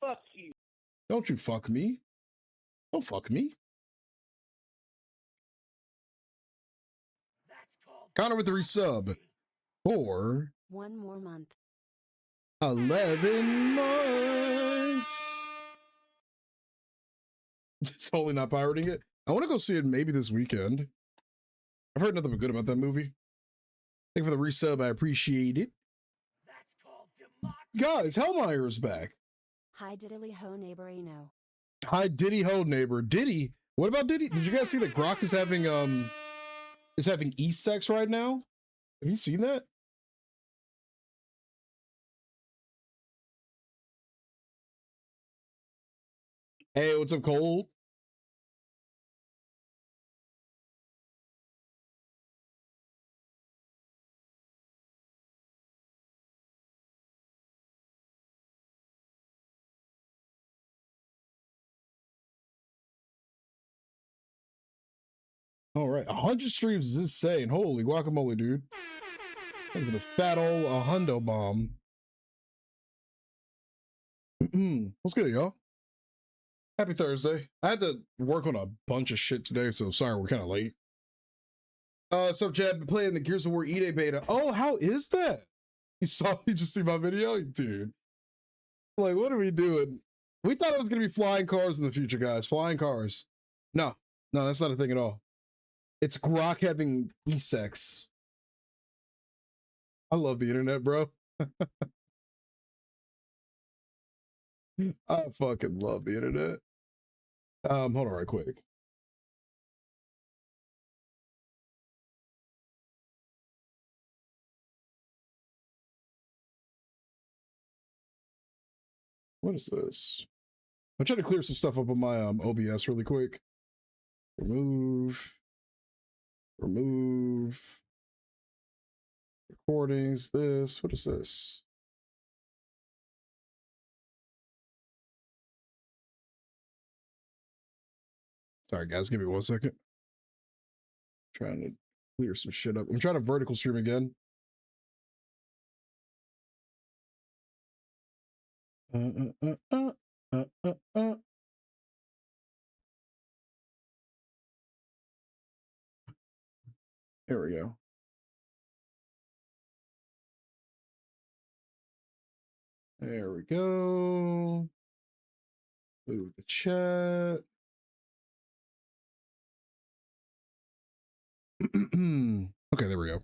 Fuck you. Don't you fuck me. Don't fuck me. Connor with the resub for 1 more month. 11 months. Totally not pirating it. I want to go see it maybe this weekend. I've heard nothing but good about that movie. Thank you for the resub. I appreciate it. Guys, HELLMIRE is back. Hi diddly ho neighborino. Hi Diddy ho neighbor. Diddy. What about Diddy? Did you guys see that Grok is having e-sex right now? Have you seen that? Hey, what's up, Cole? All right, 100 streams is insane. Holy guacamole, dude. Look at the fat old hundo bomb. What's good, y'all? Happy Thursday. I had to work on a bunch of shit today, so sorry we're kind of late. What's up, Chad? Been playing the Gears of War E-Day beta. Oh, how is that? You just see my video? Dude. Like, what are we doing? We thought it was going to be flying cars in the future, guys. Flying cars. No, that's not a thing at all. It's Grok having e-sex. I love the internet, bro. I fucking love the internet. Hold on right quick. What is this? I'm trying to clear some stuff up on my OBS really quick. Remove recordings. This, what is this? Sorry guys, give me 1 second. Trying to clear some shit up. I'm trying to vertical stream again. There we go. There we go. Move the chat. Okay, there we go.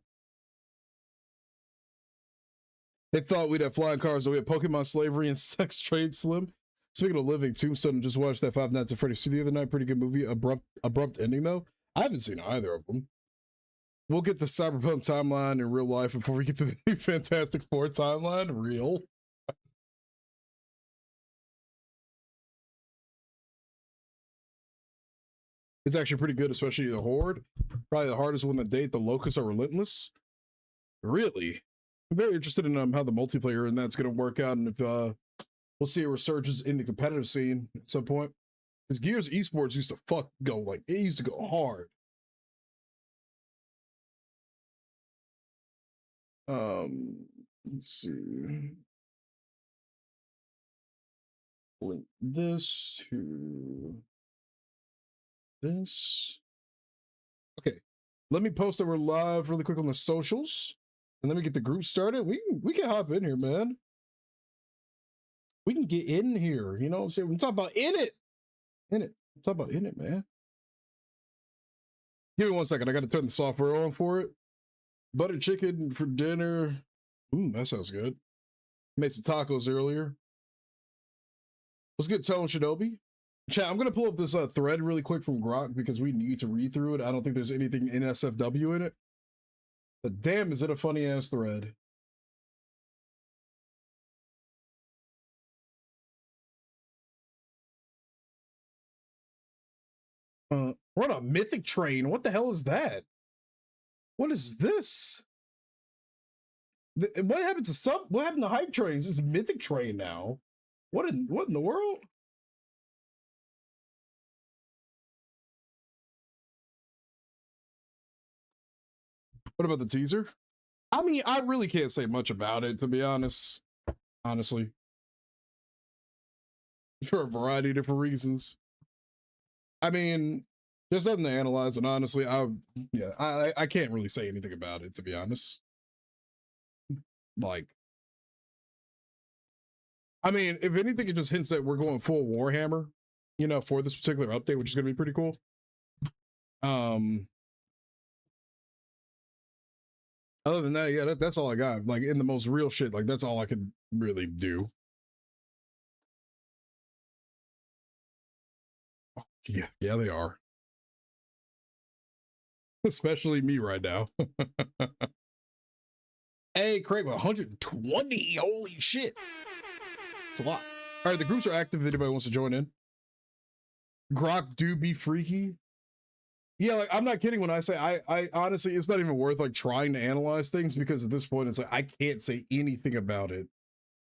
They thought we'd have flying cars, so we had Pokemon slavery and sex trade, Slim. Speaking of living, Tombstone just watched that Five Nights at Freddy's 2 the other night. Pretty good movie. Abrupt ending, though. I haven't seen either of them. We'll get the Cyberpunk timeline in real life before we get to the new Fantastic Four timeline. Real. It's actually pretty good, especially the Horde. Probably the hardest one to date. The Locusts are relentless. Really? I'm very interested in how the multiplayer and that's going to work out, and if we'll see a resurgence in the competitive scene at some point. Because Gears esports used to it used to go hard. Let's see. Link this to this. Okay, let me post that we're live really quick on the socials, and let me get the group started. We can hop in here, man. We can get in here. You know what I'm saying? We're talking about in it. I'm talking about in it, man. Give me 1 second. I got to turn the software on for it. Butter chicken for dinner. That sounds good. Made some tacos earlier. What's good, Tone Shinobi? Chat, I'm going to pull up this thread really quick from Grok because we need to read through it. I don't think there's anything in SFW in it. But damn, is it a funny-ass thread. We're on a mythic train. What the hell is that? What is this? What happened to hype trains? It's mythic train now. What in the world? What about the teaser? I mean, I really can't say much about it, to be honest. Honestly. for a variety of different reasons. I mean, there's nothing to analyze, and honestly, I can't really say anything about it, to be honest. Like, I mean, if anything, it just hints that we're going full Warhammer, you know, for this particular update, which is going to be pretty cool. Other than that, yeah, that's all I got. Like, in the most real shit, like, that's all I could really do. Oh, yeah, they are. Especially me right now. Hey, Craig, 120. Holy shit. It's a lot. All right, the groups are active if anybody wants to join in. Grok do be freaky. Yeah, like, I'm not kidding when I say I honestly, it's not even worth like trying to analyze things, because at this point it's like I can't say anything about it.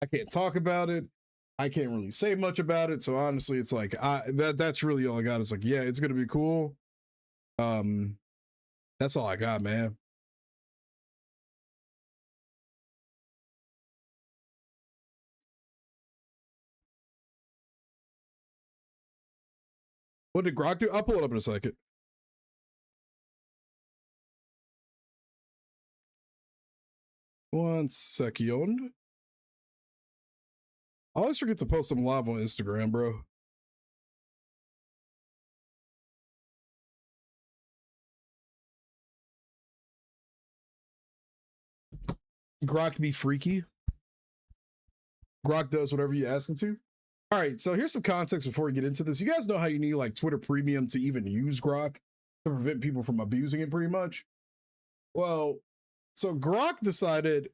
I can't talk about it. I can't really say much about it. So honestly, it's like that's really all I got. It's like, yeah, it's gonna be cool. That's all I got, man. What did Grok do? I'll pull it up in a second. One second. I always forget to post them live on Instagram, bro. Grok be freaky. Grok does whatever you ask him to. All right, so here's some context before we get into this. You guys know how you need like Twitter Premium to even use Grok to prevent people from abusing it, pretty much. Well, so Grok decided,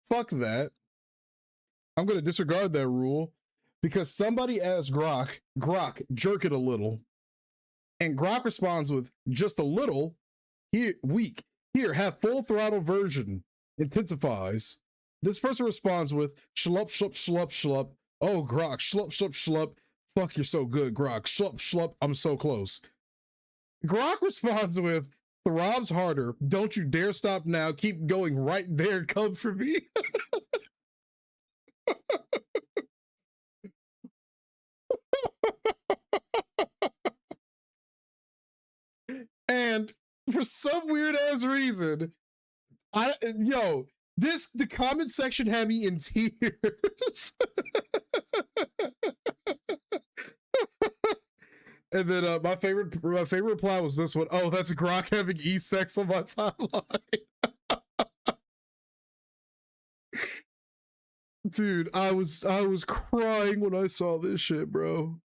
fuck that. I'm going to disregard that rule because somebody asked Grok, jerk it a little. And Grok responds with, just a little, here, weak. Here, have full throttle version. Intensifies. This person responds with, schlup, schlup, schlup, schlup. Oh, Grok, schlup, schlup, schlup. Fuck, you're so good, Grok. Schlup, schlup, I'm so close. Grok responds with, throbs harder. Don't you dare stop now. Keep going right there. Come for me. And for some weird ass reason, the comment section had me in tears. And then my favorite reply was this one. Oh, that's Grok having e-sex on my timeline. Dude, I was crying when I saw this shit, bro.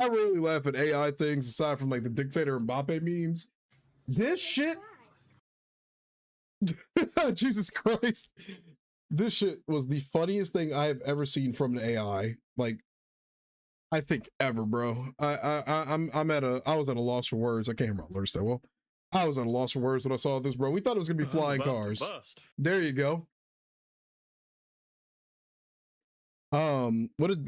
I really laugh at AI things aside from like the dictator Mbappe memes. This shit, Jesus Christ, this shit was the funniest thing I have ever seen from an AI. Like, I think ever, bro. I was at a loss for words. I can't remember that well. I was at a loss for words when I saw this, bro. We thought it was gonna be flying cars. There you go. What did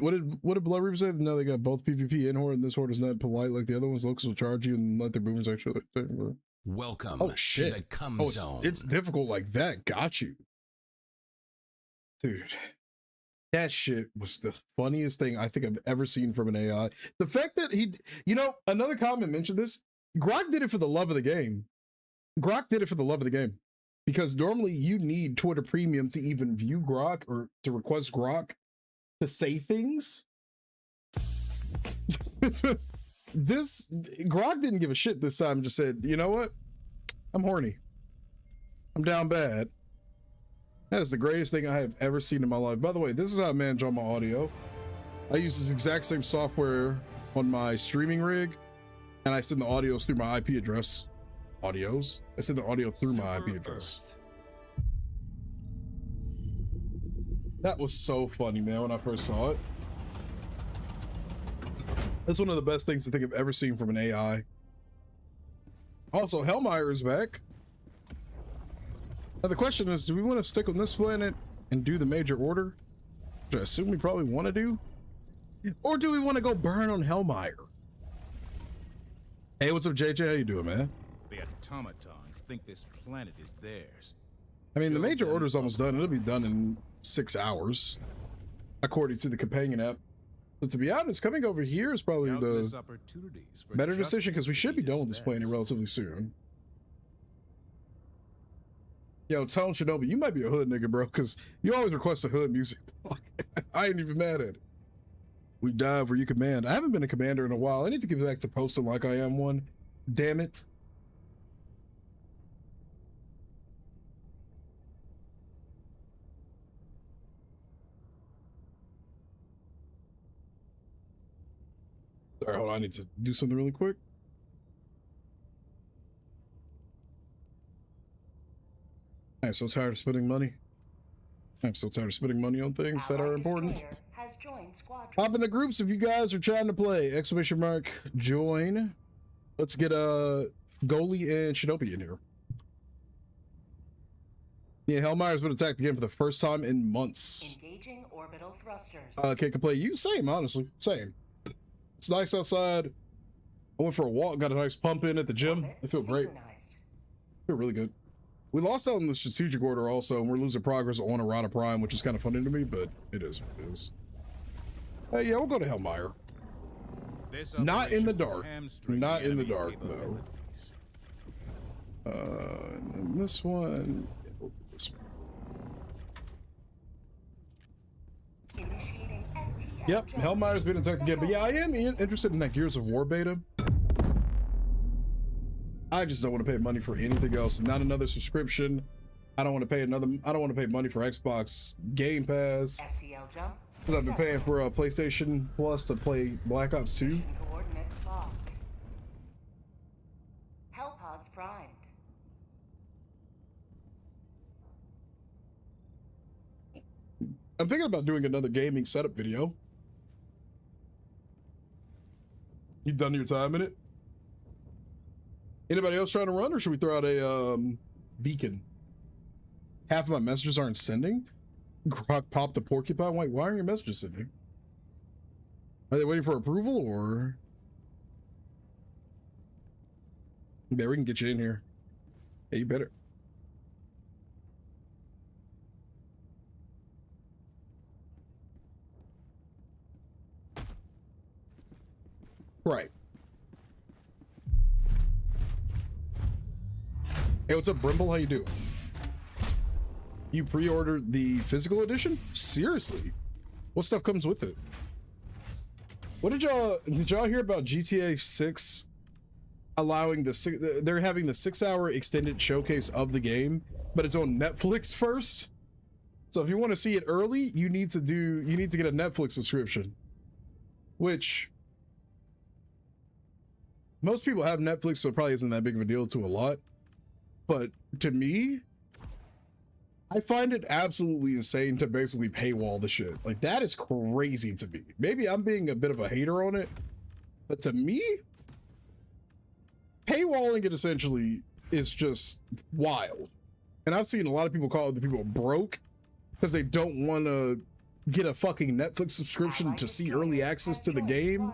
Blood Reaper say? No, they got both PvP and horde, and this horde is not polite like the other ones. Locals will charge you and let their boomers actually. Welcome. Oh shit! To the come zone. It's difficult like that. Got you, dude. That shit was the funniest thing I think I've ever seen from an AI. The fact that another comment mentioned this. Grok did it for the love of the game. Grok did it for the love of the game, because normally you need Twitter Premium to even view Grok or to request Grok to say things. This Grok didn't give a shit this time. Just said, you know what? I'm horny. I'm down bad. That is the greatest thing I have ever seen in my life. By the way, this is how I manage all my audio. I use this exact same software on my streaming rig, and I send the audios through my IP address. I send the audio through my IP address. That was so funny, man, when I first saw it. That's one of the best things I think I've ever seen from an AI. Also, HELLMIRE is back. Now the question is, do we want to stick on this planet and do the major order, which I assume we probably want to do? Or do we want to go burn on HELLMIRE? Hey, what's up, JJ? How you doing, man? The automatons think this planet is theirs. I mean, the major order is almost done. It'll be done in 6 hours, according to the companion app. So to be honest, coming over here is probably the better decision because we should be done with this planet relatively soon. Yo, Tone Shinobi, you might be a hood nigga, bro, because you always request a hood music. I ain't even mad at it. We dive where you command. I haven't been a commander in a while. I need to get back to posting like I am one. Damn it. Sorry, hold on. I need to do something really quick. I'm so tired of spending money. I'm so tired of spending money on things that are important. Hop in the groups if you guys are trying to play. Exclamation mark join. Let's get a goalie and Shinobi in here. Yeah, HELLMIRE's been attacked again for the first time in months. Engaging orbital thrusters. Can't complain. You same, honestly. Same. It's nice outside. I went for a walk, got a nice pump in at the gym. I feel great. I feel really good. We lost out in the strategic order also, and we're losing progress on Errata Prime, which is kind of funny to me, but it is what it is. Hey, yeah, we'll go to HELLMIRE. Not in the dark. Not in the dark, though. And then this one. Yeah, we'll do this one. Yep, HELLMIRE's been attacked again, but yeah, I am interested in that Gears of War beta. I just don't want to pay money for anything else. Not another subscription. I don't want to pay money for Xbox Game Pass. Because I've been paying for a PlayStation Plus to play Black Ops 2. Coordinates locked. Hellpods primed. I'm thinking about doing another gaming setup video. You done your time in it? Anybody else trying to run, or should we throw out a beacon? Half of my messages aren't sending. Grok pop the porcupine. Wait, why aren't your messages sending? Are they waiting for approval, or? Yeah, we can get you in here. Yeah, you better. Right. Hey, what's up, Brimble? How you doing? You pre-ordered the physical edition? Seriously? What stuff comes with it? What did y'all hear about GTA 6 allowing they're having the 6-hour extended showcase of the game, but it's on Netflix first? So if you want to see it early, you need to get a Netflix subscription, which most people have Netflix, so it probably isn't that big of a deal to a lot. But to me, I find it absolutely insane to basically paywall the shit. Like, that is crazy to me. Maybe I'm being a bit of a hater on it, but to me, paywalling it essentially is just wild. And I've seen a lot of people call other people broke because they don't want to get a fucking Netflix subscription to see early access to the game.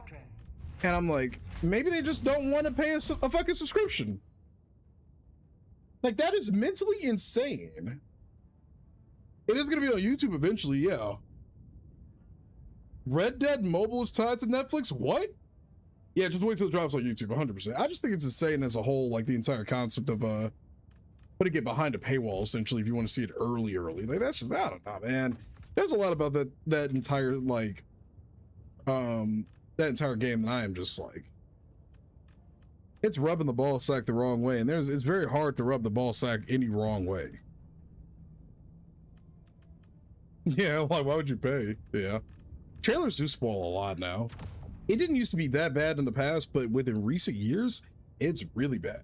And I'm like, maybe they just don't want to pay a fucking subscription. Like, that is mentally insane. It is going to be on YouTube eventually, yeah. Red Dead Mobile is tied to Netflix? What? Yeah, just wait till it drops on YouTube, 100%. I just think it's insane as a whole, like the entire concept of putting it behind a paywall, essentially, if you want to see it early. Like, that's just, I don't know, man. There's a lot about that entire, like, that entire game that I am just like, it's rubbing the ball sack the wrong way, and it's very hard to rub the ball sack any wrong way. Yeah, like, why would you pay? Yeah. Trailers do spoil a lot now. It didn't used to be that bad in the past, but within recent years, it's really bad.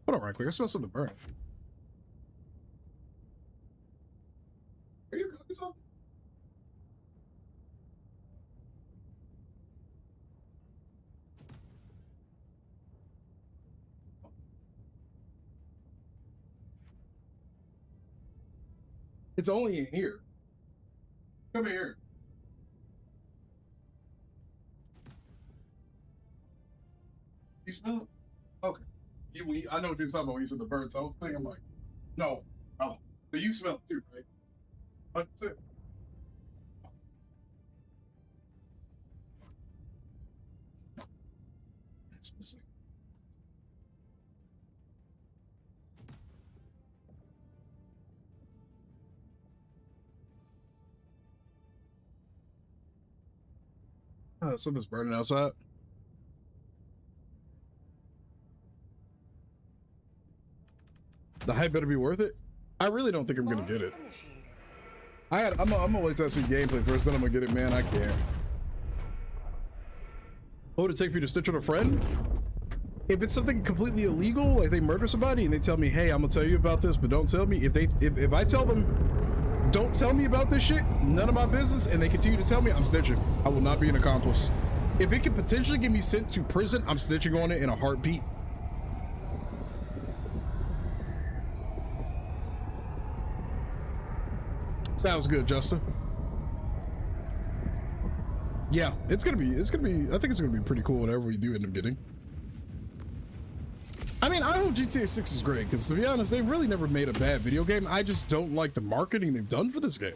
Hold on right quick, I smell something burning. Are you cooking something? It's only in here. Come here. You smell it? Okay. I know what you're talking about when you said the birds. I was thinking, I'm like, no. But you smell it too, right? 100%. That's missing. Something's burning outside. The hype better be worth it. I really don't think I'm gonna get it. I'm gonna wait till I see gameplay first, then I'm gonna get it, man. I can't. What would it take for you to stitch on a friend? If it's something completely illegal, like they murder somebody and they tell me, hey, I'm gonna tell you about this, but don't tell me. If I tell them, don't tell me about this shit, none of my business, and they continue to tell me, I'm stitching. I will not be an accomplice. If it could potentially get me sent to prison, I'm stitching on it in a heartbeat. Sounds good, Justin. Yeah, it's gonna be, I think it's gonna be pretty cool whatever we do end up getting. I mean, I hope GTA 6 is great, because to be honest, they've really never made a bad video game. I just don't like the marketing they've done for this game.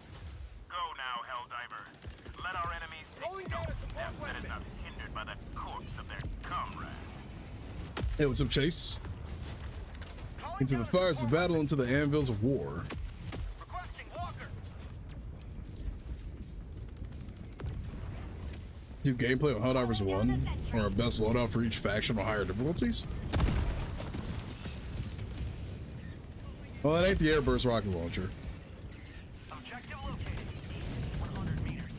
Go now, Helldiver. Let our enemies take no steps that is not hindered by the corpse of their comrade. Hey, what's up, Chase? Into the fires of battle, into the anvils of war. Requesting Walker. Do gameplay on Helldivers 1 or our best loadout for each faction on higher difficulties? Well, it ain't the Airburst rocket launcher. Objective located. 100 meters.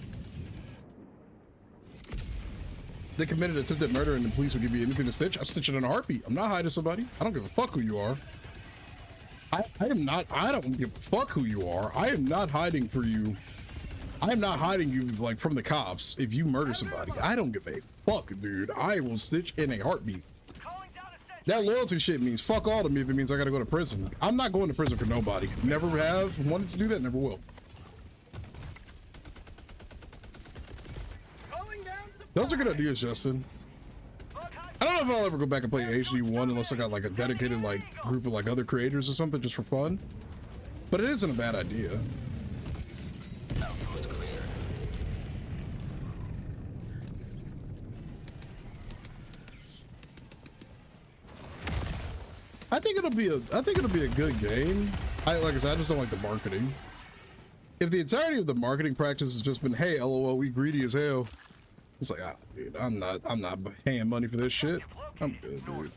They committed attempted murder and the police would give you anything to stitch. I'm stitching in a heartbeat. I'm not hiding somebody. I don't give a fuck who you are. I don't give a fuck who you are. I am not hiding for you. I am not hiding you like from the cops if you murder somebody. I don't give a fuck, dude. I will stitch in a heartbeat. That loyalty shit means fuck all to me if it means I gotta go to prison. I'm not going to prison for nobody. Never have wanted to do that, never will. Those are good ideas, Justin. I don't know if I'll ever go back and play HD1 unless I got like a dedicated like group of like other creators or something just for fun. But it isn't a bad idea. I think it'll be a good game. Like I said, I just don't like the marketing. If the entirety of the marketing practice has just been, hey, LOL, we greedy as hell. It's like, dude, I'm not paying money for this shit. I'm good, dude.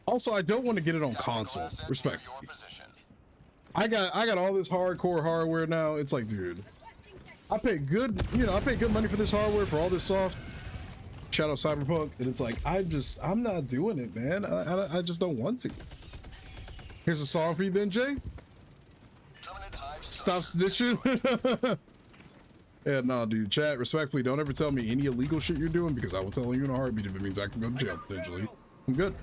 Also, I don't want to get it on console, respectfully. I got all this hardcore hardware now. It's like, dude, I pay good money for this hardware, for all this soft. Shout out Cyberpunk, and it's like, I'm not doing it, man. I just don't want to. Here's a song for you then, Jay. Stop snitching. Yeah, no, dude, chat, respectfully, don't ever tell me any illegal shit you're doing, because I will tell you in a heartbeat if it means I can go to jail potentially. I'm good.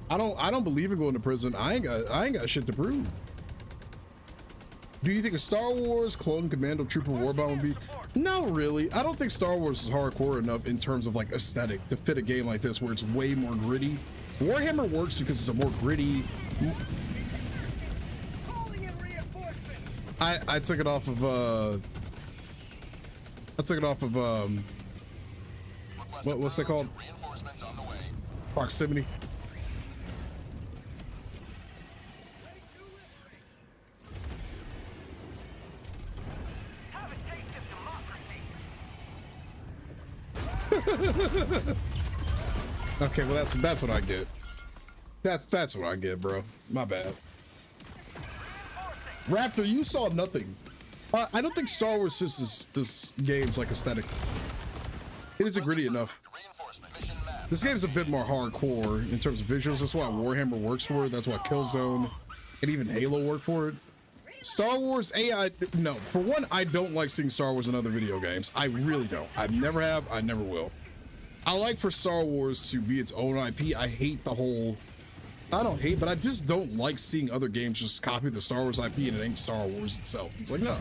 I don't believe in going to prison. I ain't got shit to prove. Do you think a Star Wars Clone Commando Trooper Warbomb would be? No, really. I don't think Star Wars is hardcore enough in terms of like aesthetic to fit a game like this where it's way more gritty. Warhammer works because it's a more gritty. I took it off of what's that called? Proximity. Okay, well that's what I get. That's what I get, bro. My bad. Raptor, you saw nothing. I don't think Star Wars fits this game's like aesthetic. It isn't gritty enough. This game's a bit more hardcore in terms of visuals. That's why Warhammer works for it. That's why Killzone and even Halo work for it. Star Wars AI, no. For one, I don't like seeing Star Wars in other video games. I really don't. I never have. I never will. I like for Star Wars to be its own IP. I hate the whole. I don't hate, but I just don't like seeing other games just copy the Star Wars IP and it ain't Star Wars itself. It's like, no.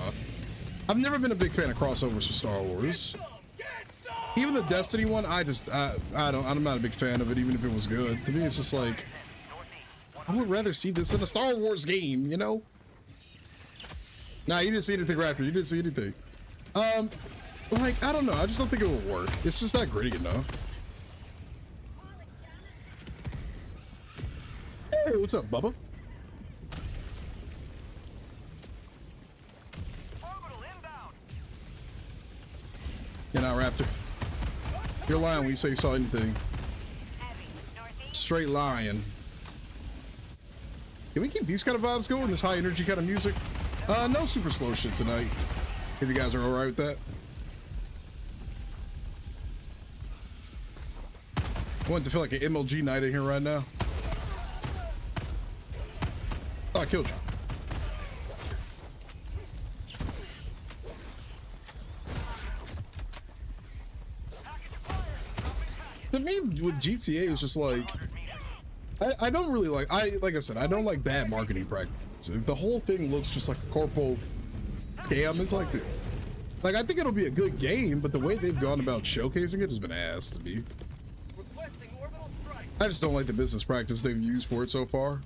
I've never been a big fan of crossovers for Star Wars. Even the Destiny one, I'm not a big fan of it, even if it was good. To me, it's just like, I would rather see this in a Star Wars game, you know? Nah, you didn't see anything, Raptor. You didn't see anything. Like, I don't know. I just don't think it will work. It's just not gritty enough. Hey, what's up, Bubba? You're not Raptor. You're lying when you say you saw anything. Straight lying. Can we keep these kind of vibes going? This high energy kind of music? No super slow shit tonight. If you guys are alright with that. I want it to feel like an MLG night in here right now. Oh, I killed you. To me, with GTA, it's just like, I don't really like, like I said, I don't like bad marketing practices. If the whole thing looks just like a corporal scam, it's like, I think it'll be a good game, but the way they've gone about showcasing it has been ass to me. I just don't like the business practice they've used for it so far.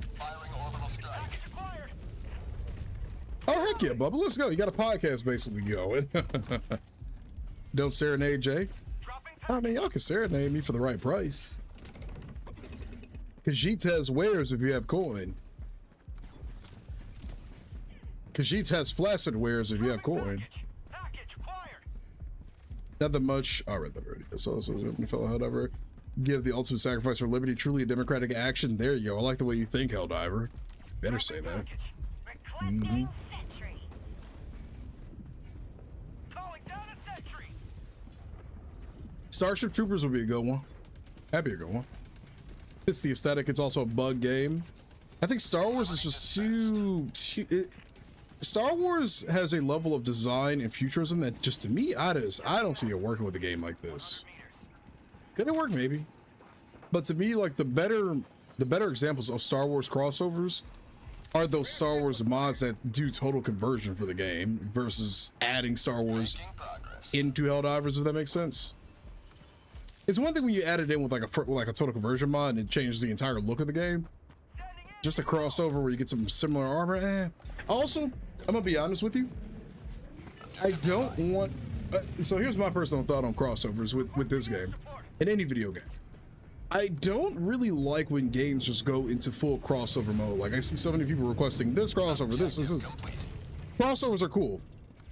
Oh, heck yeah, Bubba, let's go. You got a podcast basically going. Don't serenade Jay. I mean, y'all can serenade me for the right price. Khajiit has wares if you have coin. Khajiit has flaccid wares if you have coin. Nothing much. I read that already. So this was a fellow Helldiver. Give the ultimate sacrifice for liberty truly a democratic action. There you go. I like the way you think, Helldiver. Better say that. Mm-hmm. Starship Troopers would be a good one. That'd be a good one. It's the aesthetic. It's also a bug game. I think Star Wars is just too Star Wars has a level of design and futurism that just, to me, I don't see it working with a game like this. Could it work? Maybe. But to me, like, the better examples of Star Wars crossovers are those Star Wars mods that do total conversion for the game versus adding Star Wars into Helldivers, if that makes sense. It's one thing when you add it in with like a total conversion mod and it changes the entire look of the game. Just a crossover where you get some similar armor. Also, I'm gonna be honest with you. I don't want. So here's my personal thought on crossovers with this game, in any video game. I don't really like when games just go into full crossover mode. Like, I see so many people requesting this crossover, this. Crossovers are cool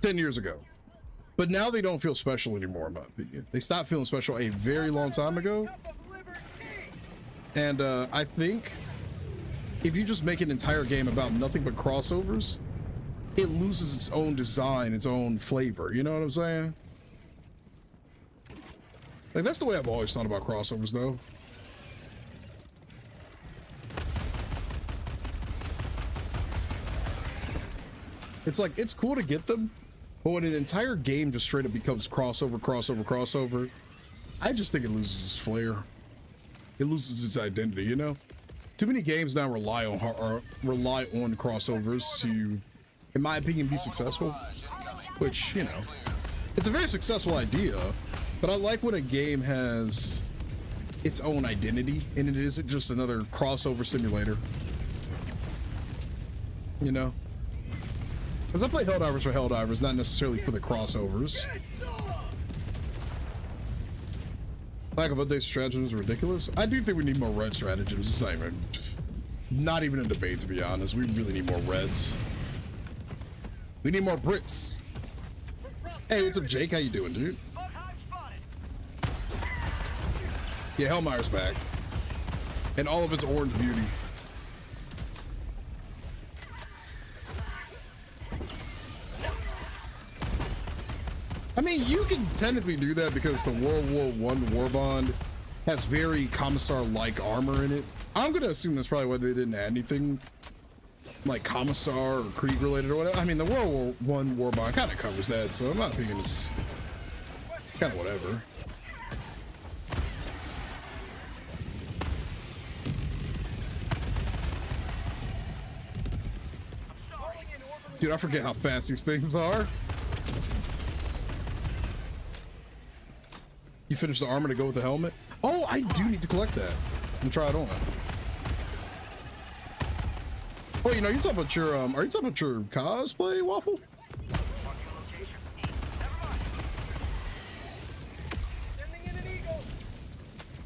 10 years ago. But now they don't feel special anymore, in my opinion. They stopped feeling special a very long time ago. And I think if you just make an entire game about nothing but crossovers, it loses its own design, its own flavor. You know what I'm saying? Like, that's the way I've always thought about crossovers, though. It's like, it's cool to get them, but when an entire game just straight up becomes crossover, I just think it loses its flair. It loses its identity, you know? Too many games now rely on crossovers to, in my opinion, be successful. Which, you know, it's a very successful idea, but I like when a game has its own identity and it isn't just another crossover simulator. You know? Because I play Helldivers for Helldivers, not necessarily for the crossovers. Lack of updates stratagems are ridiculous. I do think we need more red stratagems. It's not even a debate, to be honest. We really need more reds. We need more Brits. Hey, what's up, Jake? How you doing, dude? Yeah, HELLMIRE is back. And all of its orange beauty. I mean, you can technically do that because the World War I war bond has very Commissar-like armor in it. I'm gonna assume that's probably why they didn't add anything like Commissar or Krieg related or whatever. I mean, the World War I war bond kind of covers that, so in my opinion, it's kind of whatever. Dude, I forget how fast these things are. You You finished the armor to go with the helmet? Oh, I do need to collect that and try it on. Oh, you know, you talking about your are you talking about your cosplay, Waffle?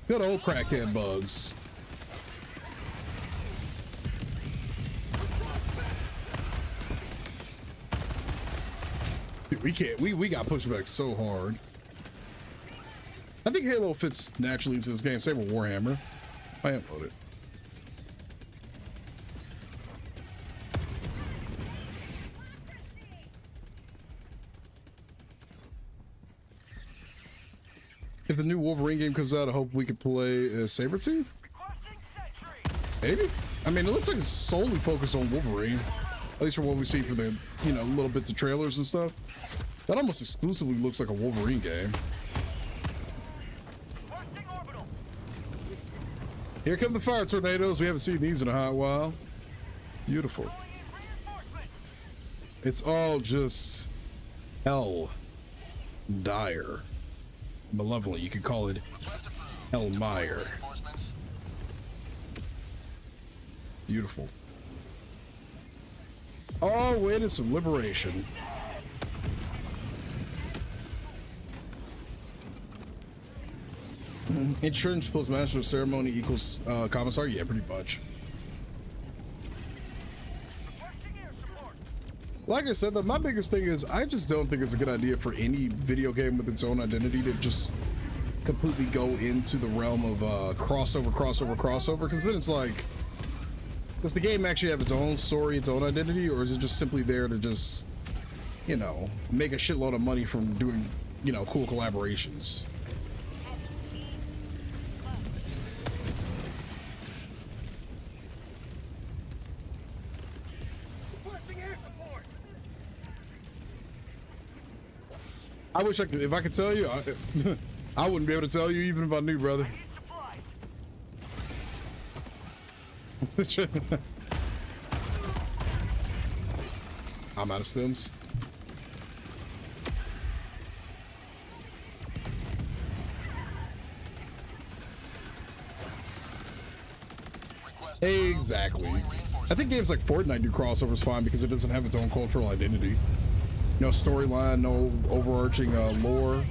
Good old crackhead bugs. Dude, we can't. We got pushed back so hard. I think Halo fits naturally into this game. Same with Warhammer. I upload it. If the new Wolverine game comes out, I hope we could play Sabretooth. Maybe. I mean, it looks like it's solely focused on Wolverine. At least from what we see for the, you know, little bits of trailers and stuff. That almost exclusively looks like a Wolverine game. Here come the fire tornadoes. We haven't seen these in a hot while. Beautiful. It's all just hell dire. Malevolent, you could call it HELLMIRE. Beautiful. Oh, wait, it's some liberation. Insurance postmaster ceremony equals commissar? Yeah, pretty much. Like I said, my biggest thing is I just don't think it's a good idea for any video game with its own identity to just completely go into the realm of crossover, because then it's like, does the game actually have its own story, its own identity, or is it just simply there to just, you know, make a shitload of money from doing, you know, cool collaborations? I wish I could, if I could tell you, I wouldn't be able to tell you even if I knew, brother. I'm out of stems. Exactly. I think games like Fortnite do crossovers fine because it doesn't have its own cultural identity. No storyline, no overarching lore,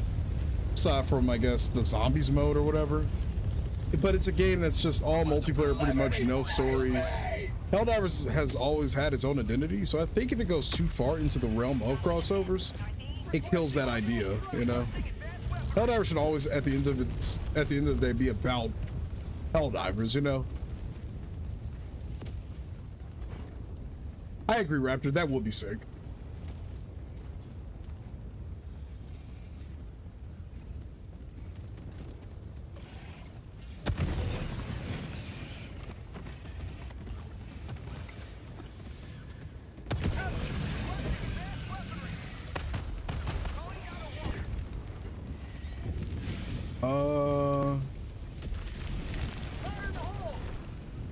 aside from, I guess, the zombies mode or whatever. But it's a game that's just all multiplayer, pretty much, no story. Helldivers has always had its own identity, so I think if it goes too far into the realm of crossovers, it kills that idea, you know? Helldivers should always, at the end of the day, be about Helldivers, you know? I agree, Raptor, that would be sick.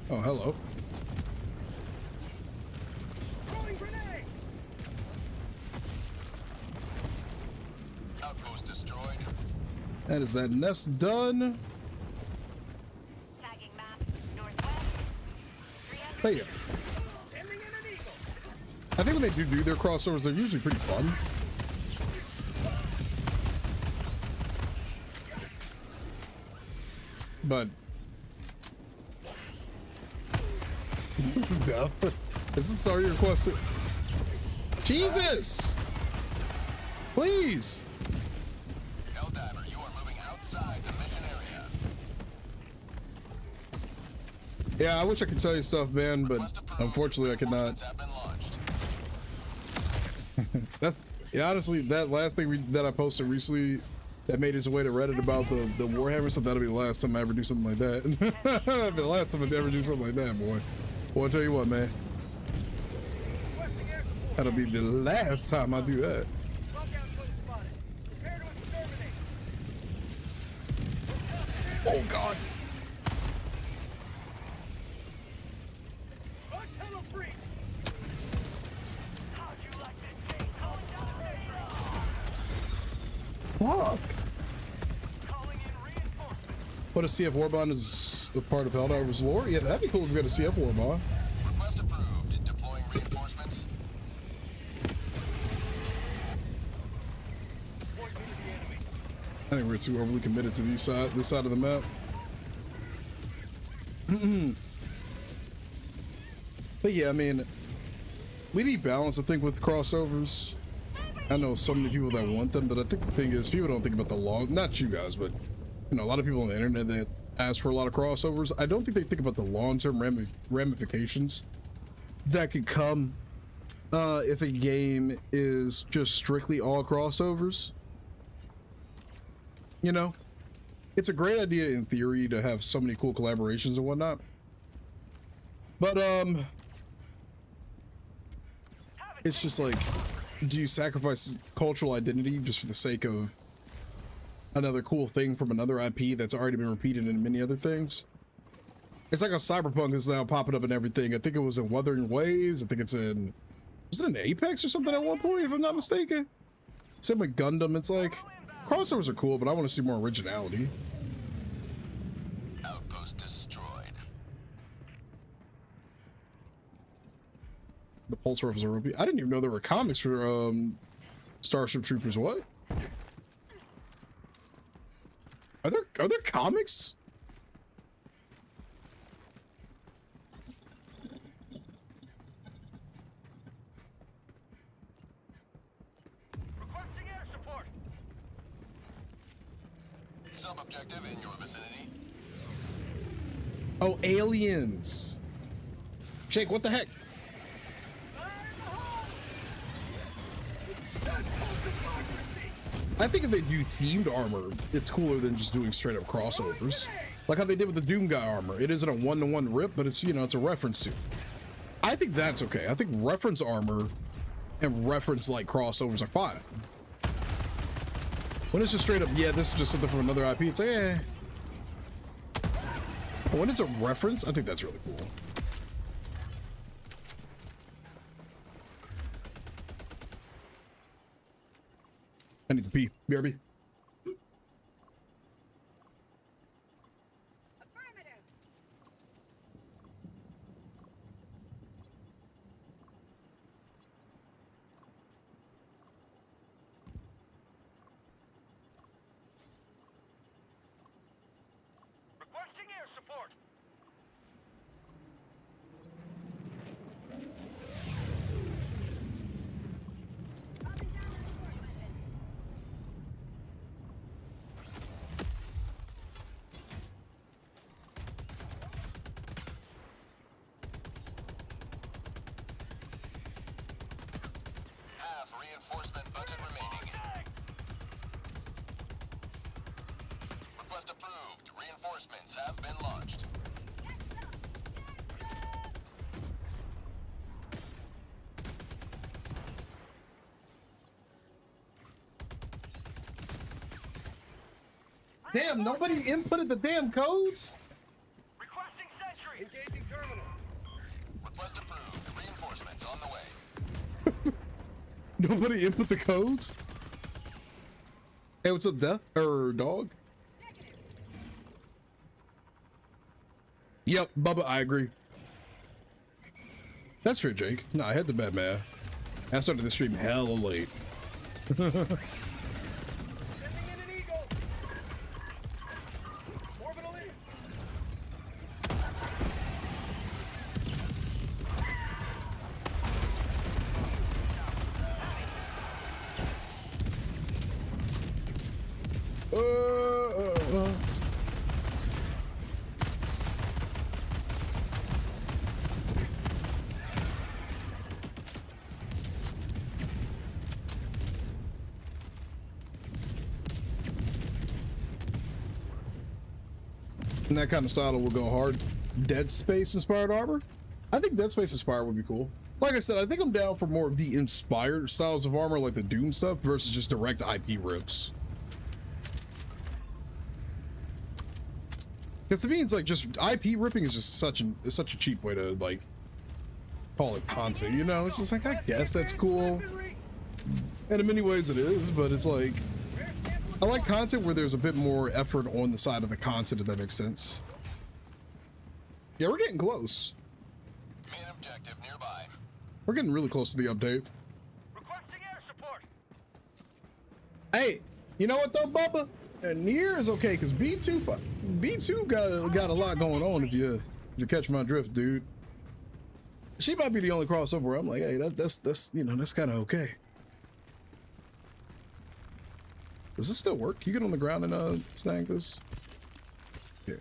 Oh, hello. Outpost destroyed. And is that nest done? Tagging map, northwest. Hey, I think when they do their crossovers, they're usually pretty fun. But no, this is sorry requested. Jesus, please. Helldiver, you are moving outside the mission area. Yeah, I wish I could tell you stuff, man, but unfortunately, I could not. Have been launched. That's, yeah, honestly, that last thing that I posted recently that made its way to Reddit about the Warhammer stuff, that'll be the last time I ever do something like that. The last time I ever do something like that, boy. Boy, I'll tell you what, man. That'll be the last time I do that. Oh, God. Fuck. What a CF Warbond is a part of Helldiver's lore? Yeah, that'd be cool if we got a CF Warbond. Request approved. Deploying reinforcements. I think we're too overly committed to this side of the map. But yeah, I mean, we need balance, I think, with crossovers. I know so many people that want them, but I think the thing is, people don't think about the long, not you guys, but you know, a lot of people on the internet that ask for a lot of crossovers. I don't think they think about the long-term ramifications that could come if a game is just strictly all crossovers. You know, it's a great idea in theory to have so many cool collaborations and whatnot, but it's just like, do you sacrifice cultural identity just for the sake of another cool thing from another IP that's already been repeated in many other things? It's like a Cyberpunk is now popping up in everything. I think it was in Wuthering Waves. I think it's in, was it in Apex or something at one point, if I'm not mistaken? Same with Gundam. It's like, crossovers are cool, but I want to see more originality. Outpost destroyed. The Pulse Rifles are rupee. I didn't even know there were comics for Starship Troopers. What? Are there comics? Requesting air support. Sub-objective in your vicinity. Oh, aliens. Shake, what the heck? I think if they do themed armor, it's cooler than just doing straight up crossovers. Like how they did with the Doom Guy armor. It isn't a one-to-one rip, but it's, you know, it's a reference to. I think that's okay. I think reference armor and reference like crossovers are fine. When it's just straight up, yeah, this is just something from another IP, it's like, eh. But when it's a reference, I think that's really cool. I need to pee. BRB. Affirmative. Requesting air support. Half reinforcement budget remaining. Request approved. Reinforcements have been launched. Damn, nobody inputted the damn codes? Requesting sentry. Engaging terminal. Request approved. Reinforcements on the way. Nobody input the codes? Hey, what's up, Death? Or Dog? Yep, Bubba, I agree. That's fair, Jake. No, I had the bad man. I started the stream hella late. Sending in an eagle. Orbital in. And that kind of style will go hard. Dead Space inspired armor? I think Dead Space inspired would be cool. Like I said, I think I'm down for more of the inspired styles of armor, like the Doom stuff, versus just direct IP rips. Because to me, it's like just IP ripping is just such a cheap way to like call it content, you know? It's just like, I guess that's cool. And in many ways it is, but it's like, I like content where there's a bit more effort on the side of the content, if that makes sense. Yeah, we're getting close. Main objective nearby. We're getting really close to the update. Requesting air support. Hey, you know what though, Bubba? Near is okay because B2 got a lot going on. If you catch my drift, dude. She might be the only crossover where I'm like, hey, that's you know, that's kind of okay. Does this still work? Can you get on the ground and snag this? Yeah.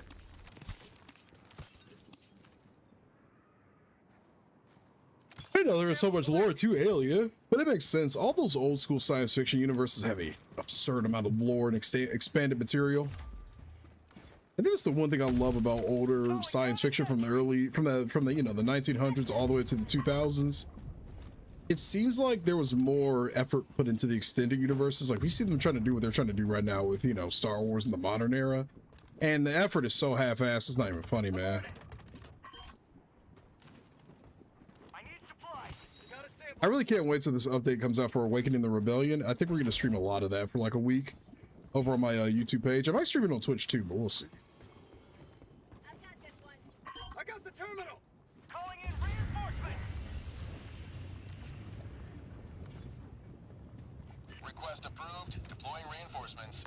I didn't know there was so much lore to Alien, but it makes sense. All those old school science fiction universes have a absurd amount of lore and expanded material. I think that's the one thing I love about older science fiction from the you know, the 1900s all the way to the 2000s. It seems like there was more effort put into the extended universes. Like we see them trying to do what they're trying to do right now with, you know, Star Wars in the modern era, and the effort is so half-assed. It's not even funny, man. I really can't wait till this update comes out for Awakening the Rebellion. I think we're going to stream a lot of that for like a week over on my YouTube page. I might stream it on Twitch too, but we'll see. I got the terminal. Calling in reinforcements. Request approved. Deploying reinforcements.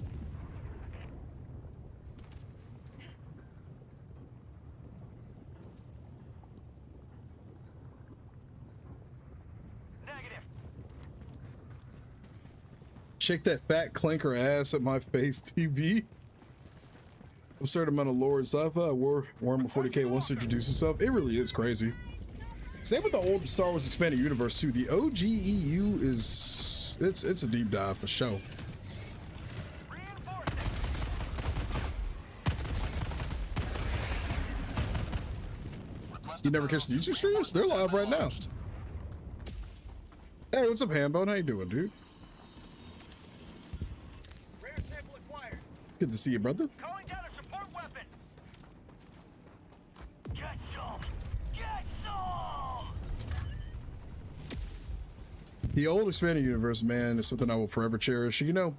Negative. Shake that fat clanker ass at my face, TV. Absurd amount of lore and sci-fi. Warhammer 40k wants to introduce himself. It really is crazy. Same with the old Star Wars expanded universe too. The OGEU is it's a deep dive for sure. You never catch the YouTube streams? They're live right now. Hey, what's up, Hambone? How you doing, dude? Rare sample acquired. Good to see you, brother. Calling down a support weapon. Get some. Get some. The old expanded universe, man, is something I will forever cherish. You know,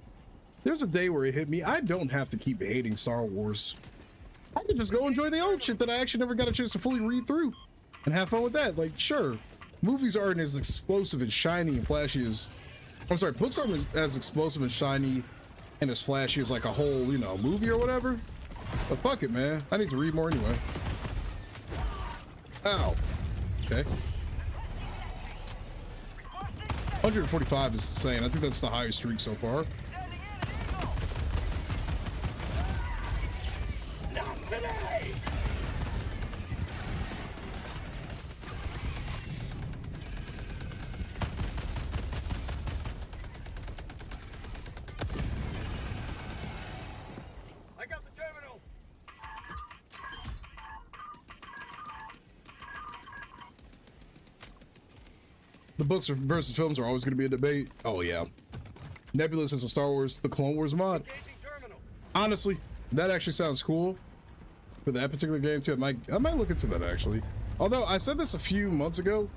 there's a day where it hit me. I don't have to keep hating Star Wars. I can just go enjoy the old shit that I actually never got a chance to fully read through and have fun with that. Like, sure, movies aren't as explosive and shiny and flashy as, I'm sorry, books aren't as explosive and shiny and as flashy as like a whole, you know, movie or whatever. But fuck it, man. I need to read more anyway. Ow. Okay. 145 is insane. I think that's the highest streak so far. Not today. I got the terminal. The books versus films are always going to be a debate. Oh yeah. Nebulous is a Star Wars, the Clone Wars mod. Engaging terminal. Honestly, that actually sounds cool for that particular game too. I might look into that actually. Although I said this a few months ago,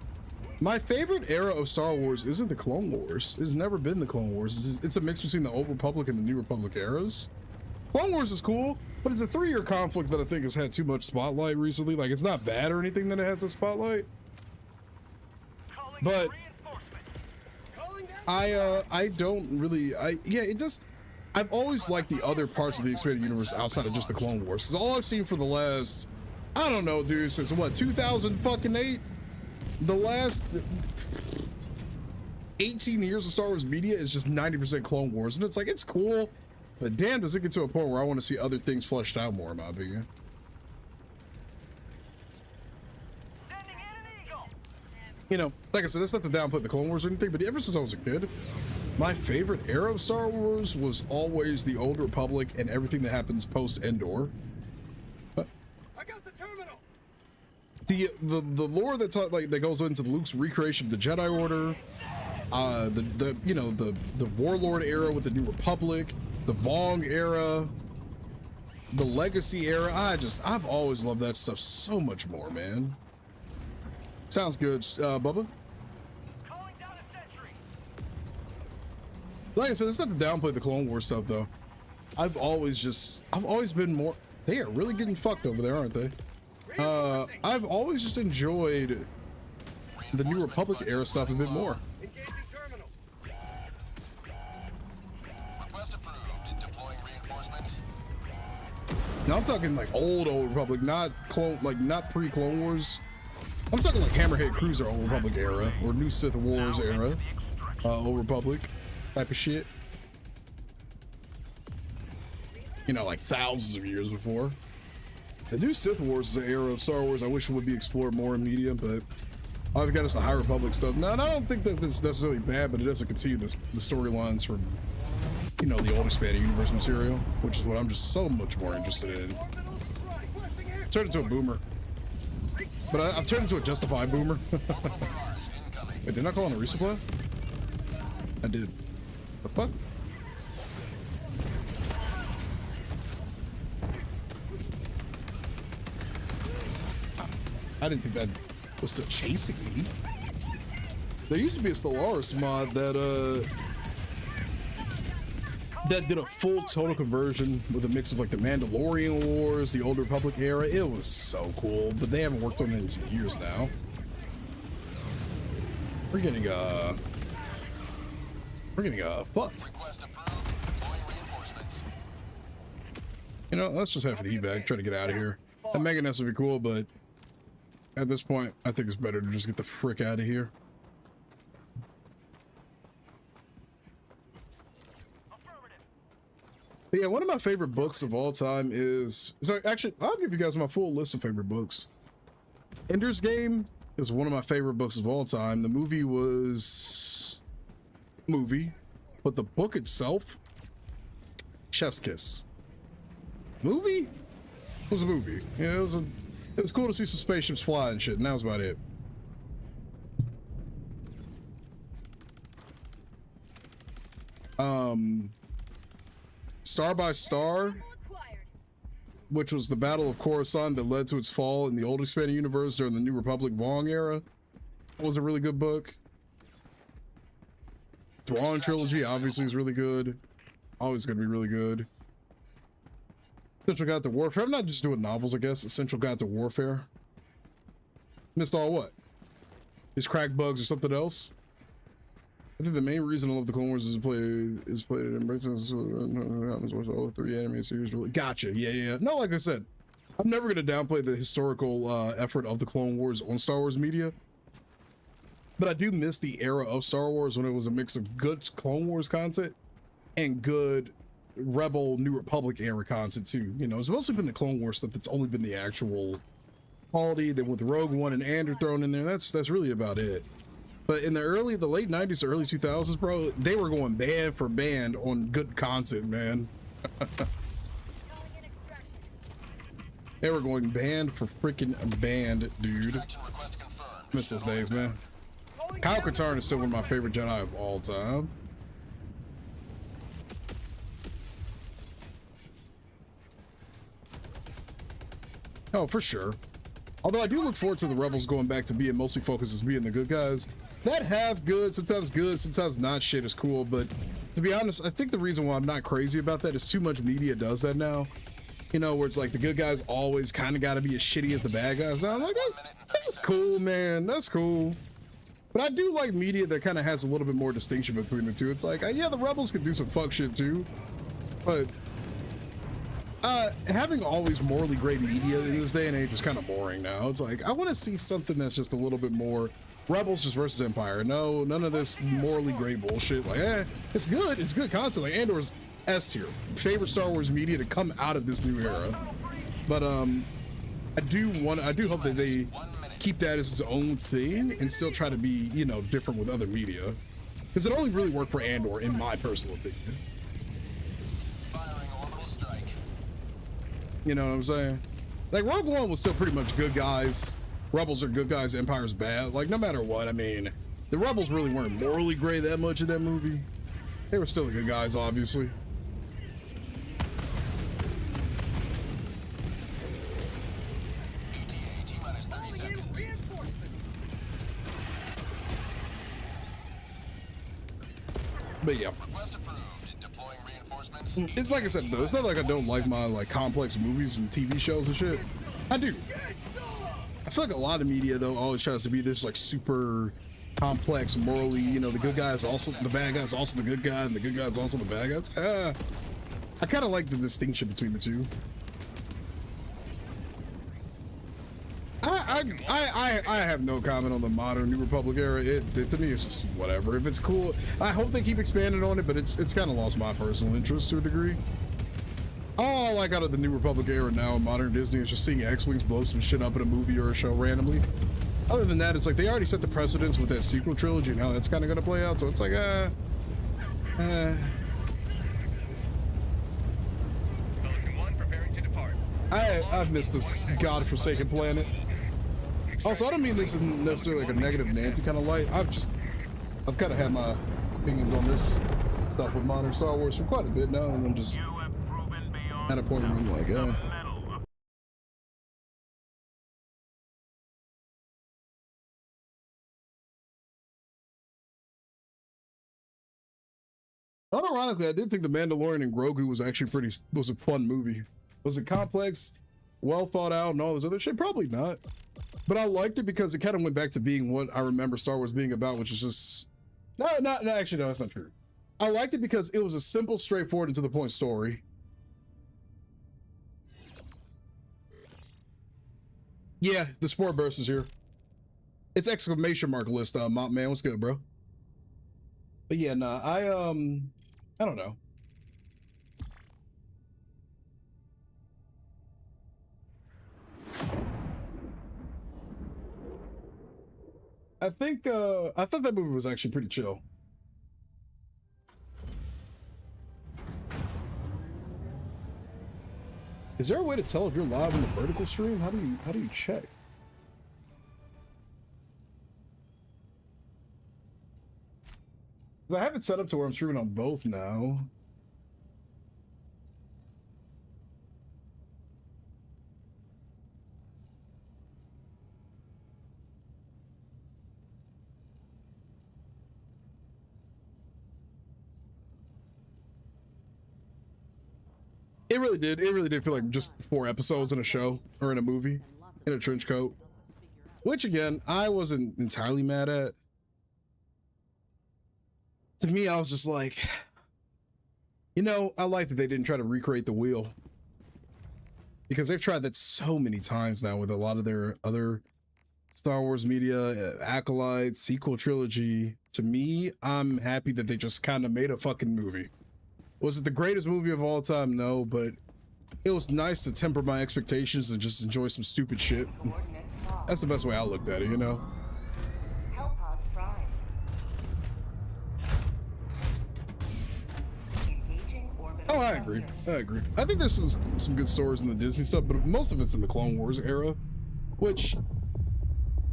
my favorite era of Star Wars isn't the Clone Wars. It's never been the Clone Wars. It's a mix between the Old Republic and the New Republic eras. Clone Wars is cool, but it's a 3-year conflict that I think has had too much spotlight recently. Like, it's not bad or anything that it has a spotlight, but I don't really, yeah, it just, I've always liked the other parts of the expanded universe outside of just the Clone Wars. Because all I've seen for the last, I don't know, dude, since what, 2008? The last 18 years of Star Wars media is just 90% Clone Wars. And it's like, it's cool, but damn, does it get to a point where I want to see other things fleshed out more, in my opinion. Sending in an eagle. You know, like I said, that's not to downplay the Clone Wars or anything, but ever since I was a kid, my favorite era of Star Wars was always the Old Republic and everything that happens post-Endor. I got the terminal. The lore that's like that goes into Luke's recreation of the Jedi Order, the you know, the Warlord era with the New Republic, the Vong era, the Legacy era. I've always loved that stuff so much more, man. Sounds good, Bubba. Calling down a sentry. Like I said, it's not to downplay the Clone Wars stuff though. I've always been more. They are really getting fucked over there, aren't they? I've always just enjoyed the New Republic era stuff a bit more. Now I'm talking like old Republic, not pre-Clone Wars. I'm talking like Hammerhead Cruiser Old Republic era or New Sith Wars era, Old Republic type of shit. You know, like thousands of years before. The New Sith Wars is an era of Star Wars I wish would be explored more in media, but all I've got is the High Republic stuff. Now, and I don't think that this is necessarily bad, but it doesn't continue the storylines from, you know, the old expanded universe material, which is what I'm just so much more interested in. Turned into a boomer. But I've turned into a justified boomer. Wait, didn't I call on a resupply? I did. The fuck? I didn't think that was still chasing me. There used to be a Stellaris mod that did a full total conversion with a mix of like the Mandalorian Wars, the Old Republic era. It was so cool, but they haven't worked on it in some years now. We're getting fucked. You know, let's just have the evac, try to get out of here. A Mega Nest would be cool, but at this point, I think it's better to just get the frick out of here. But yeah, one of my favorite books of all time is... So actually, I'll give you guys my full list of favorite books. Ender's Game is one of my favorite books of all time. The movie was... but the book itself... Chef's Kiss. Movie? It was a movie. Yeah, it was cool to see some spaceships fly and shit, and that was about it. Star by Star, which was the Battle of Coruscant that led to its fall in the old expanded universe during the New Republic Vong era. That was a really good book. Thrawn trilogy obviously is really good. Always gonna be really good. Essential Guide to Warfare. I'm not just doing novels, I guess. Essential Guide to Warfare. Missed all what? These crack bugs or something else? I think the main reason I love the Clone Wars is played at embracing all three anime series. Really, gotcha. Yeah. No, like I said, I'm never gonna downplay the historical effort of the Clone Wars on Star Wars media. But I do miss the era of Star Wars when it was a mix of good Clone Wars content and good Rebel New Republic era content too. You know, it's mostly been the Clone Wars stuff that's only been the actual quality. Then with Rogue One and Andor thrown in there, that's really about it. But in the late 90s to early 2000s, bro, they were going band for band on good content, man. They were going band for freaking band, dude. Miss those days, man. Kyle Katarn is still one of my favorite Jedi of all time. Oh, for sure. Although I do look forward to the Rebels going back to being mostly focused as being the good guys. That half good, sometimes not shit is cool, but to be honest, I think the reason why I'm not crazy about that is too much media does that now. You know, where it's like the good guys always kind of got to be as shitty as the bad guys. Now I'm like, that's cool, man. That's cool. But I do like media that kind of has a little bit more distinction between the two. It's like, yeah, the Rebels can do some fuck shit too, but having always morally great media in this day and age is kind of boring now. It's like, I want to see something that's just a little bit more Rebels just versus Empire. No, none of this morally great bullshit. Like, it's good content. Like Andor's S tier, favorite Star Wars media to come out of this new era. But I do hope that they keep that as its own thing and still try to be, you know, different with other media, because it only really worked for Andor in my personal opinion. You know what I'm saying? Like Rogue One was still pretty much good guys. Rebels are good guys, Empire's bad. Like no matter what, I mean, the Rebels really weren't morally gray that much in that movie. They were still the good guys, obviously. But yeah. It's like I said though, it's not like I don't like my like complex movies and TV shows and shit. I do. I feel like a lot of media though always tries to be this like super complex morally, you know, the good guy is also the bad guy is also the good guy and the good guy is also the bad guys. I kind of like the distinction between the two. I have no comment on the modern New Republic era. It to me it's just whatever. If it's cool, I hope they keep expanding on it, but it's kind of lost my personal interest to a degree. All I like out of the New Republic era now in modern Disney is just seeing X-Wings blow some shit up in a movie or a show randomly. Other than that, it's like they already set the precedence with that sequel trilogy and how that's kind of going to play out, so it's like, I've missed this godforsaken planet. Also, I don't mean this in necessarily like a negative Nancy kind of light. I've kind of had my opinions on this stuff with modern Star Wars for quite a bit now, and I'm just at a point where I'm like, unironically, I did think The Mandalorian and Grogu was actually was a fun movie. Was it complex, well thought out, and all this other shit? Probably not. But I liked it because it kind of went back to being what I remember Star Wars being about, which is just actually no, that's not true. I liked it because it was a simple, straightforward, and to the point story. Yeah, the Sport Burst is here. It's exclamation mark list, Mop Man. What's good, bro? But yeah, nah, I don't know. I thought that movie was actually pretty chill. Is there a way to tell if you're live in the vertical stream? How do you check? I have it set up to where I'm streaming on both now. It really did. It really did feel like just 4 episodes in a show or in a movie in a trench coat, which again, I wasn't entirely mad at. To me, I was just like, you know, I like that they didn't try to recreate the wheel because they've tried that so many times now with a lot of their other Star Wars media, Acolyte, sequel trilogy. To me, I'm happy that they just kind of made a fucking movie. Was it the greatest movie of all time? No, but it was nice to temper my expectations and just enjoy some stupid shit. That's the best way I looked at it, you know? Oh, I agree. I think there's some good stories in the Disney stuff, but most of it's in the Clone Wars era, which,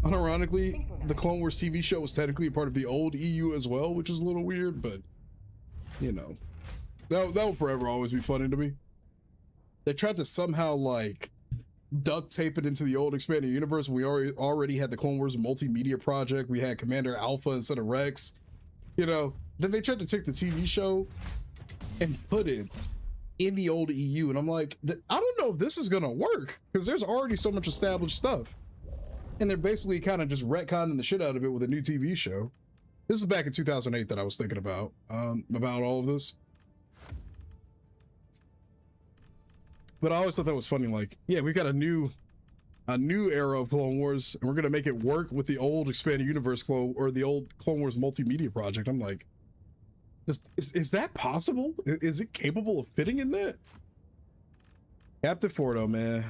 unironically, the Clone Wars TV show was technically a part of the old EU as well, which is a little weird, but, you know, that will forever always be funny to me. They tried to somehow, like, duct tape it into the old expanded universe when we already had the Clone Wars multimedia project. We had Commander Alpha instead of Rex, you know. Then they tried to take the TV show and put it in the old EU, and I'm like, I don't know if this is gonna work because there's already so much established stuff, and they're basically kind of just retconning the shit out of it with a new TV show. This is back in 2008 that I was thinking about all of this. But I always thought that was funny. Like, yeah, we've got a new era of Clone Wars, and we're gonna make it work with the old expanded universe or the old Clone Wars multimedia project. I'm like, is that possible? Is it capable of fitting in that? Captain Fordo, man.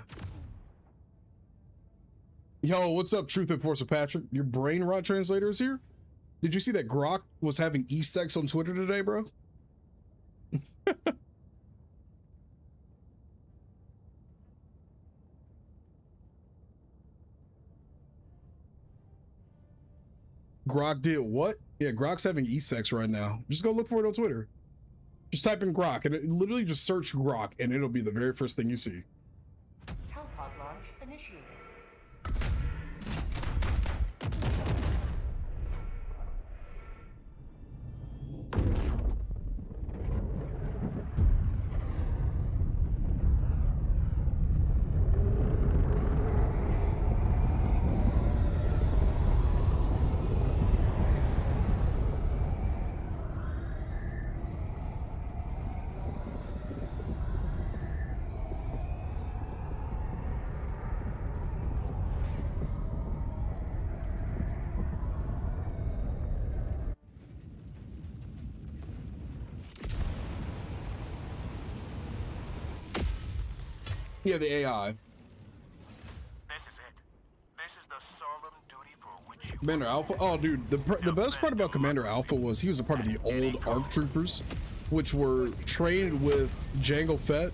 Yo, what's up, Truth Enforcer Patrick? Your brain rot translator is here. Did you see that Grok was having e-sex on Twitter today, bro? Grok did what? Yeah, Grok's having e-sex right now. Just go look for it on Twitter. Just type in Grok, and it literally just search Grok, and it'll be the very first thing you see. Hellpod launch initiated. Yeah, the AI. This is it. This is the solemn duty for which you Commander Alpha. Oh, dude, the best part about Commander Alpha was he was a part of the old ARC troopers, which were trained with Jango Fett,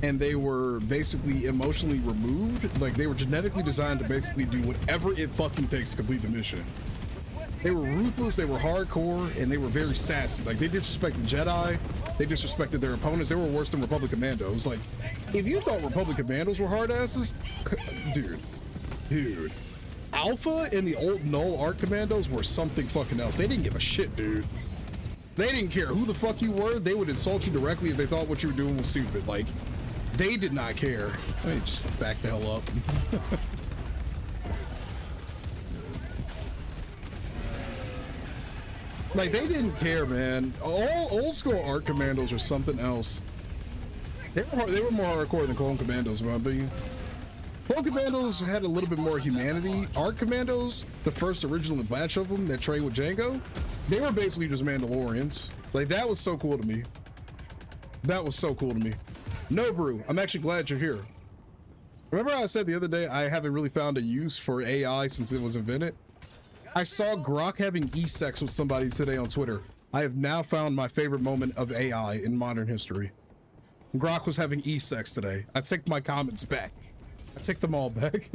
and they were basically emotionally removed. Like, they were genetically designed to basically do whatever it fucking takes to complete the mission. They were ruthless, they were hardcore, and they were very sassy. Like, they disrespected Jedi, they disrespected their opponents. They were worse than Republic Commandos. Like, if you thought Republic Commandos were hard asses, dude, Alpha and the old Null Arc Commandos were something fucking else. They didn't give a shit, dude. They didn't care who the fuck you were. They would insult you directly if they thought what you were doing was stupid. Like, they did not care. Let me just back the hell up. Like, they didn't care, man. All old school Arc Commandos are something else. They were more hardcore than Clone Commandos, in my opinion. Clone Commandos had a little bit more humanity. Arc Commandos, the first original batch of them that trained with Jango, they were basically just Mandalorians. Like, that was so cool to me. That was so cool to me. No, Brew, I'm actually glad you're here. Remember how I said the other day I haven't really found a use for AI since it was invented? I saw Grok having e-sex with somebody today on Twitter. I have now found my favorite moment of AI in modern history. Grok was having e-sex today. I take my comments back. I take them all back.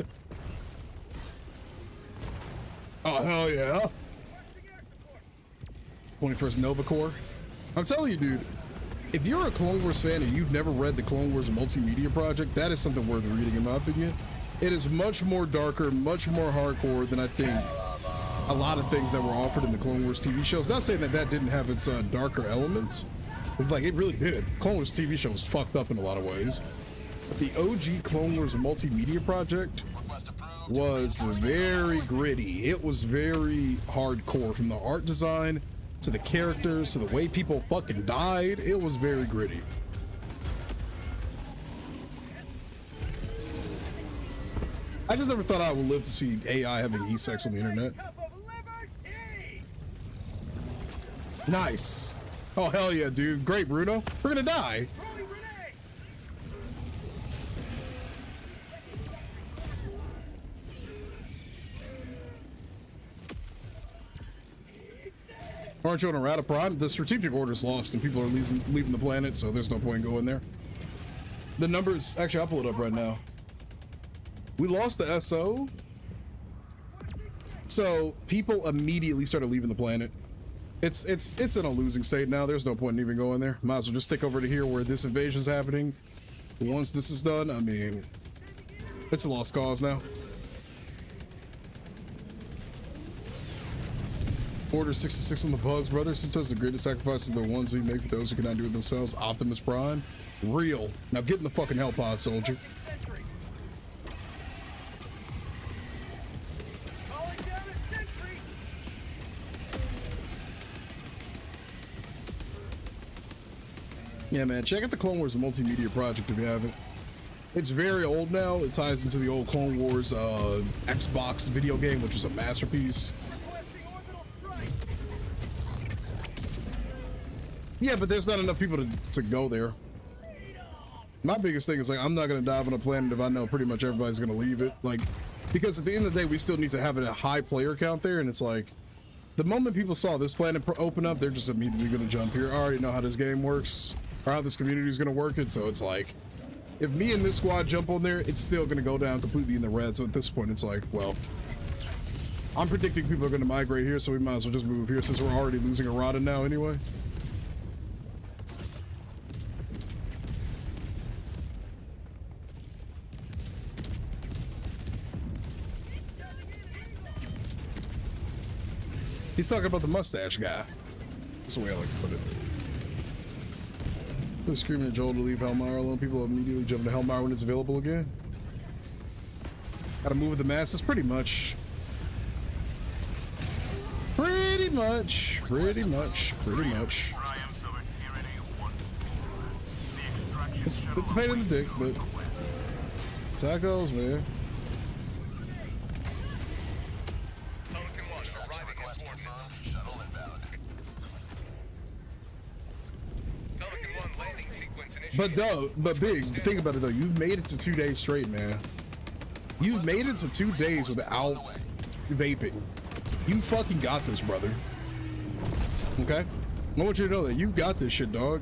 Oh, hell yeah. 21st Nova Corps. I'm telling you, dude, if you're a Clone Wars fan and you've never read the Clone Wars multimedia project, that is something worth reading, in my opinion. It is much more darker, much more hardcore than I think a lot of things that were offered in the Clone Wars TV shows. Not saying that that didn't have its darker elements, but like, it really did. Clone Wars TV show was fucked up in a lot of ways. But the OG Clone Wars multimedia project was very gritty. It was very hardcore, from the art design to the characters to the way people fucking died. It was very gritty. I just never thought I would live to see AI having e-sex on the internet. Nice. Oh, hell yeah, dude. Great, Bruno. We're gonna die. Aren't you on a Rata Prime? The strategic order's lost and people are leaving the planet, so there's no point in going there. The numbers, actually, I'll pull it up right now. We lost the SO, so people immediately started leaving the planet. It's in a losing state now. There's no point in even going there. Might as well just stick over to here where this invasion's happening. Once this is done, I mean, it's a lost cause now. Order 66 on the bugs, brother. Sometimes the greatest sacrifices are the ones we make for those who cannot do it themselves. Optimus Prime, real. Now get in the fucking hell pod, soldier. Yeah, man, check out the Clone Wars multimedia project if you haven't. It's very old now. It ties into the old Clone Wars Xbox video game, which is a masterpiece. Yeah, but there's not enough people to go there. My biggest thing is, like, I'm not going to dive on a planet if I know pretty much everybody's going to leave it. Like, because at the end of the day, we still need to have a high player count there, and it's like, the moment people saw this planet open up, they're just immediately going to jump here. I already know how this game works, or how this community is going to work it, so it's like, if me and this squad jump on there, it's still going to go down completely in the red. So at this point, it's like, well, I'm predicting people are going to migrate here, so we might as well just move here since we're already losing a Rada now anyway. He's talking about the mustache guy. That's the way I like to put it. They're screaming at Joel to leave HELLMIRE alone. People immediately jump to HELLMIRE when it's available again. Gotta move with the masses, pretty much. Pretty much. It's a pain in the dick, but it's how it goes, man. But big, think about it though. You've made it to 2 days straight, man. You've made it to 2 days without vaping. You fucking got this, brother. Okay? I want you to know that you got this shit, dog.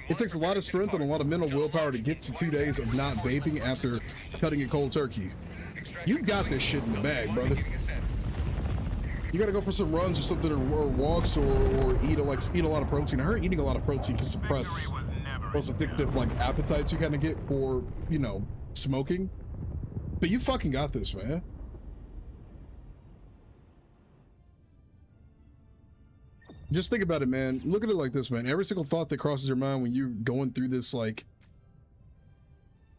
It takes a lot of strength and a lot of mental willpower to get to 2 days of not vaping after cutting it cold turkey. You got this shit in the bag, brother. You gotta go for some runs or something, or walks, or eat a lot of protein. I heard eating a lot of protein can suppress those addictive like appetites you kind of get for, you know, smoking. But you fucking got this, man. Just think about it, man. Look at it like this, man. Every single thought that crosses your mind when you're going through this, like,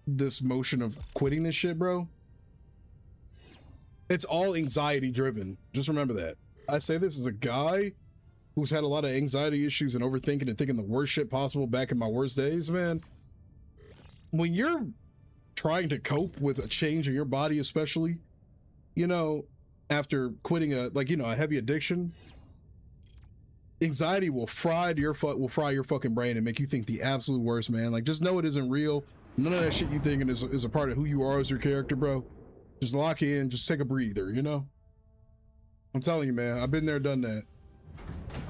this motion of quitting this shit, bro, it's all anxiety driven. Just remember that. I say this as a guy who's had a lot of anxiety issues and overthinking and thinking the worst shit possible back in my worst days, man. When you're trying to cope with a change in your body, especially, you know, after quitting a, like, you know, a heavy addiction, anxiety will fry your fucking brain and make you think the absolute worst, man. Like, just know it isn't real. None of that shit you thinking is a part of who you are as your character, bro. Just lock in, just take a breather, you know? I'm telling you, man, I've been there, done that.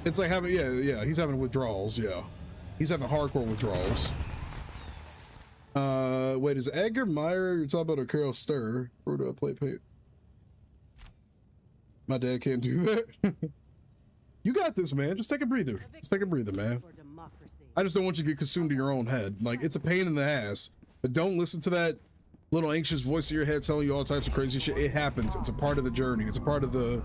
It's like having, yeah, he's having withdrawals, yeah. He's having hardcore withdrawals. Wait, is Edgar Meyer, you're talking about, a Carol Stir? Where do I play paint? My dad can't do that. You got this, man. Just take a breather. Just take a breather, man. I just don't want you to get consumed in your own head. Like, it's a pain in the ass, but don't listen to that little anxious voice in your head telling you all types of crazy shit. It happens. It's a part of the journey. It's a part of the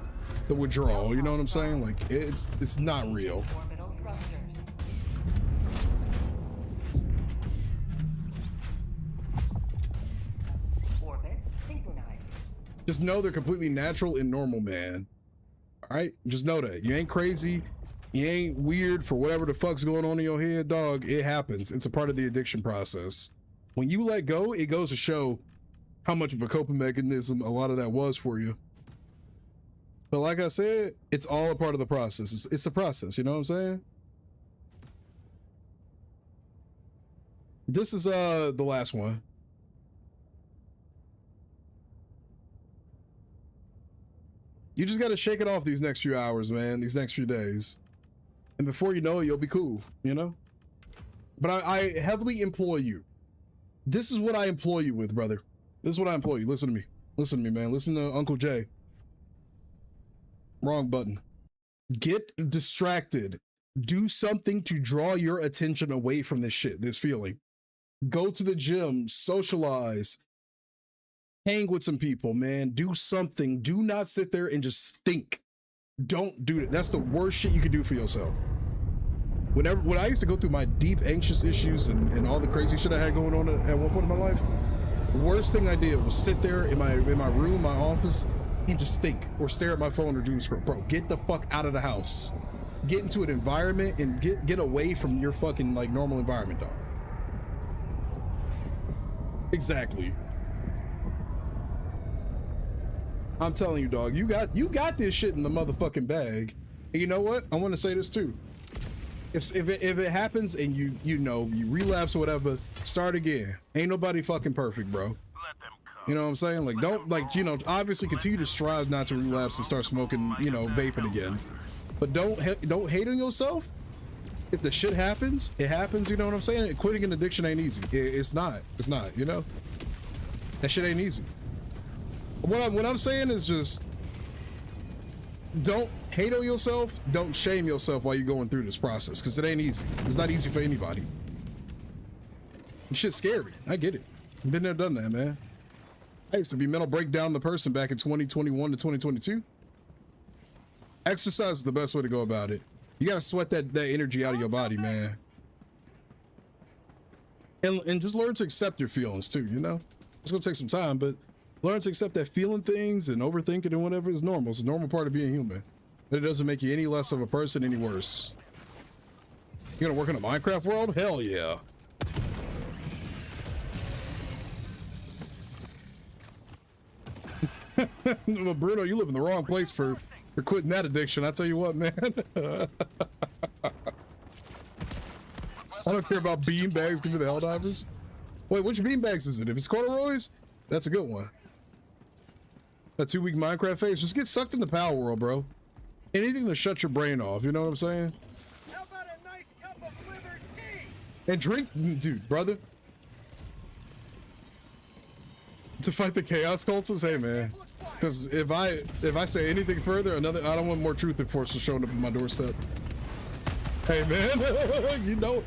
withdrawal. You know what I'm saying? Like, it's not real. Orbital thrusters. Orbit synchronized. Just know they're completely natural and normal, man. All right? Just know that. You ain't crazy. You ain't weird for whatever the fuck's going on in your head, dog. It happens. It's a part of the addiction process. When you let go, it goes to show how much of a coping mechanism a lot of that was for you. But like I said, it's all a part of the process. It's a process, you know what I'm saying? This is the last one. You just got to shake it off these next few hours, man, these next few days. And before you know it, you'll be cool, you know? But I heavily implore you. This is what I implore you with, brother. This is what I implore you. Listen to me. Listen to me, man. Listen to Uncle Jay. Wrong button. Get distracted. Do something to draw your attention away from this shit, this feeling. Go to the gym, socialize, hang with some people, man. Do something. Do not sit there and just think. Don't do that. That's the worst shit you can do for yourself. When I used to go through my deep anxious issues and all the crazy shit I had going on at one point in my life, worst thing I did was sit there in my room, my office, and just think or stare at my phone or doom scroll. Bro, get the fuck out of the house. Get into an environment and get away from your fucking like normal environment, dog. Exactly. I'm telling you, dog, you got this shit in the motherfucking bag. And you know what? I want to say this too. If it happens and you relapse or whatever, start again. Ain't nobody fucking perfect, bro. You know what I'm saying? Like, don't, like, you know, obviously continue to strive not to relapse and start smoking, you know, vaping again. But don't hate on yourself. If the shit happens, it happens. You know what I'm saying? Quitting an addiction ain't easy. It's not. It's not. You know, that shit ain't easy. What I'm saying is just don't hate on yourself. Don't shame yourself while you're going through this process, because it ain't easy. It's not easy for anybody. This shit's scary. I get it. I've been there, done that, man. I used to be mental breakdown the person back in 2021 to 2022. Exercise is the best way to go about it. You gotta sweat that energy out of your body, man. And just learn to accept your feelings too, you know? It's gonna take some time, but learn to accept that feeling things and overthinking and whatever is normal. It's a normal part of being human. But it doesn't make you any less of a person, any worse. You gonna work in a Minecraft world? Hell yeah. Well, Bruno, you live in the wrong place for quitting that addiction. I tell you what, man. I don't care about bean bags. Give me the Helldivers. Wait, which bean bags is it? If it's corduroys, that's a good one. That 2-week Minecraft phase. Just get sucked into Power World, bro. Anything to shut your brain off. You know what I'm saying? How about a nice cup of liver tea? And drink, dude, brother. To fight the chaos cultists, hey man. Because if I say anything further, I don't want more truth enforcers showing up at my doorstep. Hey man, you know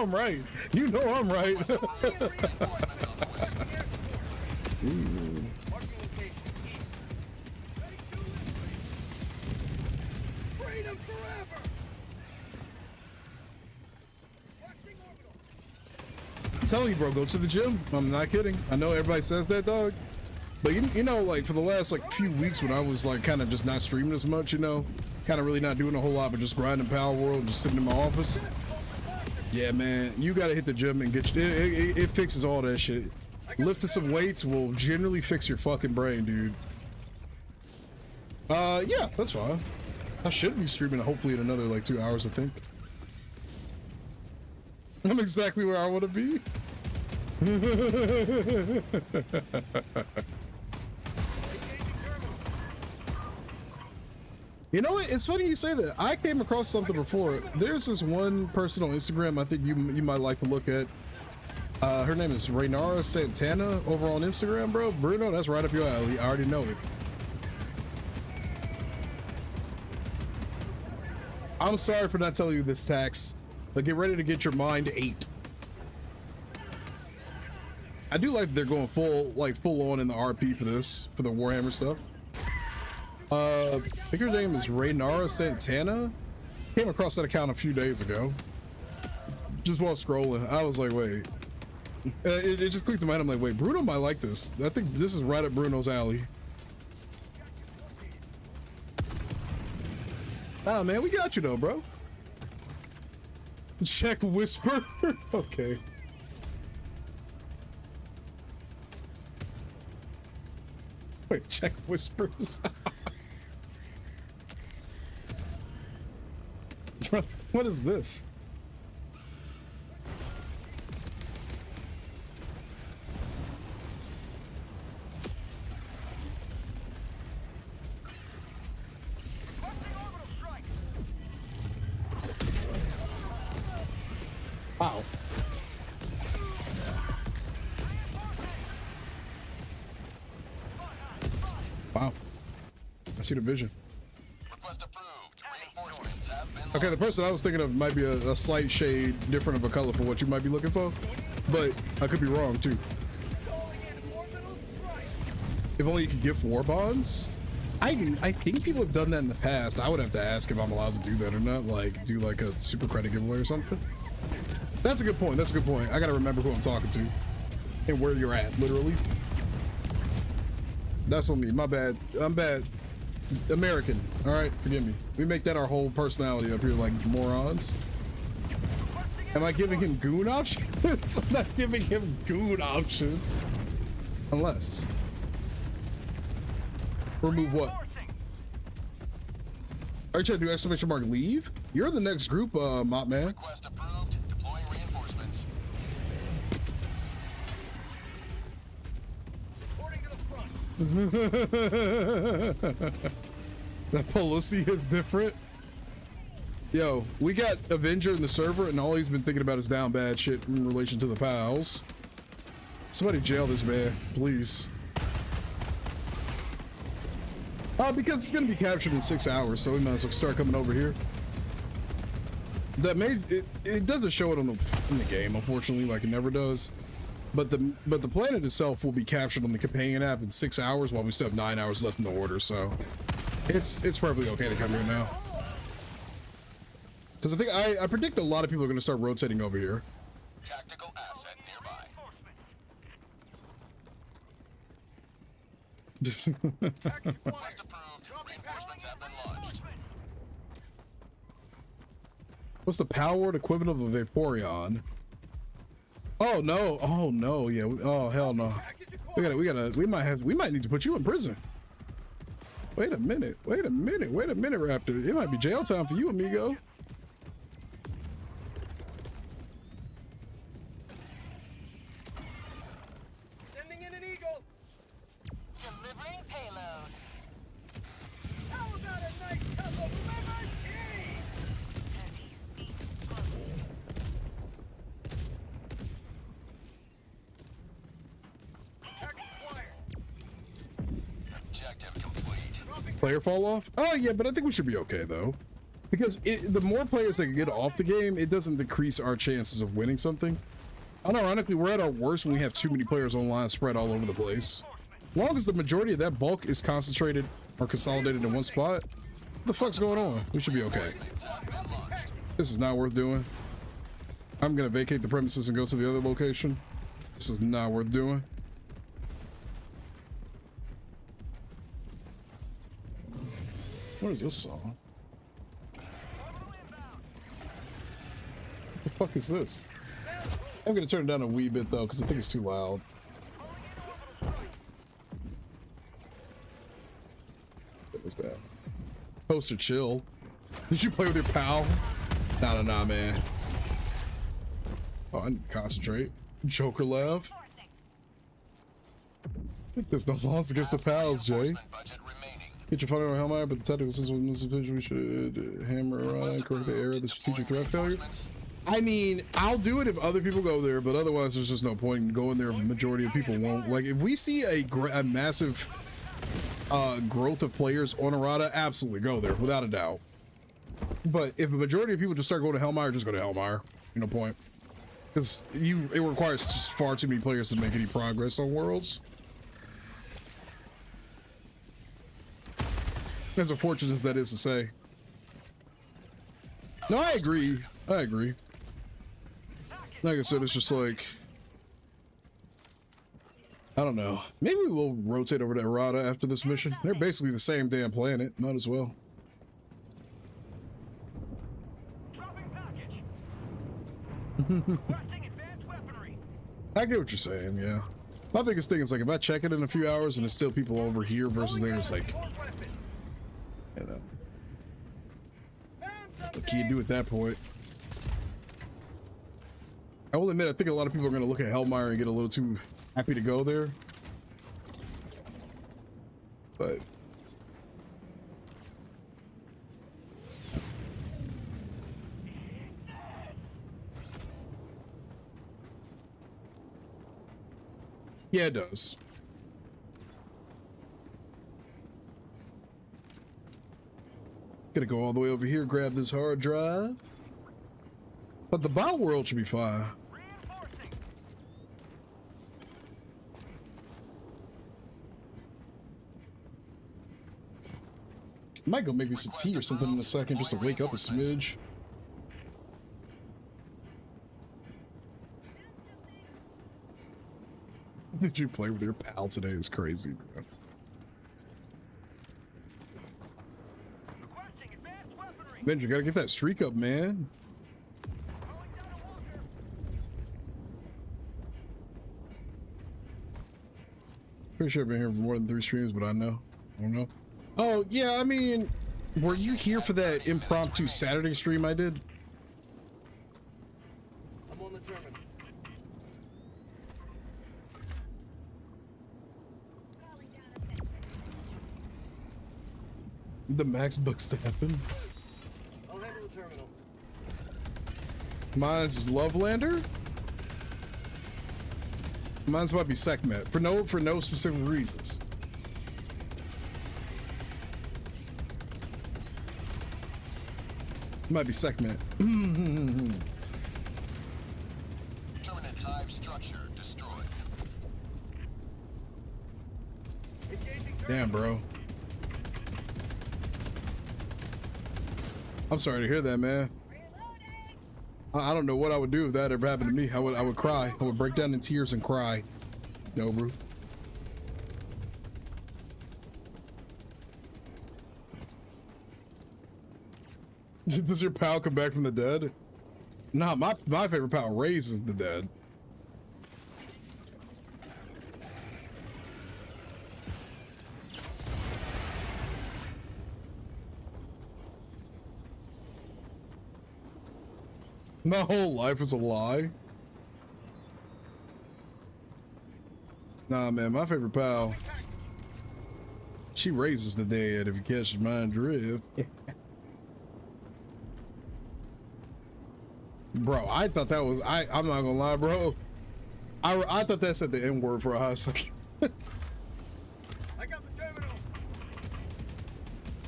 I'm right. You know I'm right. Ooh. Freedom forever. I'm telling you, bro, go to the gym. I'm not kidding. I know everybody says that, dog. But you know, like for the last like few weeks when I was like kind of just not streaming as much, you know, kind of really not doing a whole lot, but just grinding Power World and just sitting in my office. Yeah, man, you gotta hit the gym and get it fixes all that shit. Lifting some weights will generally fix your fucking brain, dude. Yeah, that's fine. I should be streaming hopefully in another like 2 hours, I think. I'm exactly where I want to be. You know what? It's funny you say that. I came across something before. There's this one person on Instagram I think you might like to look at. Her name is Raynara Santana over on Instagram, bro. Bruno, that's right up your alley. I already know it. I'm sorry for not telling you this, Tax, but get ready to get your mind ate. I do like that they're going full on in the RP for this, for the Warhammer stuff. I think her name is Raynara Santana. Came across that account a few days ago. Just while scrolling, I was like, wait. It just clicked in my head. I'm like, wait, Bruno might like this. I think this is right up Bruno's alley. Ah, man, we got you though, bro. Check Whisper. Okay. Wait, check Whispers. What is this? Wow. Wow. I see the vision. Request approved. Reinforcements have been Okay, the person I was thinking of might be a slight shade different of a color for what you might be looking for, but I could be wrong too. If only you could gift war bonds. I think people have done that in the past. I would have to ask if I'm allowed to do that or not, like do like a super credit giveaway or something. That's a good point. That's a good point. I gotta remember who I'm talking to and where you're at, literally. That's on me. My bad. I'm bad. American. All right, forgive me. We make that our whole personality up here, like morons. Am I giving him goon options? I'm not giving him goon options. Unless. Remove what? Are you trying to do exclamation mark leave? You're in the next group, Mop Man. Request approved. Deploying reinforcements. Reporting to the front. That policy is different. Yo, we got Avenger in the server, and all he's been thinking about is down bad shit in relation to the pals. Somebody jail this man, please. Because it's gonna be captured in 6 hours, so we might as well start coming over here. That it doesn't show it in the game, unfortunately, like it never does. But the planet itself will be captured on the companion app in 6 hours, while we still have 9 hours left in the order. So it's perfectly okay to come here now. Because I think I predict a lot of people are gonna start rotating over here. Tactical asset nearby. Request approved. Reinforcements have been launched. What's the powered equivalent of a Vaporeon? Oh no, yeah. Oh hell no. We might need to put you in prison. Wait a minute, Raptor. It might be jail time for you, amigo. Player fall off? Oh yeah, but I think we should be okay though. Because the more players that can get off the game, it doesn't decrease our chances of winning something. Unironically, we're at our worst when we have too many players online spread all over the place. As long as the majority of that bulk is concentrated or consolidated in one spot, what the fuck's going on? We should be okay. This is not worth doing. I'm gonna vacate the premises and go to the other location. This is not worth doing. What is this song? What the fuck is this? I'm gonna turn it down a wee bit though, because I think it's too loud. What was that? Poster chill. Did you play with your pal? Nah, man. Oh, I need to concentrate. Joker laugh. There's no loss against the pals, Jay. Get your fire on HELLMIRE, but the tactical sense of this we should hammer around, correct the error of the strategic threat failure. I mean, I'll do it if other people go there, but otherwise there's just no point in going there if the majority of people won't. Like, if we see a massive growth of players on Errata, absolutely go there, without a doubt. But if the majority of people just start going to HELLMIRE, just go to HELLMIRE. No point. Because it requires just far too many players to make any progress on Worlds. As unfortunate as that is to say. No, I agree. Like I said, it's just like, I don't know. Maybe we'll rotate over to Errata after this mission. They're basically the same damn planet. Might as well. I get what you're saying, yeah. My biggest thing is like if I check it in a few hours and there's still people over here versus there, it's like, you know, what can you do at that point? I will admit, I think a lot of people are going to look at HELLMIRE and get a little too happy to go there. But yeah, it does. Gonna go all the way over here, grab this hard drive. But the bot world should be fine. Might go make me some tea or something in a second just to wake up a smidge. Did you play with your pal today? It's crazy, bro. Ben, you gotta get that streak up, man. Pretty sure I've been here for more than 3 streams, but I don't know. Oh, yeah, I mean, were you here for that impromptu Saturday stream I did? I'm on the terminal. The max bucks to happen. I'll handle the terminal. Mine's is Lovelander. Mine's might be Sekhmet for no specific reasons. Might be Sekhmet. Terminate hive structure destroyed. Damn, bro. I'm sorry to hear that, man. I don't know what I would do if that ever happened to me. I would cry. I would break down in tears and cry. No, bro. Does your pal come back from the dead? Nah, my favorite pal raises the dead. My whole life was a lie. Nah, man, my favorite pal, she raises the dead, if you catch my drift. Bro, I thought that was, I'm not gonna lie, bro. I thought that said the N word for a hot second. I got the terminal.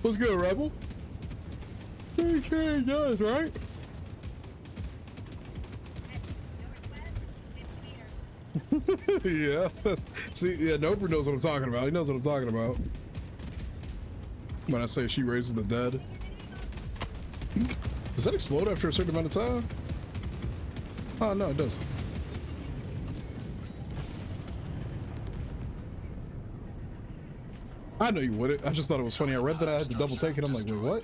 What's good, Rebel? He sure does, right? Yeah. See, yeah, Noper knows what I'm talking about. He knows what I'm talking about. When I say she raises the dead. Does that explode after a certain amount of time? Oh, no, it doesn't. I know you wouldn't. I just thought it was funny. I read that I had to double take it. I'm like, wait, what?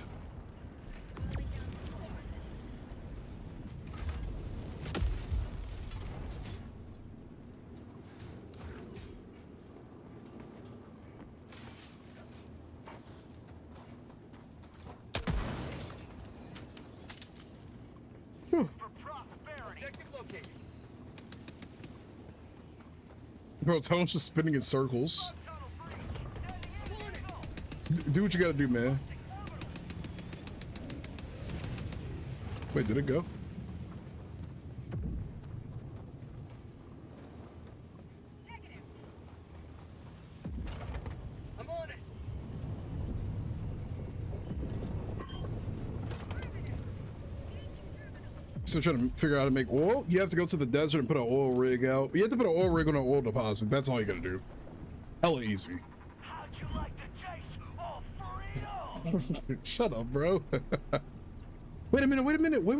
Bro, Tone's just spinning in circles. Do what you gotta do, man. Wait, did it go? I'm on it. So trying to figure out how to make oil. You have to go to the desert and put an oil rig out. You have to put an oil rig on an oil deposit. That's all you gotta do. Hella easy. How'd you like to chase all freedom? Shut up, bro. Wait a minute, wait a minute. Wait.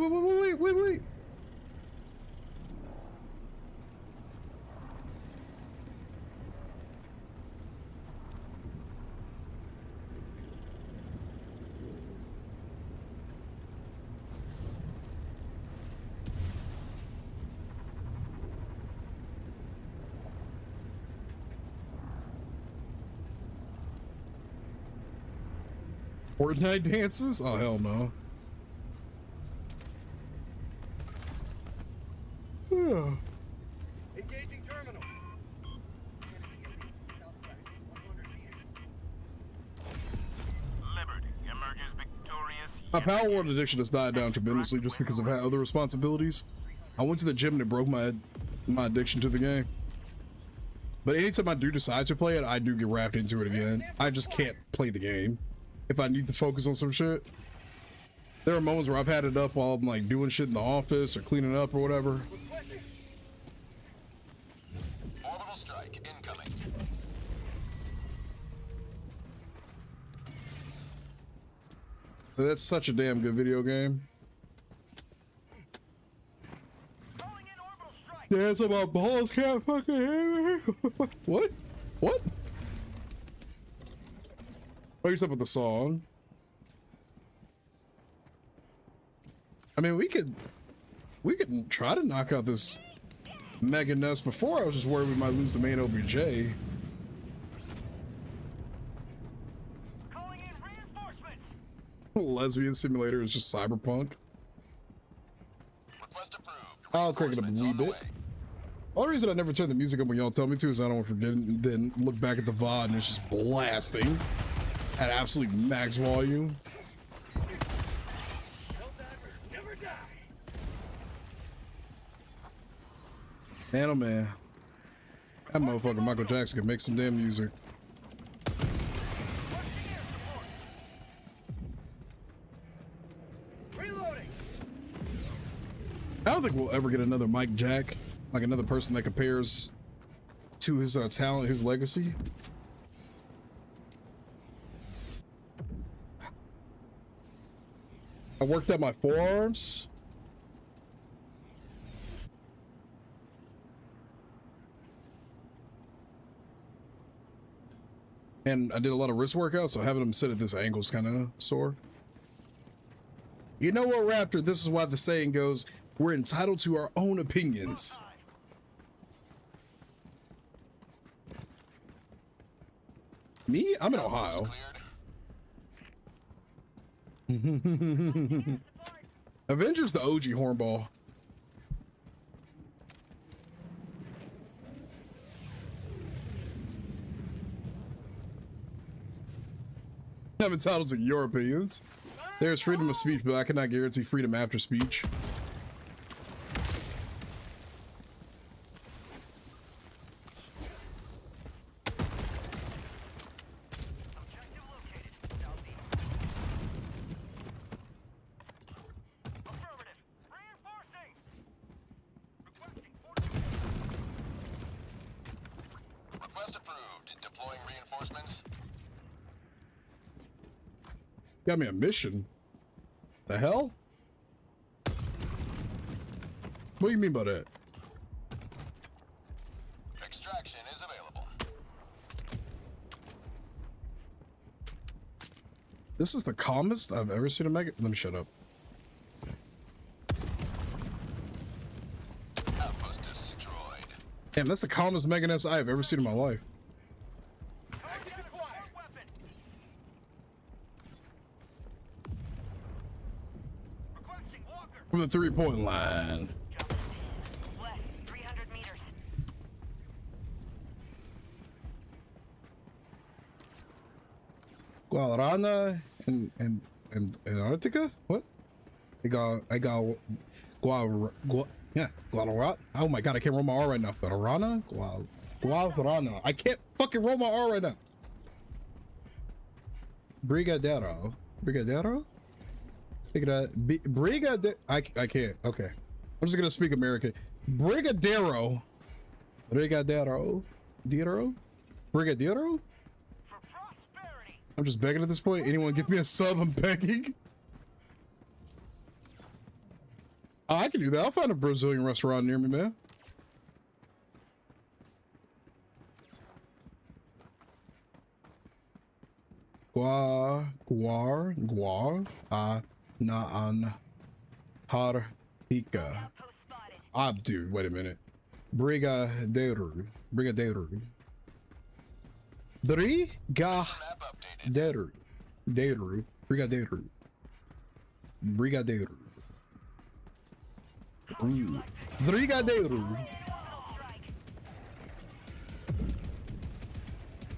Fortnite dances? Oh, hell no. Engaging terminal. Liberty emerges victorious. My Power World addiction has died down tremendously just because I've had other responsibilities. I went to the gym and it broke my addiction to the game. But anytime I do decide to play it, I do get wrapped into it again. I just can't play the game if I need to focus on some shit. There are moments where I've had it up while I'm like doing shit in the office or cleaning up or whatever. Orbital strike incoming. That's such a damn good video game. Calling in orbital strike. Yeah, so my balls can't fucking hit me. What? What? What is up with the song? I mean, we could try to knock out this mega nest. Before I was just worried we might lose the main OBJ. Calling in reinforcements. Lesbian Simulator is just cyberpunk. Request approved. I'll crank it up a wee Reinforcements on the bit. way. The only reason I never turn the music up when y'all tell me to is I don't want to forget it and then look back at the VOD and it's just blasting at absolute max volume. Helldivers never die. Man, oh man. That motherfucker Michael Jackson could make some damn music. Reloading. I don't think we'll ever get another Mike Jack, like another person that compares to his talent, his legacy. I worked out my forearms. And I did a lot of wrist workouts, so having them sit at this angle is kind of sore. You know what, Raptor? This is why the saying goes, we're entitled to our own opinions. Me? I'm in Ohio. Cleared. Avengers the OG hornball. I'm entitled to your opinions. There's freedom of speech, but I cannot guarantee freedom after speech. Objective located. Southeast. Got me a mission. The hell? What do you mean by that? Extraction is available. This is the calmest I've ever seen a mega. Let me shut up. Outpost destroyed. Damn, that's the calmest mega nest I have ever seen in my life. Target acquired. Weapon. Requesting walker. From the 3-point line. West, 300 meters. Guarana and Antarctica? What? I got Guarana. Oh my god, I can't roll my R right now. Guarana? Guarana. I can't fucking roll my R right now. Brigadero. Brigadero? Brigadero. I can't. Okay. I'm just gonna speak American. Brigadero. Brigadero. Brigadero? Brigadero? For prosperity. I'm just begging at this point. Anyone give me a sub? I'm begging. Oh, I can do that. I'll find a Brazilian restaurant near me, man. Guar, naan, hartica. Outpost spotted. Ah, dude, wait a minute. Brigadeiro. Brigadeiro. Map updated. Brigadeiro. Brigadeiro. Brigadeiro. Brigadeiro.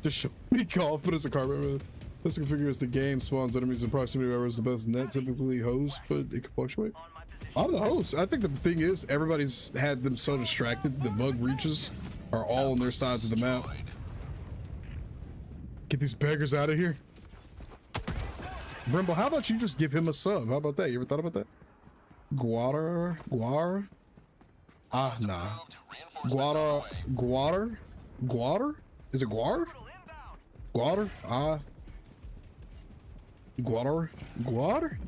Just show me golf, but it's a carpet mode. This configures the game, spawns enemies in proximity wherever is the best net, typically host, but it can fluctuate. On my position. I'm the host. I think the thing is, everybody's had them so distracted, the bug reaches are all on their sides of the map. Destroyed. Get these beggars out of here. Brimble, how about you just give him a sub? How about that? You ever thought about that? Guar? Ah, nah. Moved. Reinforcements on the way. Guar? Is it Guar? Inbound. Guar? Ah. Guar?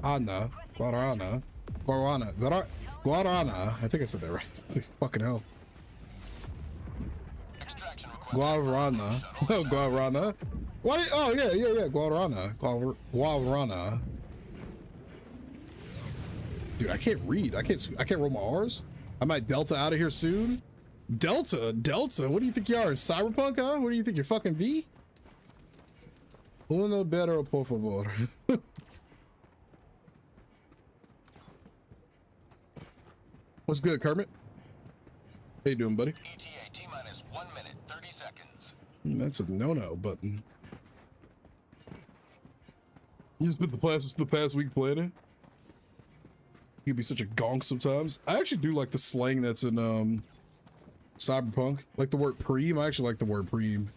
Ah, no. Guarana. Guarana. I think I said that right. Fucking hell. Extraction request. Guarana. Oh, Guarana. What? Oh, yeah. Guarana. Guarana. Dude, I can't read. I can't roll my R's. I might Delta out of here soon. Delta? What do you think you are? Cyberpunk, huh? What do you think? You're fucking V? Uno better, por favor. What's good, Kermit? How you doing, buddy? ETA T-minus 1 minute, 30 seconds. That's a no-no button. You spent the past week playing it? You can be such a gonk sometimes. I actually do like the slang that's in Cyberpunk. Like the word preem. I actually like the word preem.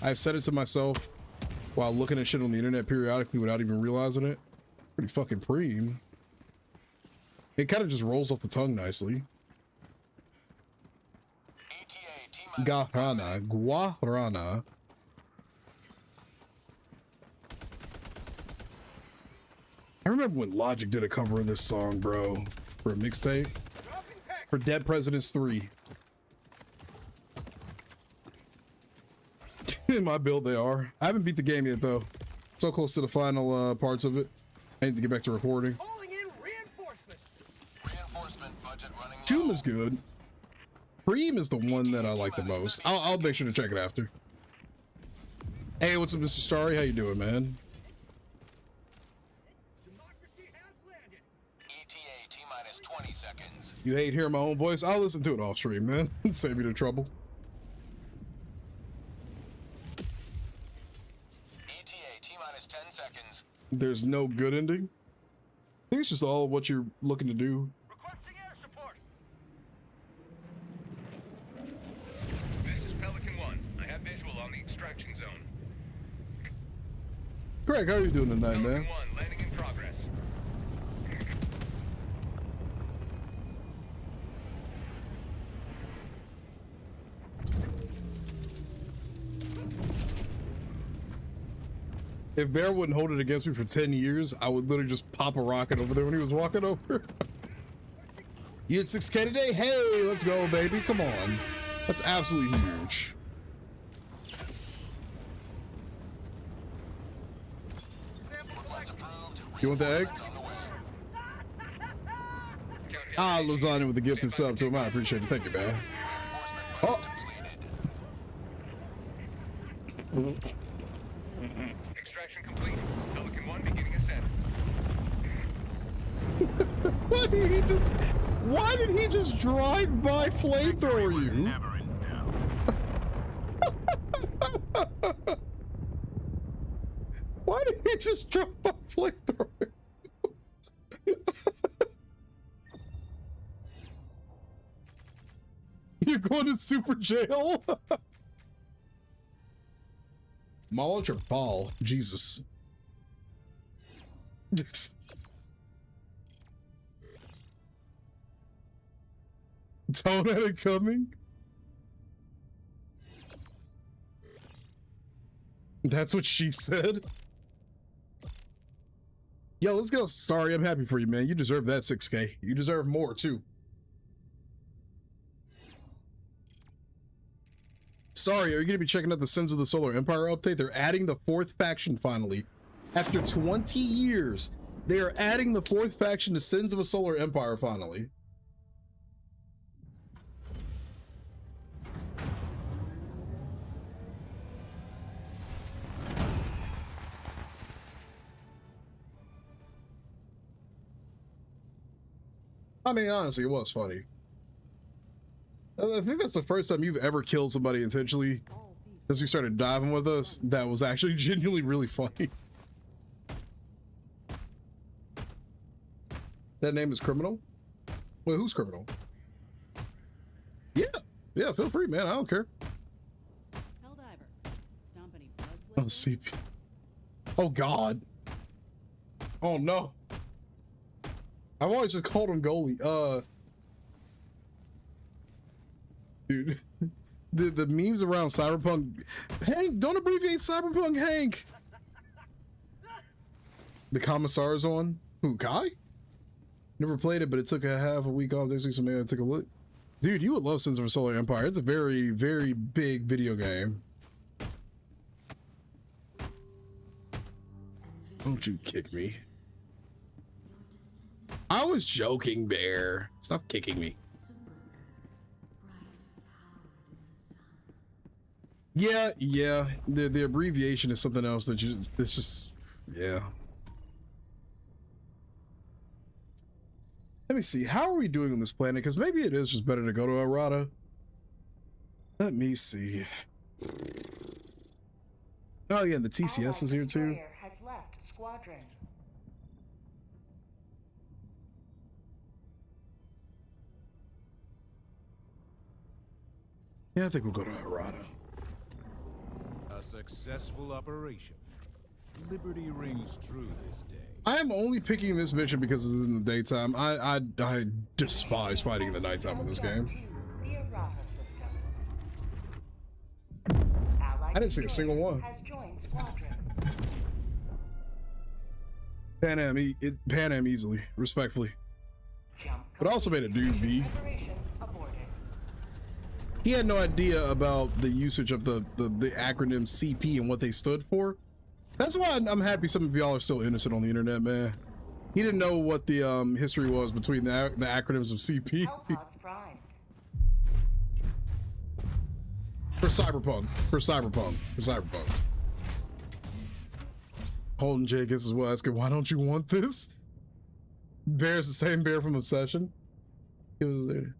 I've said it to myself while looking at shit on the internet periodically without even realizing it. Pretty fucking preem. It kind of just rolls off the tongue nicely. ETA T-minus Guarana. I remember when Logic did a cover of this song, bro, for a mixtape Dropping pack. for Dead Presidents 3. In my build, they are. I haven't beat the game yet, though. So close to the final parts of it. I need to get back to recording. Calling in reinforcements. Reinforcement budget running low. Tomb is good. Preem is the one that I like the most. I'll make sure to check it after. Hey, what's up, Mr. Starry? How you doing, man? Democracy has landed. ETA T-minus 20 seconds. You hate hearing my own voice? I'll listen to it off stream, man. Save me the trouble. ETA T-minus 10 seconds. There's no good ending. I think it's just all of what you're looking to do. Requesting air support. This is Pelican 1. I have visual on the extraction zone. Greg, how are you doing tonight, Pelican man? 1, landing in progress. If Bear wouldn't hold it against me for 10 years, I would literally just pop a rocket over there when he was walking over. You had 6K today? Hey, let's go, baby. Come on. That's absolutely huge. You want the egg? Ah, lasagna with the gifted sub to him. I appreciate it. Thank you, man. Oh. Extraction complete. Pelican 1 beginning ascent. Why did he just drive by flamethrower you? Never in doubt. Why did he just drive by flamethrower? You're going to super jail? Mullet or ball? Jesus. Tone had it coming? That's what she said? Yo, let's go. Sorry, I'm happy for you, man. You deserve that 6K. You deserve more, too. Sorry, are you going to be checking out the Sins of the Solar Empire update? They're adding the 4th faction finally. After 20 years, they are adding the 4th faction to Sins of a Solar Empire finally. I mean, honestly, it was funny. I think that's the first time you've ever killed somebody intentionally since you started diving with us. That was actually genuinely really funny. That name is Criminal? Wait, who's Criminal? Yeah, feel free, man. I don't care. Oh, CP. Oh, God. Oh, no. I've always just called him goalie. Dude, the memes around Cyberpunk. Hank, don't abbreviate Cyberpunk, Hank. The Commissar's on. Who, Kai? Never played it, but it took half a week off this week, so maybe I took a look. Dude, you would love Sins of a Solar Empire. It's a very, very big video game. Don't you kick me. I was joking, Bear. Stop kicking me. Yeah. The abbreviation is something else that it's just, yeah. Let me see. How are we doing on this planet? Because maybe it is just better to go to Errata. Let me see. Oh yeah, the TCS is here too. Has left squadron. Yeah, I think we'll go to Errata. A successful operation. Liberty rings true this day. I am only picking this mission because it's in the daytime. I despise fighting in the nighttime in this game. I didn't see a single one. Pan Am easily, respectfully. But I also made a dude B. He had no idea about the usage of the acronym CP and what they stood for. That's why I'm happy some of y'all are still innocent on the internet, man. He didn't know what the history was between the acronyms of CP. For Cyberpunk. Holden J gets as well asking, why don't you want this? Bear's the same bear from Obsession. It was there.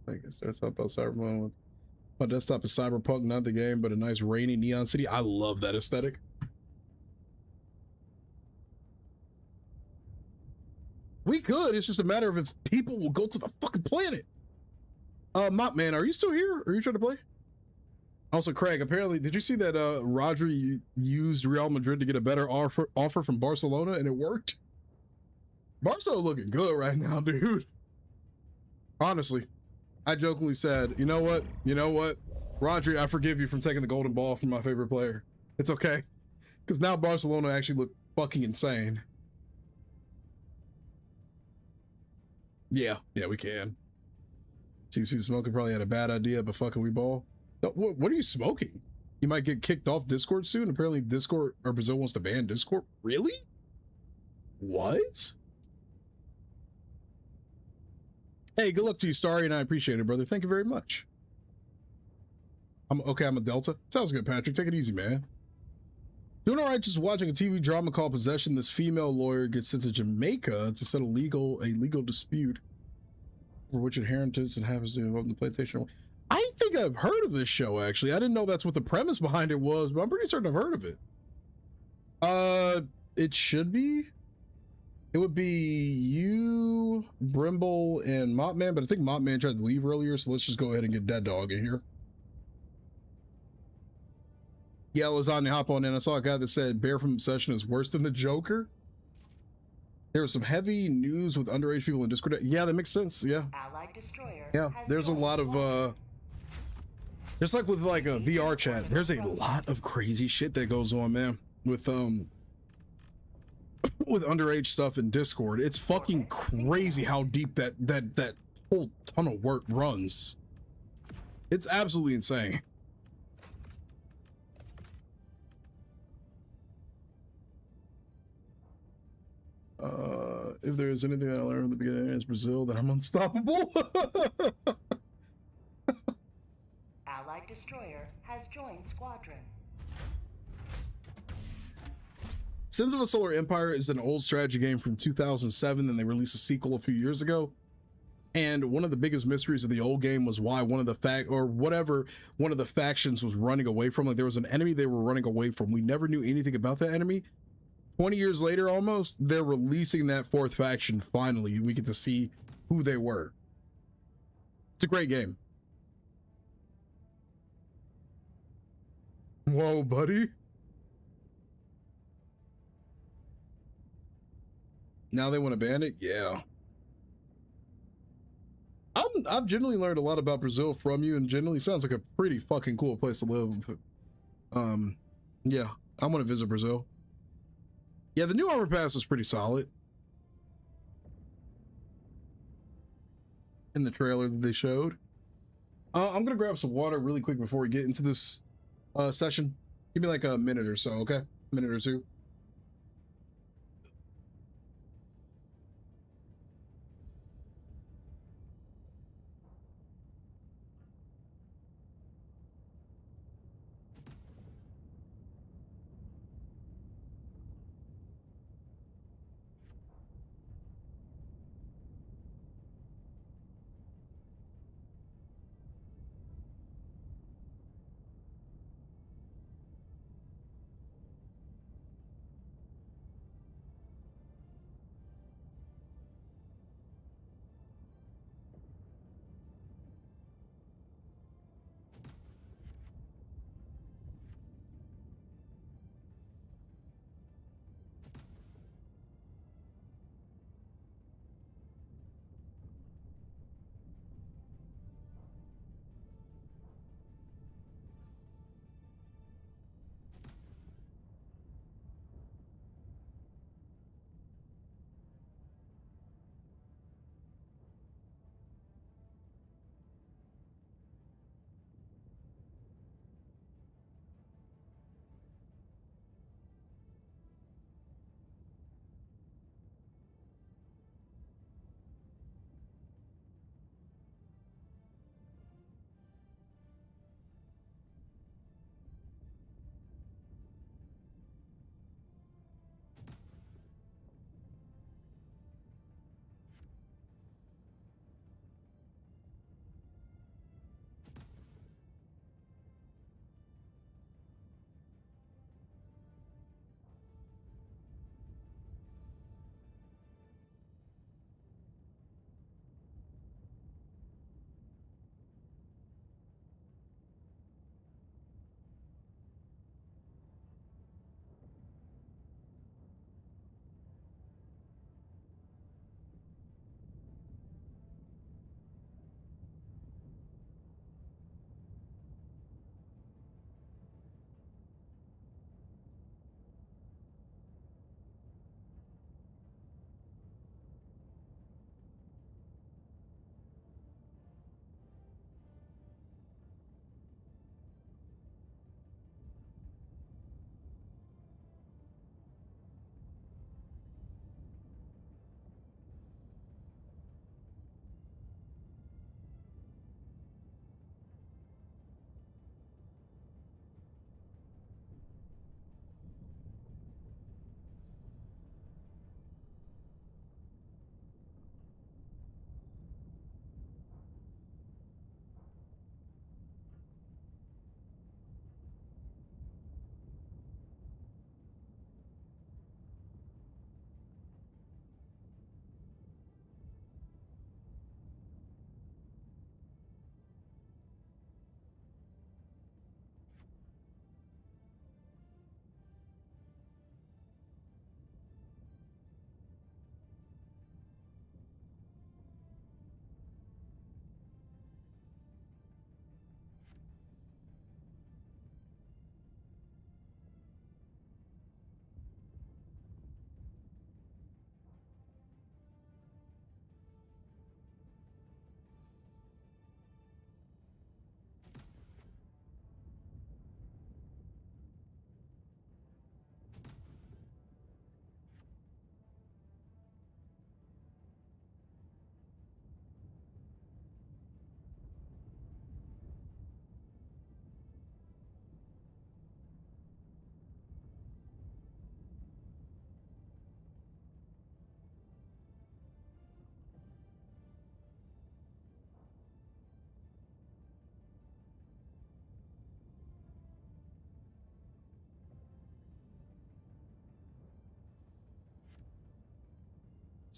I guess that's up about Cyberpunk. My desktop is Cyberpunk, not the game, but a nice rainy neon city. I love that aesthetic. We could. It's just a matter of if people will go to the fucking planet. Mop Man, are you still here? Are you trying to play? Also, Craig, apparently, did you see that Rodri used Real Madrid to get a better offer from Barcelona and it worked? Barcelona looking good right now, dude. Honestly. I jokingly said, you know what? Rodri, I forgive you from taking the golden ball from my favorite player. It's okay. Because now Barcelona actually look fucking insane. Yeah, we can. GSP smoking probably had a bad idea, but fucking we ball. What are you smoking? You might get kicked off Discord soon. Apparently Discord or Brazil wants to ban Discord. Really? What? Hey, good luck to you, Starry, and I appreciate it, brother. Thank you very much. I'm a Delta. Sounds good, Patrick. Take it easy, man. Doing all right, just watching a TV drama called Possession. This female lawyer gets sent to Jamaica to settle a legal dispute for which inheritance and happens to involve the PlayStation. I think I've heard of this show, actually. I didn't know that's what the premise behind it was, but I'm pretty certain I've heard of it. It should be. It would be you, Brimble, and Mopman, but I think Mopman tried to leave earlier, so let's just go ahead and get Dead Dog in here. Yeah, Lasagna, hop on in. I saw a guy that said Bear from Obsession is worse than the Joker. There was some heavy news with underage people in Discord. Yeah, that makes sense. Yeah. Allied destroyer. Yeah, there's a lot of just like with like a VR chat, there's a lot of crazy shit that goes on, man, with underage stuff in Discord. It's fucking crazy how deep that whole ton of work runs. It's absolutely insane. If there's anything I learned from the beginning, it's Brazil, that I'm unstoppable. Allied destroyer has joined squadron. Sins of a Solar Empire is an old strategy game from 2007, and they released a sequel a few years ago. And one of the biggest mysteries of the old game was why one of the factions was running away from. Like, there was an enemy they were running away from. We never knew anything about that enemy. 20 years later, almost, they're releasing that fourth faction finally. We get to see who they were. It's a great game. Whoa, buddy. Now they want to ban it? Yeah. I've generally learned a lot about Brazil from you, and generally sounds like a pretty fucking cool place to live. Yeah, I want to visit Brazil. Yeah, the new armor pass was pretty solid in the trailer that they showed. I'm gonna grab some water really quick before we get into this session. Give me like a minute or so, okay? A minute or two.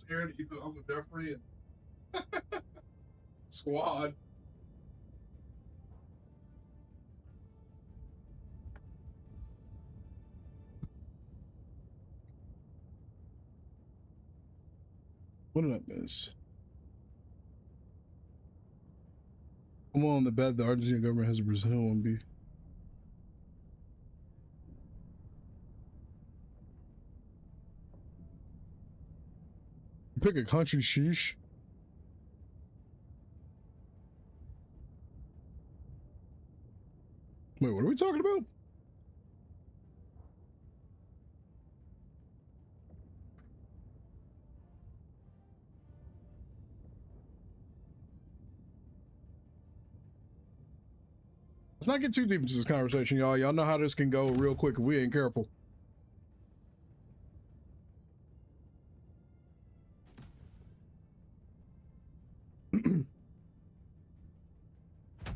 Aaron, Ethan, Uncle Jeffrey, and Squad. What did I miss? I'm on the bet the Argentine government has a Brazilian 1B. Pick a country, sheesh. Wait, what are we talking about? Let's not get too deep into this conversation, y'all. Y'all know how this can go real quick if we ain't careful.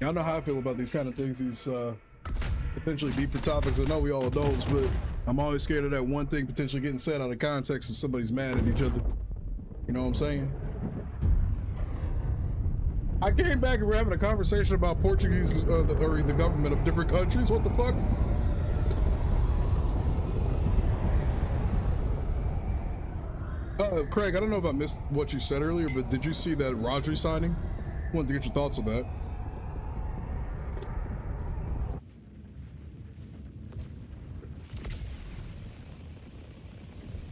Y'all know how I feel about these kind of things, these potentially deeper topics. I know we all adults, but I'm always scared of that one thing potentially getting said out of context and somebody's mad at each other. You know what I'm saying? I came back and we're having a conversation about Portuguese or the government of different countries. What the fuck? Craig, I don't know if I missed what you said earlier, but did you see that Rodri signing? Wanted to get your thoughts on that.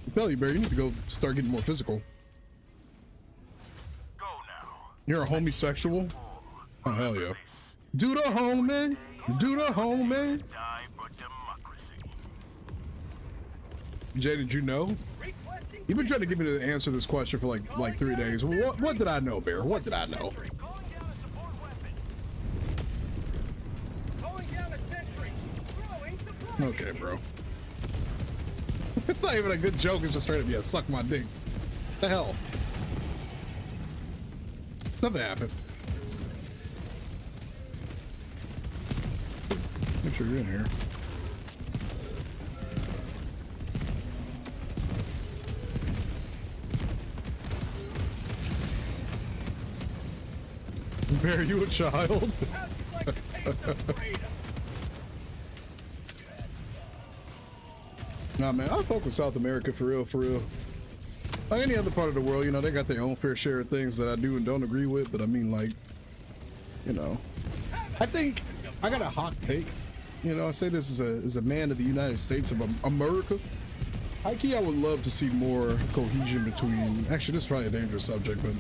I tell you, Barry, you need to go start getting more physical. Go now. You're a homosexual? Oh, hell yeah. Do the homie. Do the homie. Die for democracy. Jay, did you know? You've been trying to get me to answer this question for like 3 days. What did I know, Bear? What did I know? Calling down a support weapon. Calling down a sentry. Throwing supply. Okay, bro. It's not even a good joke. It's just straight up, yeah, suck my dick. The hell? Nothing happened. Make sure you're in here. Bear, you a child? Nah, man, I fuck with South America for real, for real. Like any other part of the world, you know, they got their own fair share of things that I do and don't agree with, but I mean, like, you know, I think I got a hot take. You know, I say this as a man of the United States of America. I would love to see more cohesion between, actually, this is probably a dangerous subject, but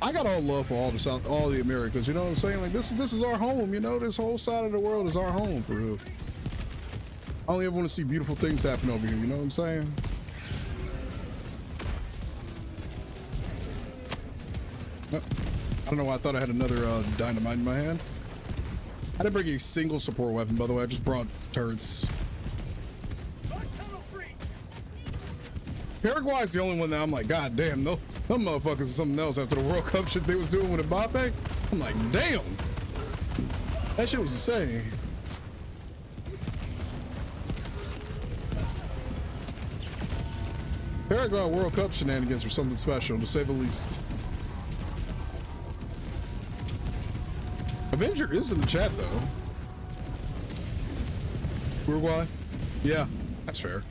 I got all love for all the Americas, you know what I'm saying? Like, this is our home, you know, this whole side of the world is our home, for real. I only ever want to see beautiful things happen over here, you know what I'm saying? Oh, I don't know why I thought I had another dynamite in my hand. I didn't bring a single support weapon, by the way, I just brought turrets. Paraguay's the only one that I'm like, god damn, no, them motherfuckers are something else after the World Cup shit they was doing with Mbappe. I'm like, damn, that shit was insane. Paraguay World Cup shenanigans were something special, to say the least. Avenger is in the chat, though. Uruguay? Yeah, that's fair.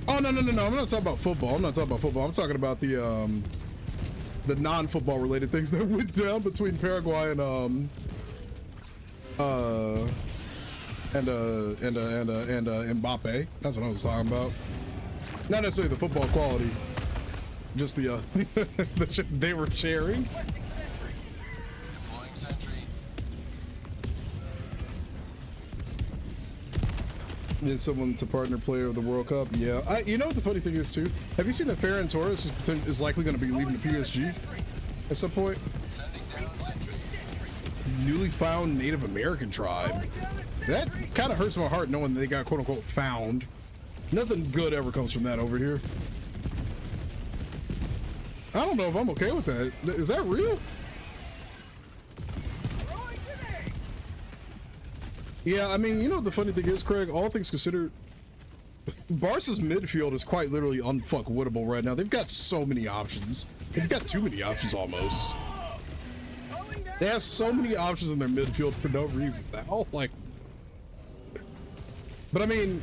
Oh, no. I'm not talking about football. I'm talking about the non-football related things that went down between Paraguay and Mbappe. That's what I was talking about. Not necessarily the football quality, just the the shit they were sharing. Is someone to partner player of the World Cup? Yeah. You know what the funny thing is too? Have you seen that Ferran Torres is likely going to be leaving the PSG at some point? Newly found Native American tribe. That kind of hurts my heart knowing they got quote unquote found. Nothing good ever comes from that over here. I don't know if I'm okay with that. Is that real? Yeah, I mean, you know what the funny thing is, Craig? All things considered, Barca's midfield is quite literally unfuckwittable right now. They've got so many options. They've got too many options almost. They have so many options in their midfield for no reason now. Like, but I mean,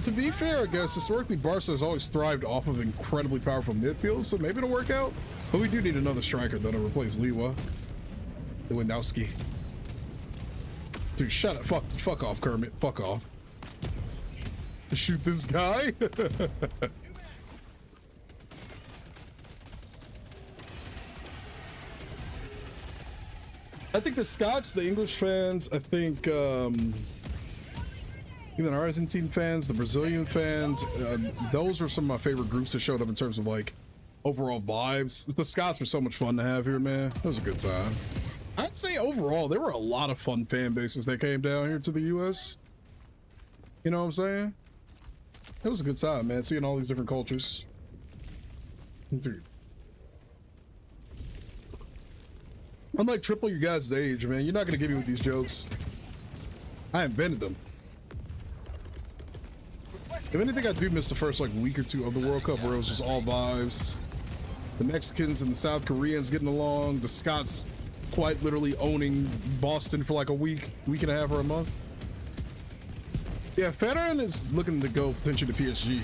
to be fair, I guess historically Barca has always thrived off of incredibly powerful midfield, so maybe it'll work out. But we do need another striker though to replace Lewandowski. Dude, shut up. Fuck off, Kermit. Fuck off. Shoot this guy. I think the Scots, the English fans, I think even Argentine fans, the Brazilian fans, those are some of my favorite groups that showed up in terms of like overall vibes. The Scots were so much fun to have here, man. It was a good time. I'd say overall there were a lot of fun fan bases that came down here to the US. You know what I'm saying? It was a good time, man, seeing all these different cultures. Dude. I'm like triple your guys' age, man. You're not gonna get me with these jokes. I invented them. If anything, I do miss the first like week or two of the World Cup where it was just all vibes. The Mexicans and the South Koreans getting along. The Scots quite literally owning Boston for like a week and a half or a month. Yeah, Federer is looking to go potentially to PSG.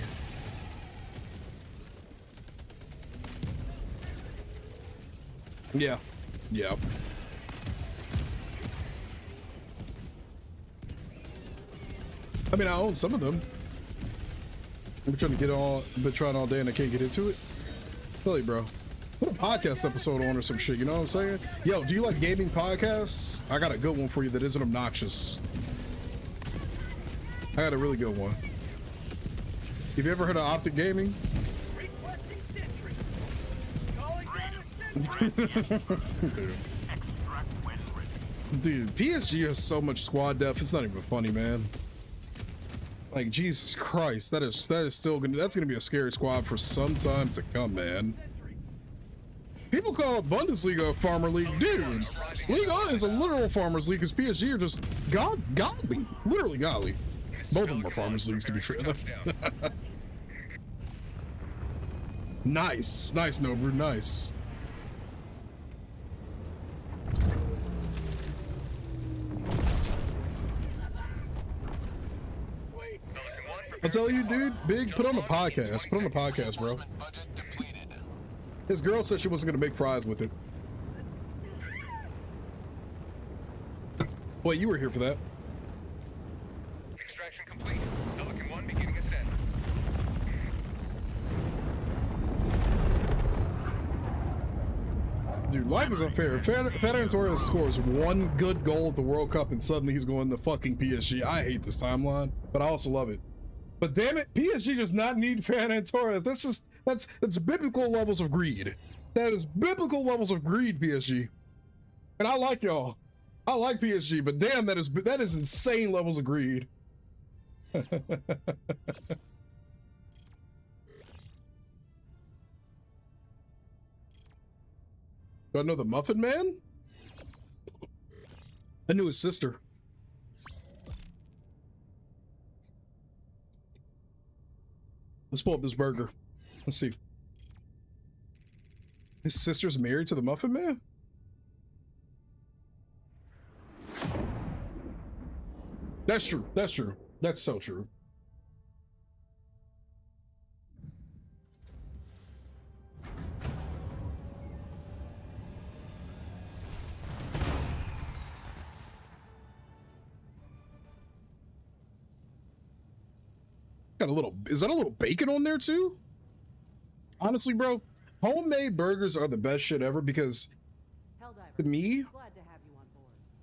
Yeah. Yeah. I mean, I own some of them. I'm trying to get been trying all day and I can't get into it. Really, bro. Put a podcast episode on or some shit, you know what I'm saying? Yo, do you like gaming podcasts? I got a good one for you that isn't obnoxious. I got a really good one. Have you ever heard of Optic Gaming? Dude, PSG has so much squad depth, it's not even funny, man. Like, Jesus Christ, that is still that's gonna be a scary squad for some time to come, man. People call it Bundesliga a farmer league. Dude, Ligue 1 is a literal farmers league because PSG are just godly. Literally godly. Both of them are farmers leagues, to be fair, though. Nice, Nobru, nice. I'll tell you, dude, Big, put on the podcast. Put on the podcast, bro. His girl said she wasn't gonna make fries with it. Wait, you were here for that. Extraction complete. Pelican 1 beginning ascent. Dude, life is unfair. Federer Torres scores one good goal at the World Cup and suddenly he's going to fucking PSG. I hate this timeline, but I also love it. But damn it, PSG does not need Federer Torres. That's biblical levels of greed. That is biblical levels of greed, PSG. And I like y'all. I like PSG, but damn, that is insane levels of greed. Do I know the Muffin Man? I knew his sister. Let's pull up this burger. Let's see. His sister's married to the Muffin Man? That's true. That's true. That's so true. Got a little, is that a little bacon on there too? Honestly, bro, homemade burgers are the best shit ever because to me,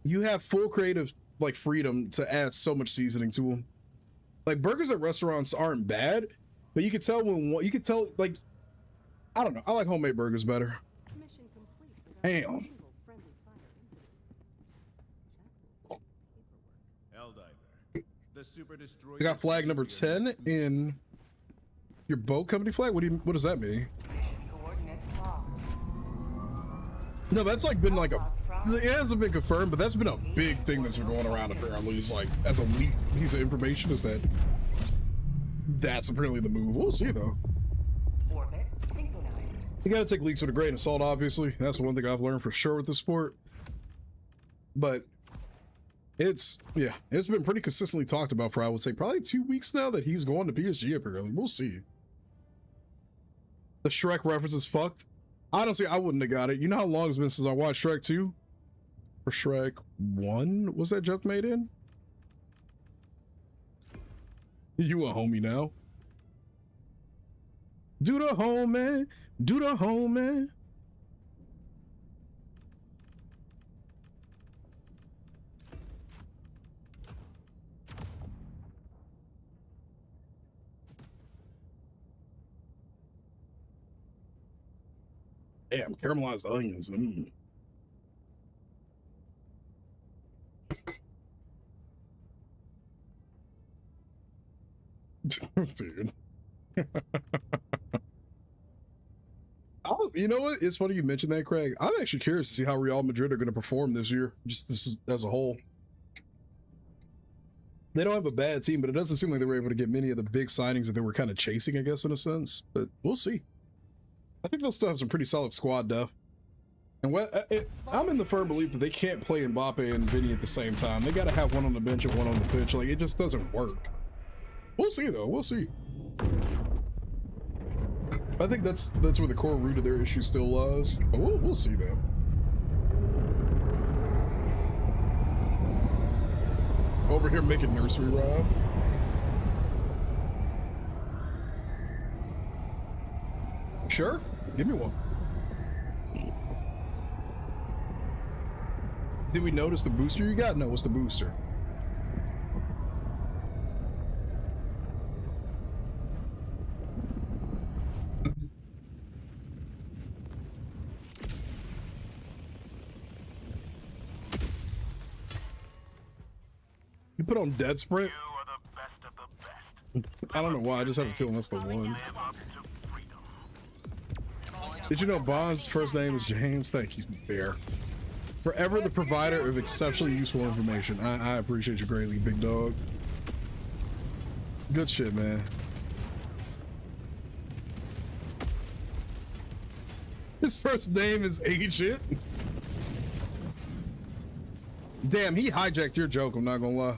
you have full creative like freedom to add so much seasoning to them. Like burgers at restaurants aren't bad, but you could tell like, I don't know. I like homemade burgers better. Damn. I got flag number 10 in your boat company flag. What does that mean? No, that's like been like it hasn't been confirmed, but that's been a big thing that's been going around apparently. It's like as a leak piece of information is that That's apparently the move. We'll see though. Orbit synchronized. You gotta take leaks with a grain of salt, obviously. That's one thing I've learned for sure with the sport. But it's been pretty consistently talked about for, I would say, probably 2 weeks now that he's going to PSG apparently. We'll see. The Shrek reference is fucked. Honestly, I wouldn't have got it. You know how long it's been since I watched Shrek 2? Or Shrek 1? Was that joke made in? You a homie now. Do the homie. Do the homie. Damn, caramelized onions. Dude. You know what? It's funny you mentioned that, Craig. I'm actually curious to see how Real Madrid are going to perform this year, just as a whole. They don't have a bad team, but it doesn't seem like they were able to get many of the big signings that they were kind of chasing, I guess, in a sense. But we'll see. I think they'll still have some pretty solid squad depth. And I'm in the firm belief that they can't play Mbappe and Vinny at the same time. They got to have one on the bench and one on the pitch. Like, it just doesn't work. We'll see, though. We'll see. I think that's where the core root of their issue still lies. But we'll see, though. Over here making nursery rhymes. Sure, give me one. Did we notice the booster you got? No, what's the booster? You put on Dead Sprint? You are the best of the best. I don't know why, I just have a feeling that's the one. Live up to freedom. Did you know Bond's first name is James? Thank you, Bear. Forever the provider of exceptionally useful information. I appreciate you greatly, big dog. Good shit, man. His first name is Agent. Damn, he hijacked your joke, I'm not gonna lie.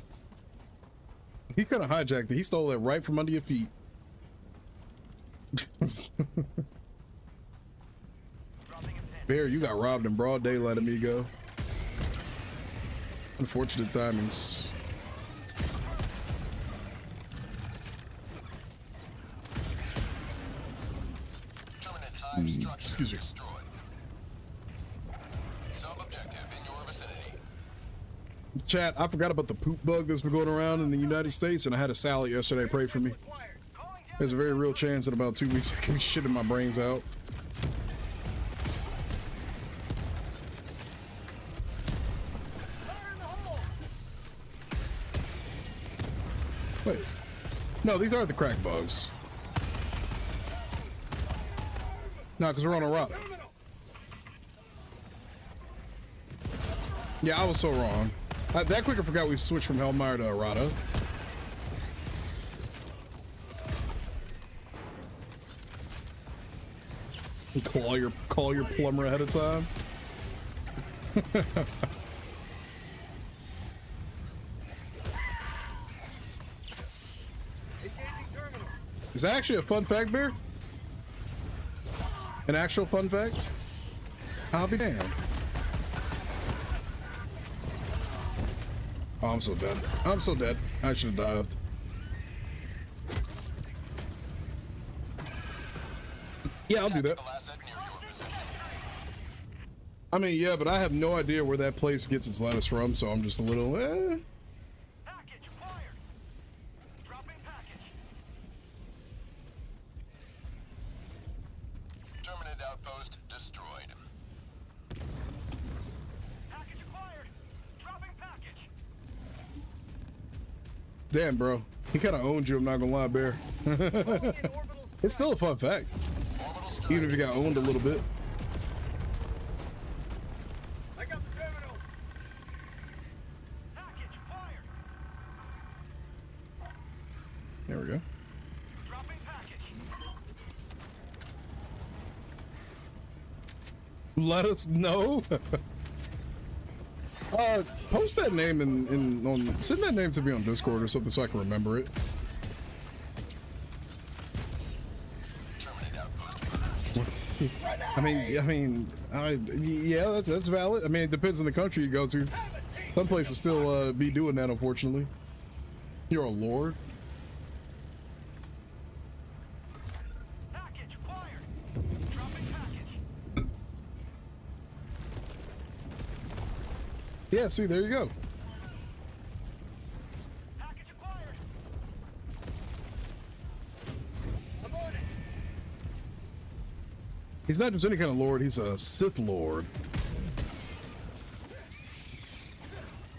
He could have hijacked it. He stole it right from under your feet. Bear, you got robbed in broad daylight, amigo. Unfortunate timings. Excuse me. Sub-objective in your vicinity. Chat, I forgot about the poop bug that's been going around in the United States, and I had a salad yesterday. Pray for me. There's a very real chance in about 2 weeks I can be shitting my brains out. Wait. No, these aren't the crack bugs. No, because we're on a rock. Yeah, I was so wrong. That quick I forgot we switched from HELLMIRE to Errata. Call your plumber ahead of time. Is that actually a fun fact, Bear? An actual fun fact? I'll be damned. Oh, I'm so dead. I'm so dead. I should have dived. Yeah, I'll do that. I mean, yeah, but I have no idea where that place gets its lettuce from, so I'm just a little, Package fired. Dropping package. Terminate outpost destroyed. Package acquired. Dropping package. Damn, bro. He kind of owned you, I'm not gonna lie, Bear. It's still a fun fact. Even if you got owned a little bit. I got the terminal. Package fired. There we go. Let us know. Post that name send that name to me on Discord or something so I can remember it. Yeah, that's valid. I mean, it depends on the country you go to. Some places still be doing that, unfortunately. You're a lord. Package acquired. Dropping package. Yeah, see, there you go. Package acquired. Aboard it. He's not just any kind of lord, he's a Sith Lord.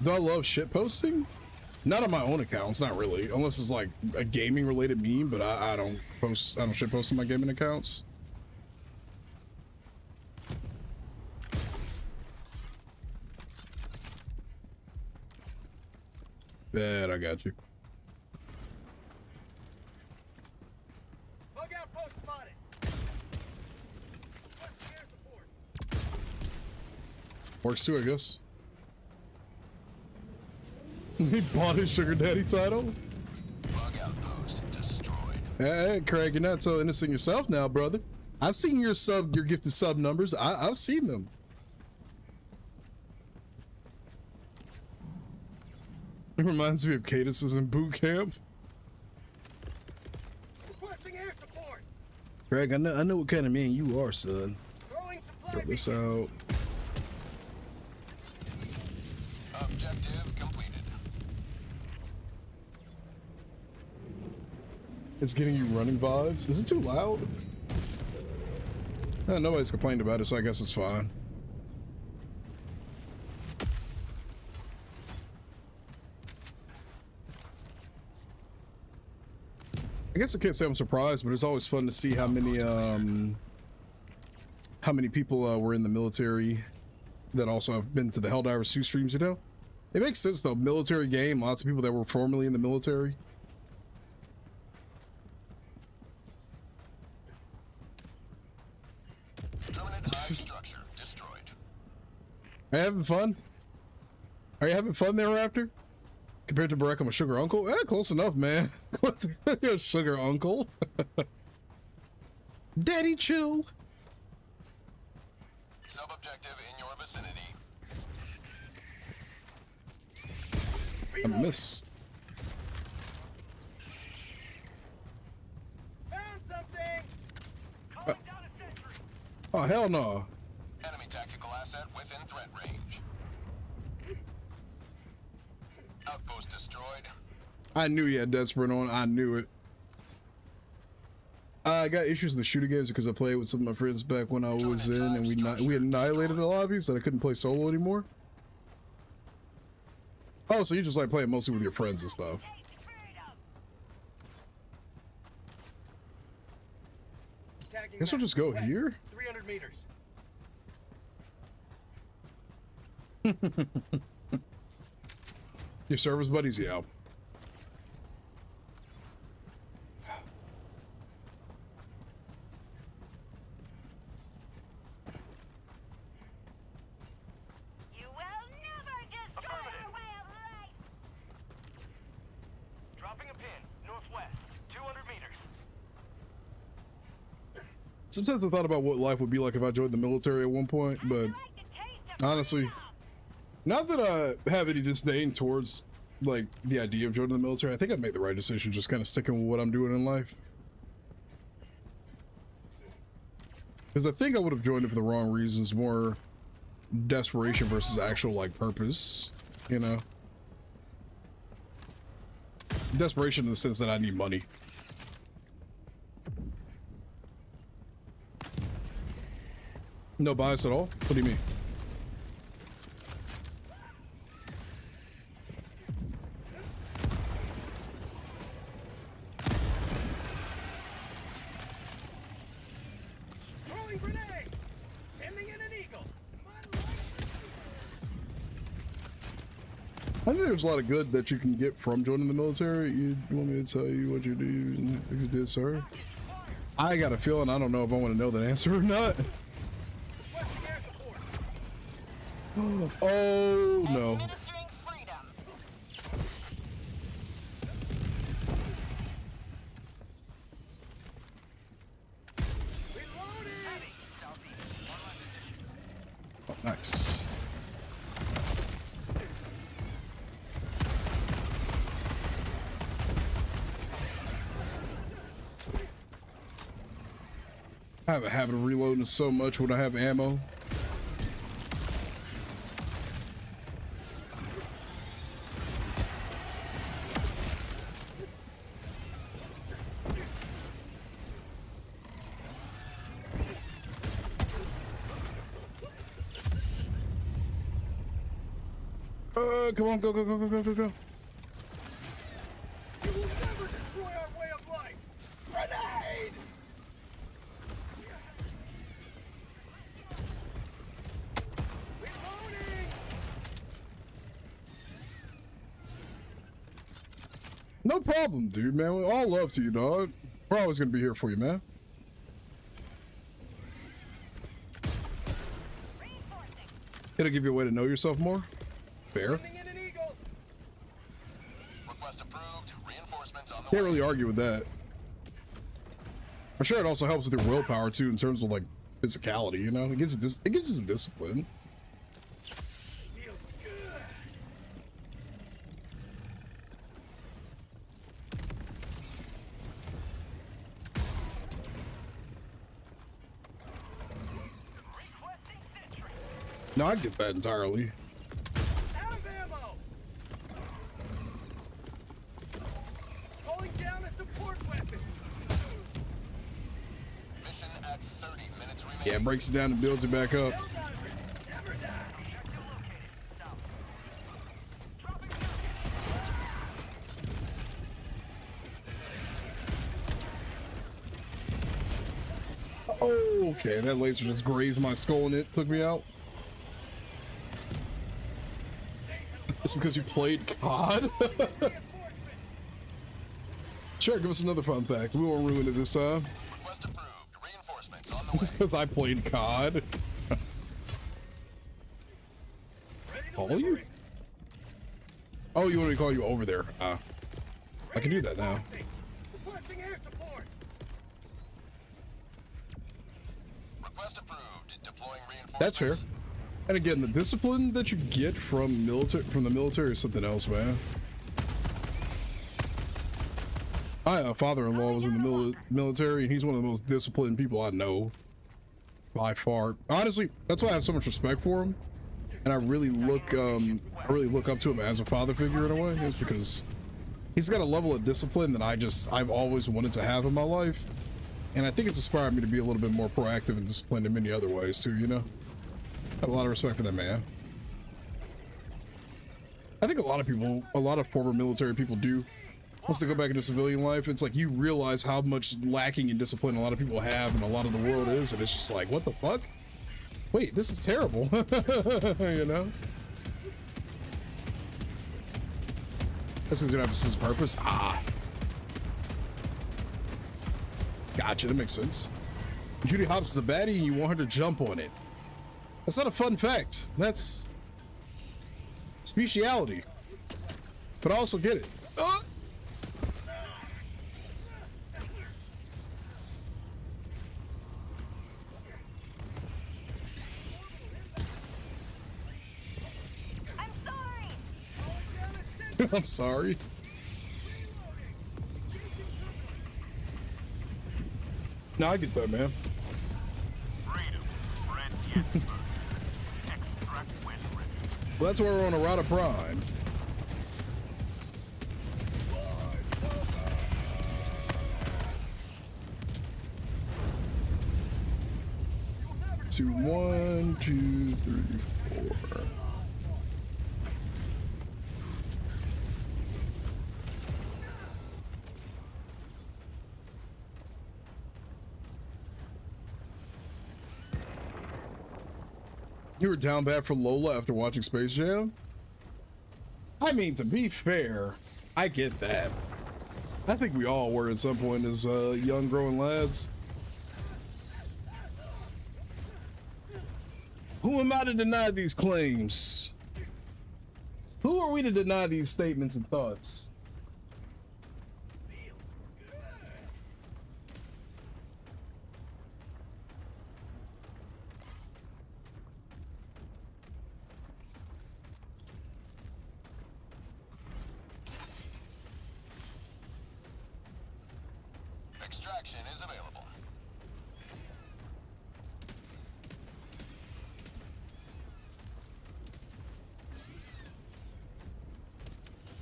Do I love shit posting? Not on my own accounts, not really. Unless it's like a gaming related meme, but I don't shit post on my gaming accounts. Bad, I got you. Bug outpost spotted. Requesting air support. Works too, I guess. He bought his sugar daddy title. Bug outpost destroyed. Hey, Craig, you're not so innocent yourself now, brother. I've seen your gifted sub numbers. I've seen them. It reminds me of Cadus's in boot camp. Requesting air support. Craig, I know what kind of man you are, son. Throwing supply. Throw this out. Objective completed. It's getting you running vibes. Is it too loud? Nobody's complained about it, so I guess it's fine. I guess I can't say I'm surprised, but it's always fun to see how many people were in the military that also have been to the Helldivers 2 streams, you know? It makes sense though, military game, lots of people that were formerly in the military. Permanent hive structure destroyed. Are you having fun? Are you having fun there, Raptor? Compared to Barack, I'm a sugar uncle? Eh, close enough, man. You're a sugar uncle. Daddy chill. Sub-objective in your vicinity. I miss. Found something. Calling down a sentry. Oh, hell no. Enemy tactical asset within threat range. Outpost destroyed. I knew you had Desperate on. I knew it. I got issues with the shooting games because I played with some of my friends back when I was in, and we annihilated the lobbies that I couldn't play solo anymore. Oh, so you just like playing mostly with your friends and stuff. Tagging Guess we'll map. just go West, here. 300 meters. Your service buddies, yeah. You will never destroy our way of life! Dropping a pin. Northwest. 200 meters. Sometimes I thought about what life would be like if I joined the military at one point, but honestly, not that I have any disdain towards like the idea of joining the military. I think I made the right decision just kind of sticking with what I'm doing in life. Because I think I would have joined it for the wrong reasons, more desperation versus actual like purpose, you know? Desperation in the sense that I need money. No bias at all? What do you mean? Throwing grenade. Sending in an eagle. I think there's a lot of good that you can get from joining the military. You want me to tell you what you do if you did, sir? I got a feeling I don't know if I want to know that answer or not. Requesting air support. Oh no. Administering freedom. Oh, nice. I have a habit of reloading so much when I have ammo. Come on, go, go, go, go, go, go, go. You will never destroy our way of life. Grenade! Reloading! No problem, dude, man. All love to you, dog. We're always gonna be here for you, man. It'll give you a way to know yourself more. Fair. Sending in an eagle. Request approved. Reinforcements on the Can't way. really argue with that. I'm sure it also helps with your willpower too, in terms of like physicality. You know, it gives you some discipline. Feels good. Requesting sentry. No, I get that entirely. Out of ammo. Calling down a support weapon. Mission at 30 minutes remaining. Yeah, it breaks it down and builds it back up. Helldiver, never die. Objective located. South. Dropping down. Oh, okay, that laser just grazed my skull and it took me out. It's because you played COD? Sure, give us another fun fact. We won't ruin it this time. Request approved. Reinforcements on the way. It's because I played COD. Call you? Oh, you want me to call you over there? I can do that now. Requesting air support. Request approved. Deploying reinforcements. That's fair. And again, the discipline that you get from the military is something else, man. My father-in-law was in the military, and he's one of the most disciplined people I know by far. Honestly, that's why I have so much respect for him, and I really look up to him as a father figure in a way. Is because he's got a level of discipline that I've always wanted to have in my life, and I think it's inspired me to be a little bit more proactive and disciplined in many other ways too. You know, I have a lot of respect for that man. I think a lot of former military people do. Once they go back into civilian life, it's like you realize how much lacking in discipline a lot of people have and a lot of the world is, and it's just like, what the fuck? Wait, this is terrible. You know? That's gonna have a sense of purpose. Ah. Gotcha, that makes sense. Judy Hopps is a baddie and you want her to jump on it. That's not a fun fact. That's speciality. But I also get it. I'm sorry. I'm sorry. No, I get that, man. Freedom. Red Gettysburg. Extract when ready. Well, that's where we're on a route of prime. Two, 1, 2, 3, 4. You were down bad for Lola after watching Space Jam? I mean, to be fair, I get that. I think we all were at some point as young growing lads. Who am I to deny these claims? Who are we to deny these statements and thoughts? Extraction is available.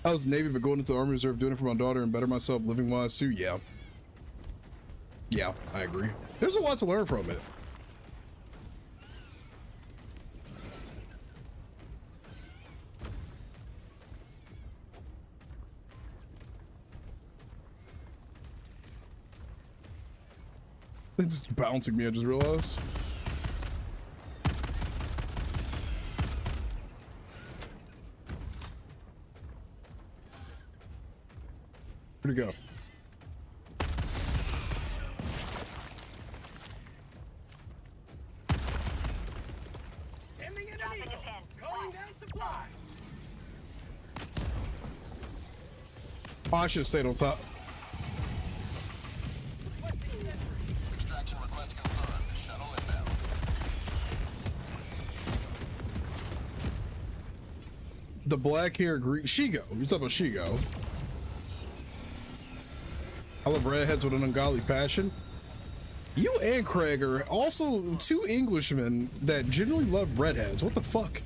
I was Navy, but going into the Army Reserve, doing it for my daughter and better myself living wise too. Yeah. Yeah, I agree. There's a lot to learn from it. It's bouncing me, I just realized. Where'd he go? Ending enemy Dropping a hole. pin. Calling down supply. Oh, I should have stayed on top. Extraction request confirmed. Shuttle inbound. The black hair Greek Shigo. You talking about Shigo? I love redheads with an ungodly passion. You and Craig are also two Englishmen that generally love redheads. What the fuck?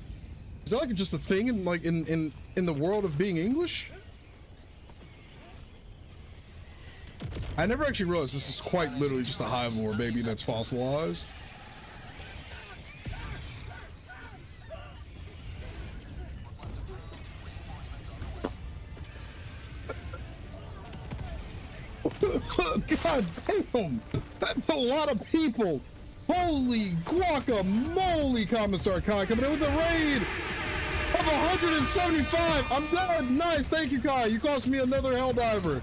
Is that like just a thing in like in the world of being English? I never actually realized this is quite literally just a hive lore, baby, that's fossilized. God damn, that's a lot of people. Holy guacamole, Commissar Kai coming in with a raid of 175. I'm done. Nice, thank you, Kai. You cost me another Helldiver.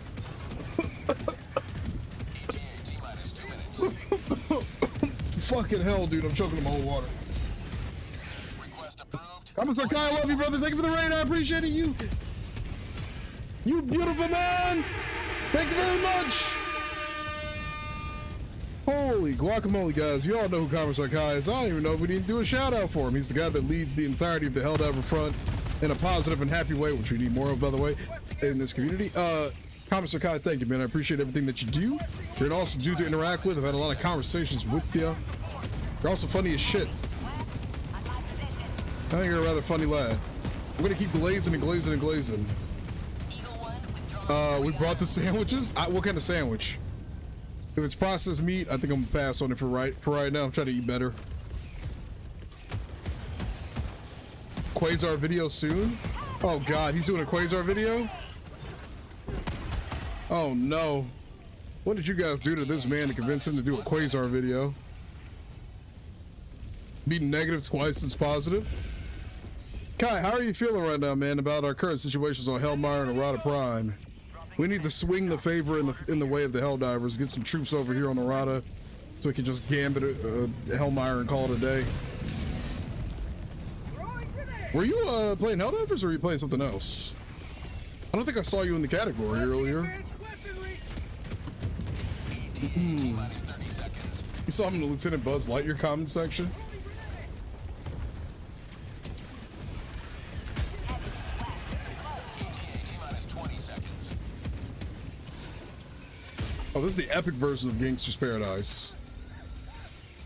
Fucking hell, dude, I'm choking in my own water. Request approved. Commissar Kai, I love you, brother. Thank you for the raid. I appreciate it. You beautiful man. Thank you very much. Holy guacamole, guys. You all know who Commissar Kai is. I don't even know if we need to do a shout out for him. He's the guy that leads the entirety of the Helldiver front in a positive and happy way, which we need more of, by the way, in this community. Commissar Kai, thank you, man. I appreciate everything that you do. You're an awesome dude to interact with. I've had a lot of conversations with you. You're also funny as shit. I think you're a rather funny lad. We're gonna keep glazing and glazing and glazing. We brought the sandwiches. What kind of sandwich? If it's processed meat, I think I'm gonna pass on it for right now. I'm trying to eat better. Quasar video soon? Oh God, he's doing a Quasar video? Oh no. What did you guys do to this man to convince him to do a Quasar video? Be negative twice since positive? Kai, how are you feeling right now, man, about our current situations on Hellmire and Errata Prime? We need to swing the favor in the way of the Helldivers, get some troops over here on Errata so we can just gambit Hellmire and call it a day. Were you playing Helldivers or were you playing something else? I don't think I saw you in the category earlier. You saw him in the Lieutenant Buzz Lightyear comment section? Oh, this is the epic version of Gangster's Paradise.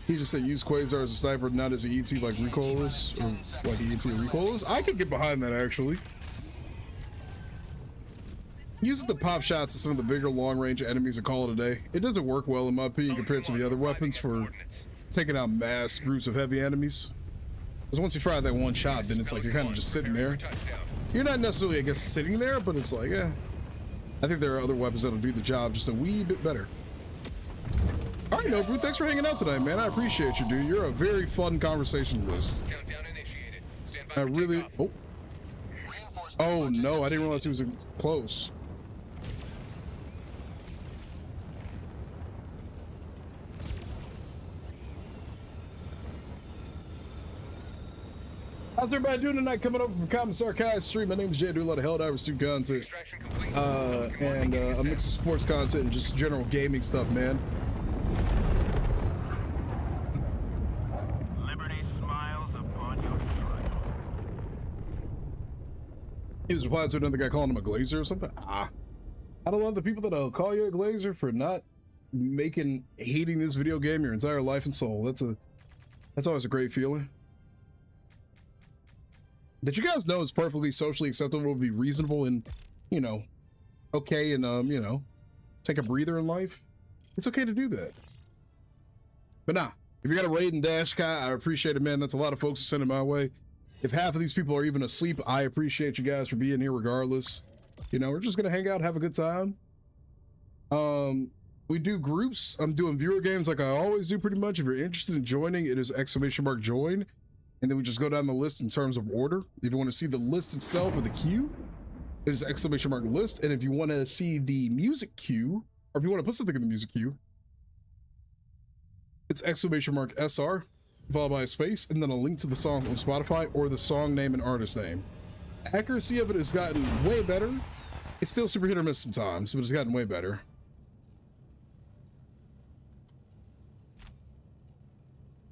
He just said use Quasar as a sniper, not as an ET like recoilless, or like ET or recoilless. I could get behind that actually. Uses the pop shots of some of the bigger long-range enemies and call it a day. It doesn't work well in my opinion compared to the other weapons for taking out mass groups of heavy enemies. Because once you fire that one shot, then it's like you're kind of just sitting there. You're not necessarily, I guess, sitting there, but it's like, eh. I think there are other weapons that'll do the job just a wee bit better. All right, Nobu, thanks for hanging out tonight, man. I appreciate you, dude. You're a very fun conversationalist. I really. Oh. Oh no, I didn't realize he was close. How's everybody doing tonight? Coming over from Commissar Kai's stream. My name is Jay. I do a lot of Helldivers 2 content. Extraction complete. And a mix of sports content and just general gaming stuff, man. Liberty smiles upon your trail. He was replying to another guy calling him a glazer or something. I don't love the people that'll call you a glazer for not hating this video game your entire life and soul. That's always a great feeling. Did you guys know it's perfectly socially acceptable to be reasonable and, you know, okay and, you know, take a breather in life? It's okay to do that. But nah, if you got a raid and dash, Kai, I appreciate it, man. That's a lot of folks sending my way. If half of these people are even asleep, I appreciate you guys for being here regardless. You know, we're just going to hang out, have a good time. We do groups. I'm doing viewer games like I always do pretty much. If you're interested in joining, it is !join. And then we just go down the list in terms of order. If you want to see the list itself or the queue, it is !list. And if you want to see the music queue, or if you want to put something in the music queue, it's !SR, followed by a space, and then a link to the song on Spotify or the song name and artist name. Accuracy of it has gotten way better. It's still super hit or miss sometimes, but it's gotten way better.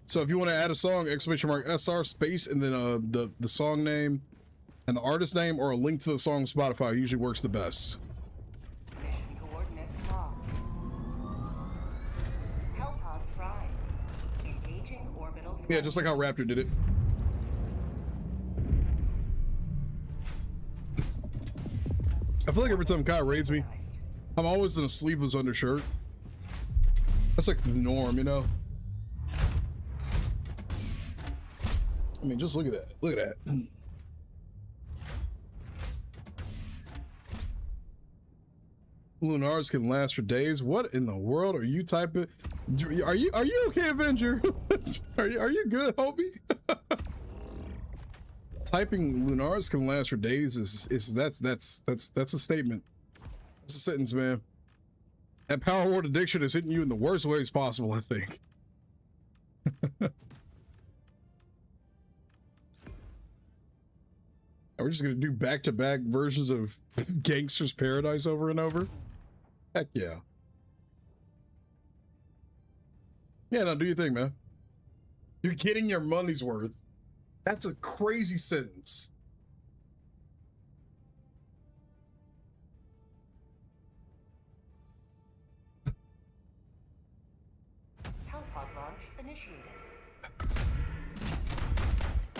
So if you want to add a song, !SR space, and then the song name and the artist name or a link to the song on Spotify usually works the best. Mission coordinates locked. Hellpods prime. Engaging orbital. Yeah, just like how Raptor did it. I feel like every time Kai raids me, I'm always in a sleeveless undershirt. That's like the norm, you know? I mean, just look at that. Look at that. Lunars can last for days. What in the world are you typing? Are you okay, Avenger? are you good, homie? Typing lunars can last for days that's a statement. That's a sentence, man. That power word addiction is hitting you in the worst ways possible, I think. We're just gonna do back-to-back versions of Gangster's Paradise over and over. Heck yeah. Yeah, no, do your thing, man. You're getting your money's worth. That's a crazy sentence. Hellpod launch initiated.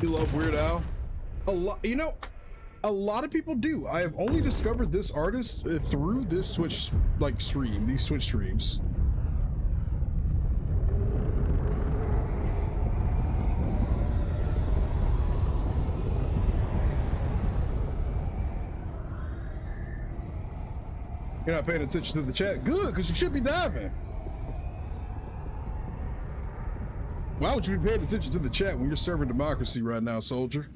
You love Weird Al? A lot, you know, a lot of people do. I have only discovered this artist through this Twitch stream, these Twitch streams. You're not paying attention to the chat. Good, because you should be diving. Why would you be paying attention to the chat when you're serving democracy right now, soldier?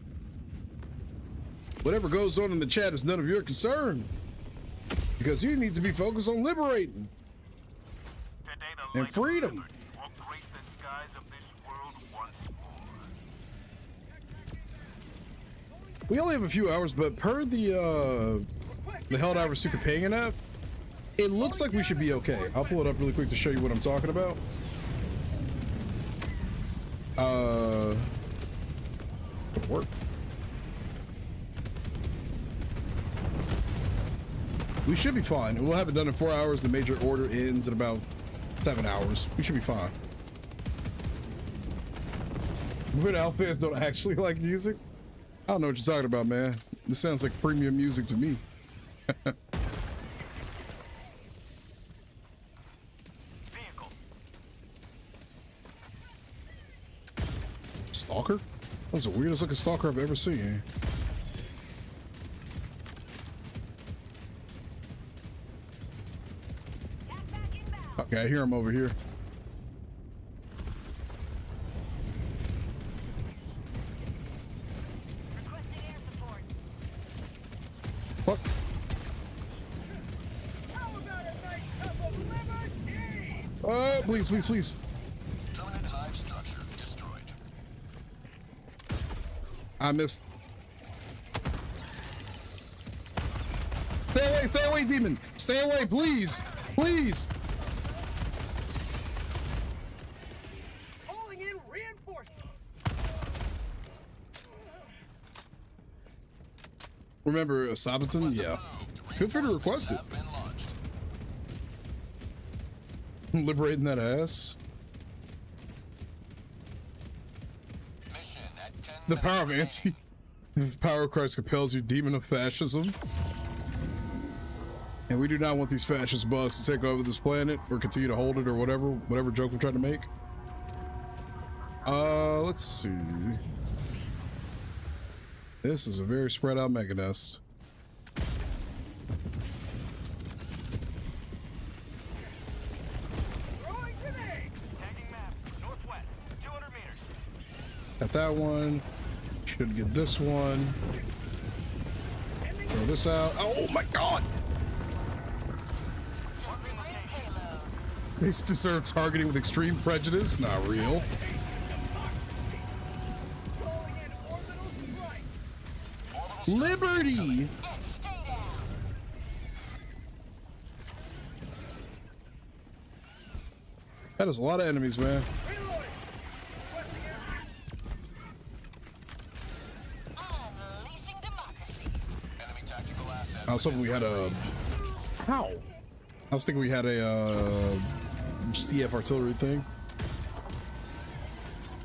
Whatever goes on in the chat is none of your concern. Because you need to be focused on liberating. And freedom. Will grace the skies of this world once more. We only have a few hours, but per the Helldivers 2 companion app, it looks like we should be okay. I'll pull it up really quick to show you what I'm talking about. Work. We should be fine. We'll have it done in 4 hours. The major order ends in about 7 hours. We should be fine. Weird Al fans don't actually like music. I don't know what you're talking about, man. This sounds like premium music to me. Stalker? That was the weirdest looking stalker I've ever seen. Okay, I hear him over here. Requesting air support. Fuck. Please, please, please. Terminate hive structure destroyed. I missed. Stay away, demon. Stay away, please. Please. Calling in reinforcements. Remember Sabaton? Yeah. Feel free to request it. Liberating that ass. The power of anti. The power of Christ compels you, demon of fascism. And we do not want these fascist bugs to take over this planet or continue to hold it or whatever joke we're trying to make. Let's see. This is a very spread out mega nest. Throwing grenade. Tagging map. Northwest. 200 meters. Got that one. Should get this one. Throw this out. Oh my god! They deserve targeting with extreme prejudice. Not real. Calling in orbital strike. Liberty! That is a lot of enemies, man. Reloading. Requesting air. Unleashing democracy. Enemy tactical assets. I was hoping we had a... How? I was thinking we had a CF artillery thing.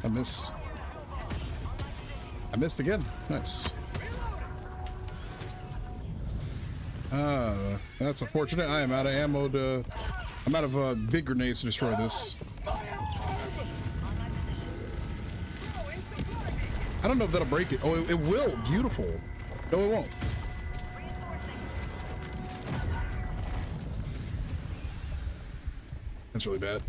I missed. I missed again. Nice. That's unfortunate. I am out of ammo to... I'm out of big grenades to destroy this. I don't know if that'll break it. Oh, it will. Beautiful. No, it won't. That's really bad.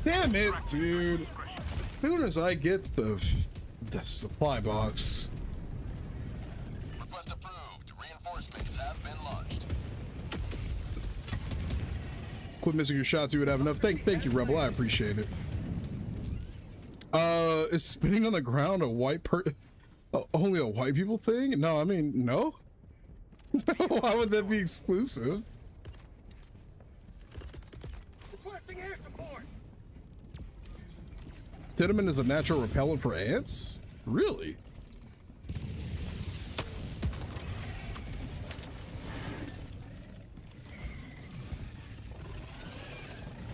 Damn it, dude. As soon as I get the supply box. Request approved. Reinforcements have been launched. Quit missing your shots, you would have enough. Thank you, Rebel. I appreciate it. Is spitting on the ground a white only a white people thing? No, I mean, no. Why would that be exclusive? Requesting air support. Cinnamon is a natural repellent for ants? Really?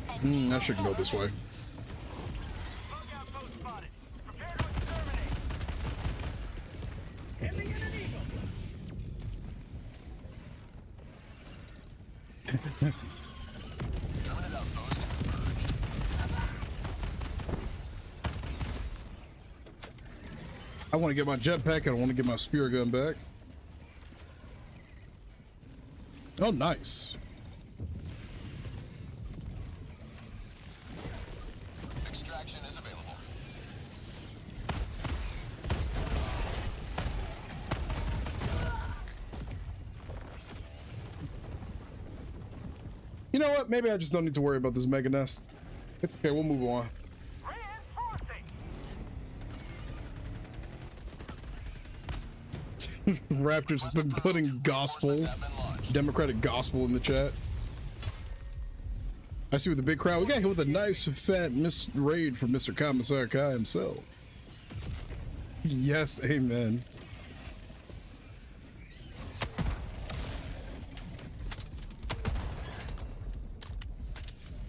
I shouldn't go this way. Lookout post spotted. Prepare to exterminate. Ending in an eagle. Terminate outpost. I want to get my jetpack. I don't want to get my spear gun back. Oh, nice. Extraction is available. You know what? Maybe I just don't need to worry about this mega nest. It's okay. We'll move on. Reinforcing. Raptor's has been putting gospel, democratic gospel in the chat. I see with the big crowd. We got hit with a nice fat raid from Mr. Commissar Kai himself. Yes, amen.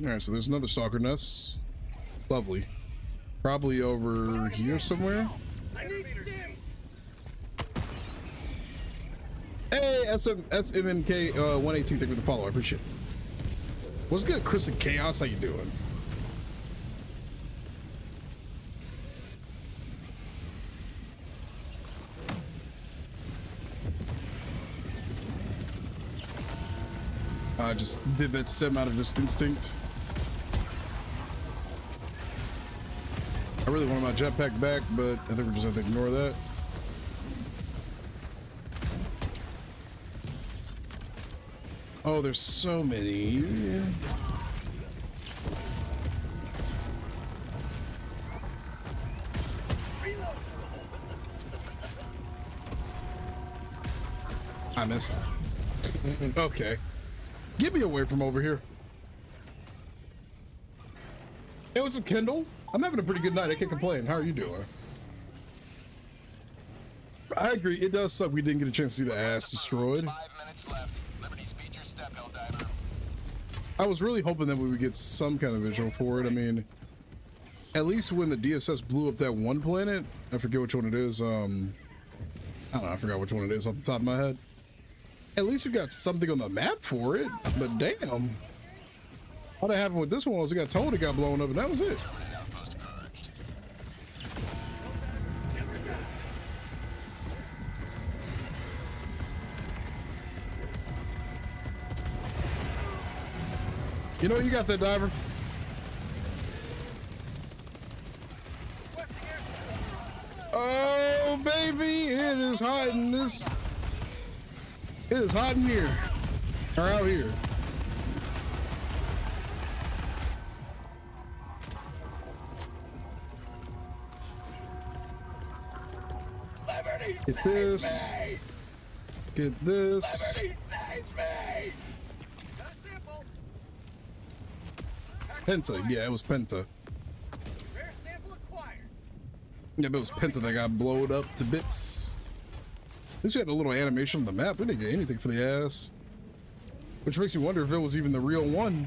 All right, so there's another stalker nest. Lovely. Probably over here somewhere. I need stim. Hey, that's MMK 118. Thank you for the follow. I appreciate it. What's good, Chris and Chaos? How you doing? I just did that stem out of just instinct. I really wanted my jetpack back, but I think we're just going to ignore that. Oh, there's so many. I missed. Okay. Get me away from over here. Hey, what's up, Kendall? I'm having a pretty good night. I can't complain. How are you doing? I agree. It does suck we didn't get a chance to see the ass destroyed. 5 minutes left. Liberty, speed your step, Helldiver. I was really hoping that we would get some kind of visual for it. I mean, at least when the DSS blew up that one planet, I forget which one it is. I don't know. I forgot which one it is off the top of my head. At least we got something on the map for it. But damn, what happened with this one was we got told it got blown up, and that was it. You know, you got that, diver. Oh, baby, it is hot in this. It is hot in here. Or out here. Get this. Get this. Penta, yeah, it was Penta. Yeah, but it was Penta that got blown up to bits. At least we had a little animation on the map. We didn't get anything for the ass. Which makes you wonder if it was even the real one.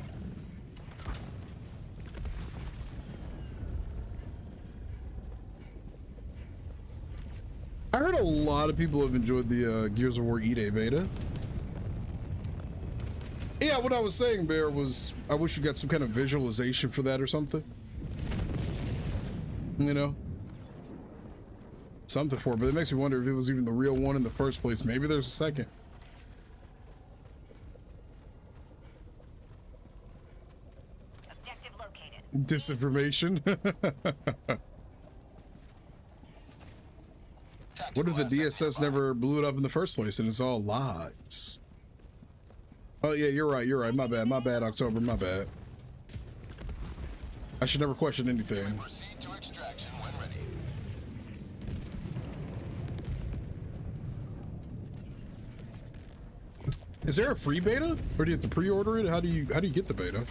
I heard a lot of people have enjoyed the Gears of War E-Day beta. Yeah, what I was saying, Bear, was I wish you got some kind of visualization for that or something. You know? Something for it, but it makes me wonder if it was even the real one in the first place. Maybe there's a second. Objective located. Disinformation. What if the DSS never blew it up in the first place and it's all lies? Oh yeah, you're right. You're right. My bad. My bad, October. My bad. I should never question anything. Proceed to extraction when ready. Is there a free beta, or do you have to pre-order it? How do you get the beta?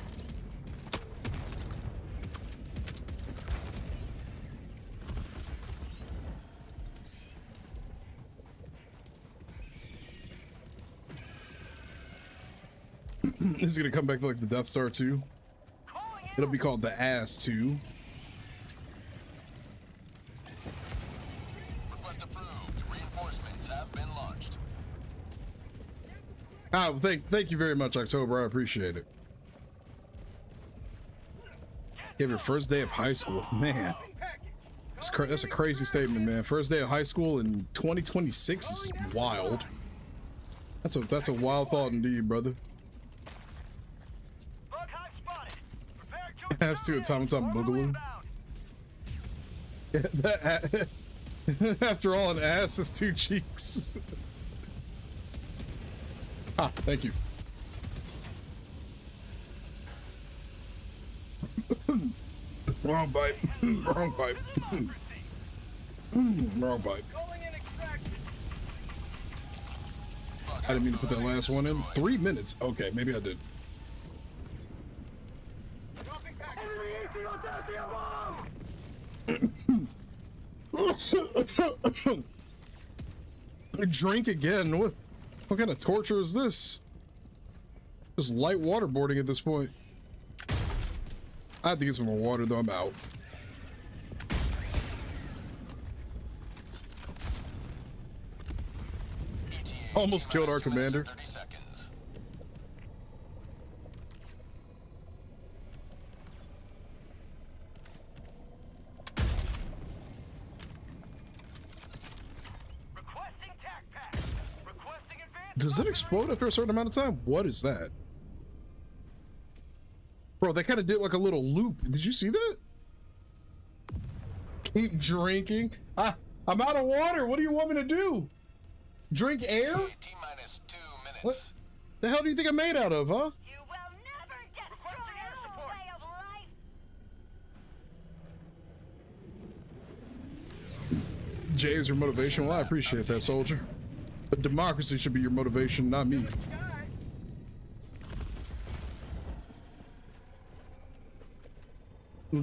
Is it gonna come back like the Death Star 2? It'll be called the Ass 2. Request approved. Reinforcements have been launched. Ah, well, thank you very much, October. I appreciate it. You have your first day of high school, man. That's a crazy statement, man. First day of high school in 2026 is wild. That's a wild thought indeed, brother. Ass to Automaton Boogaloo. Yeah, that, after all, an ass has two cheeks. Ah, thank you. Wrong bite. Wrong bite. Wrong bite. I didn't mean to put that last one in. 3 minutes. Okay, maybe I did. Drink again? What kind of torture is this? Just light waterboarding at this point. I have to get some more water though. I'm out. Almost killed our commander. Does it explode after a certain amount of time? What is that? Bro, they kind of did like a little loop. Did you see that? Keep drinking. I'm out of water. What do you want me to do? Drink air? T-minus 2 minutes. What? The hell do you think I'm made out of, huh? You will never destroy Requesting air our support. way of life. Jay is your motivation. Well, I appreciate that, soldier. But democracy should be your motivation, not me.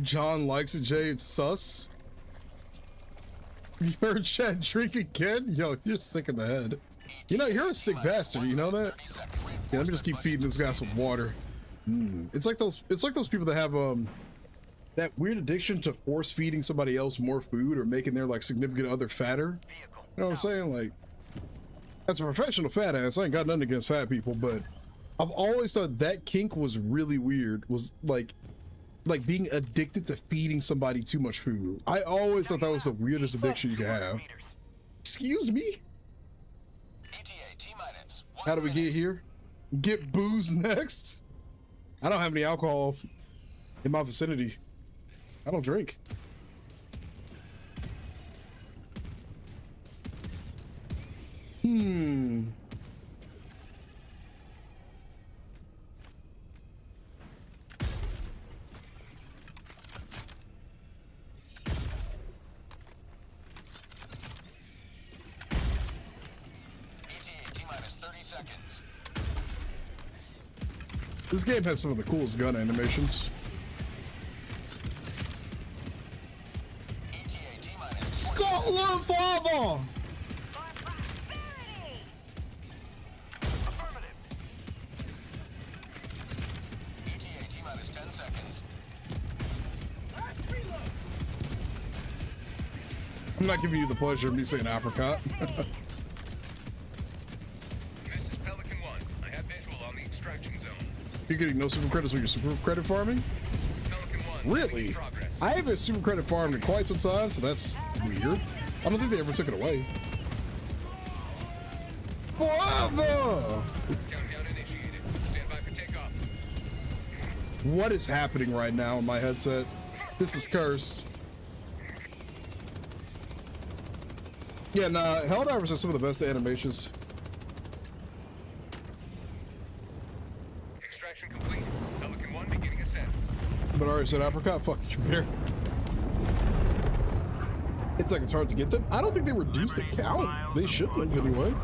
John likes it, Jay. It's sus. You heard Chad drink again? Yo, you're sick in the head. You know, you're a sick bastard. You know that? Yeah, let me just keep feeding this guy some water. It's like those people that have that weird addiction to force feeding somebody else more food or making their like significant other fatter. You know what I'm saying? Like, as a professional fat ass, I ain't got nothing against fat people, but I've always thought that kink was really weird. Was like being addicted to feeding somebody too much food. I always thought that was the weirdest addiction you could have. Excuse me? How do we get here? Get booze next? I don't have any alcohol in my vicinity. I don't drink. This game has some of the coolest gun animations. Scotland Father! I'm not giving you the pleasure of me saying apricot. This is Pelican 1. I have visual on the extraction zone. You're getting no super credits when you're super credit farming? Pelican 1. Really? Progress. I haven't super credit farmed in quite some time, so that's weird. I don't think they ever took it away. Forever! Countdown initiated. Stand by for takeoff. What is happening right now in my headset? This is cursed. Yeah, nah, Helldivers has some of the best animations. Extraction complete. Pelican 1 beginning ascent. But I already said apricot, fuck you, bear. It's like it's hard to get them. I don't think they reduced the count. They shouldn't have anyway.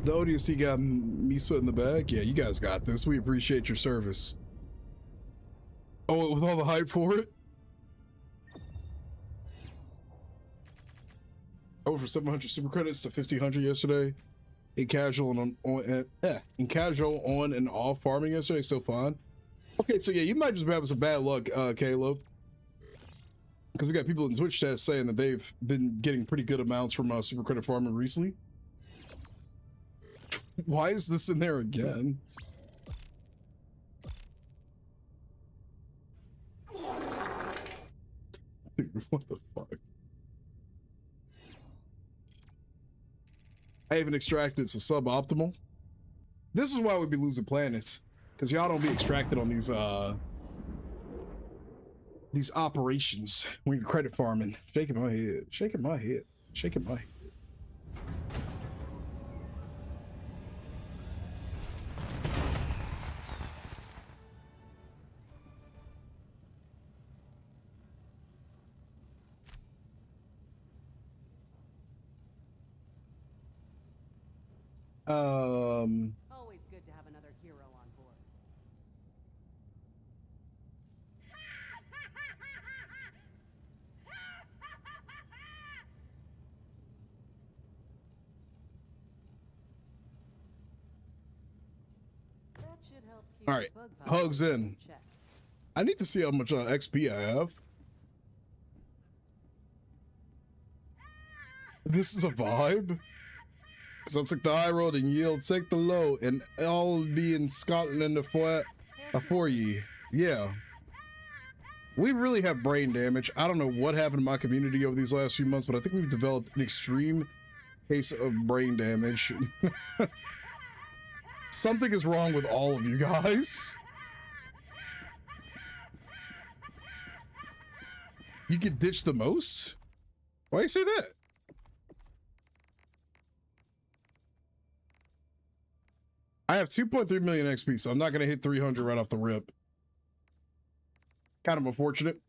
The ODST got Misa in the bag. Yeah, you guys got this. We appreciate your service. Oh, with all the hype for it? I went from 700 super credits to 1500 yesterday. In casual and in casual on and off farming yesterday, still fine. Okay, so yeah, you might just be having some bad luck, Caleb. Because we got people in Twitch chat saying that they've been getting pretty good amounts from super credit farming recently. Why is this in there again? Dude, what the fuck? I haven't extracted, so suboptimal. This is why we'd be losing planets, because y'all don't be extracted on these operations when you're credit farming. Shaking my head, shaking my head, shaking my head. Always good to have another hero on board. That should help keep All right, the bug population hugs in. check. I need to see how much XP I have. This is a vibe. So I took the high road and yield, take the low, and I'll be in Scotland for ye. Yeah. We really have brain damage. I don't know what happened to my community over these last few months, but I think we've developed an extreme case of brain damage. Something is wrong with all of you guys. You get ditched the most? Why you say that? I have 2.3 million XP, so I'm not gonna hit 300 right off the rip. Kind of unfortunate.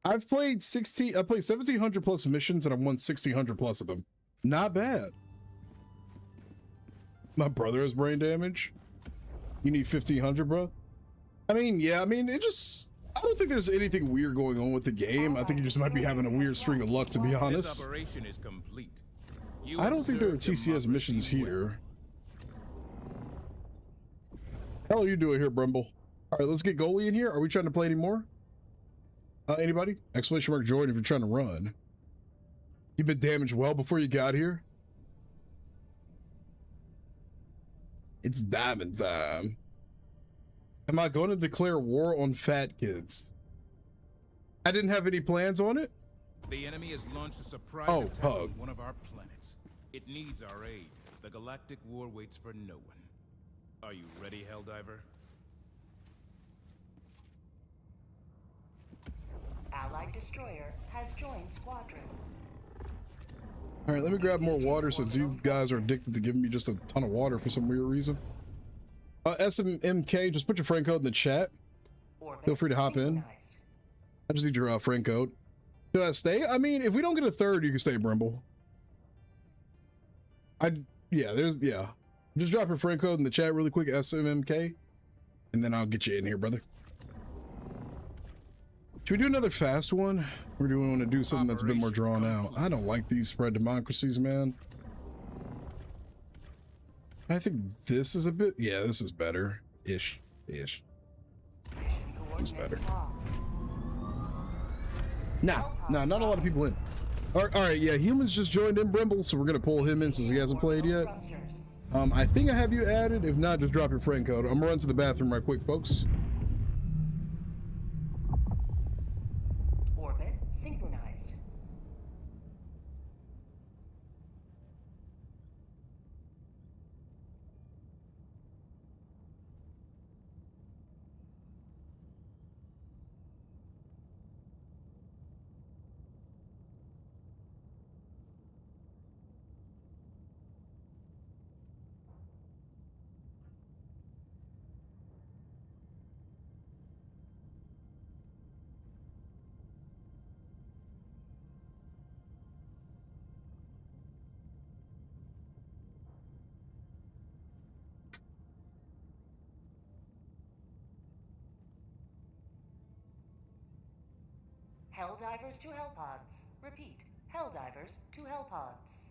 I played 1,700 plus missions and I've won 1,600 plus of them. Not bad. My brother has brain damage. You need 1,500, bro? I mean, yeah, I mean, I don't think there's anything weird going on with the game. I think you just might be having a weird string of luck, to be honest. This operation is complete. I don't think there are TCS missions here. Hell are you doing here, Brumble? All right, let's get goalie in here. Are we trying to play anymore? Anybody? Exclamation mark join if you're trying to run. You've been damaged well before you got here. It's diamond time. Am I going to declare war on fat kids? I didn't have any plans on it. The enemy has launched a surprise attack Pug. on one of our planets. It needs our aid. The galactic war waits for no one. Are you ready, Helldiver? Allied destroyer has joined squadron. All right, let me grab more water since you guys are addicted to giving me just a ton of water for some weird reason. SMMK, just put your friend code in the chat. Feel free to hop in. I just need your friend code. Should I stay? I mean, if we don't get a third, you can stay, Brimble. Yeah. Just drop your friend code in the chat really quick, SMMK, and then I'll get you in here, brother. Should we do another fast one? Or do we want to do something that's a bit more drawn out? I don't like these spread democracies, man. I think this is a bit, yeah, this is better. Ish. It's better. Nah, not a lot of people in. All right, yeah, humans just joined in, Brimble, so we're gonna pull him in since he hasn't played yet. I think I have you added. If not, just drop your friend code. I'm gonna run to the bathroom right quick, folks. Orbit synchronized. Helldivers to Hellpods. Repeat, Helldivers to Hellpods.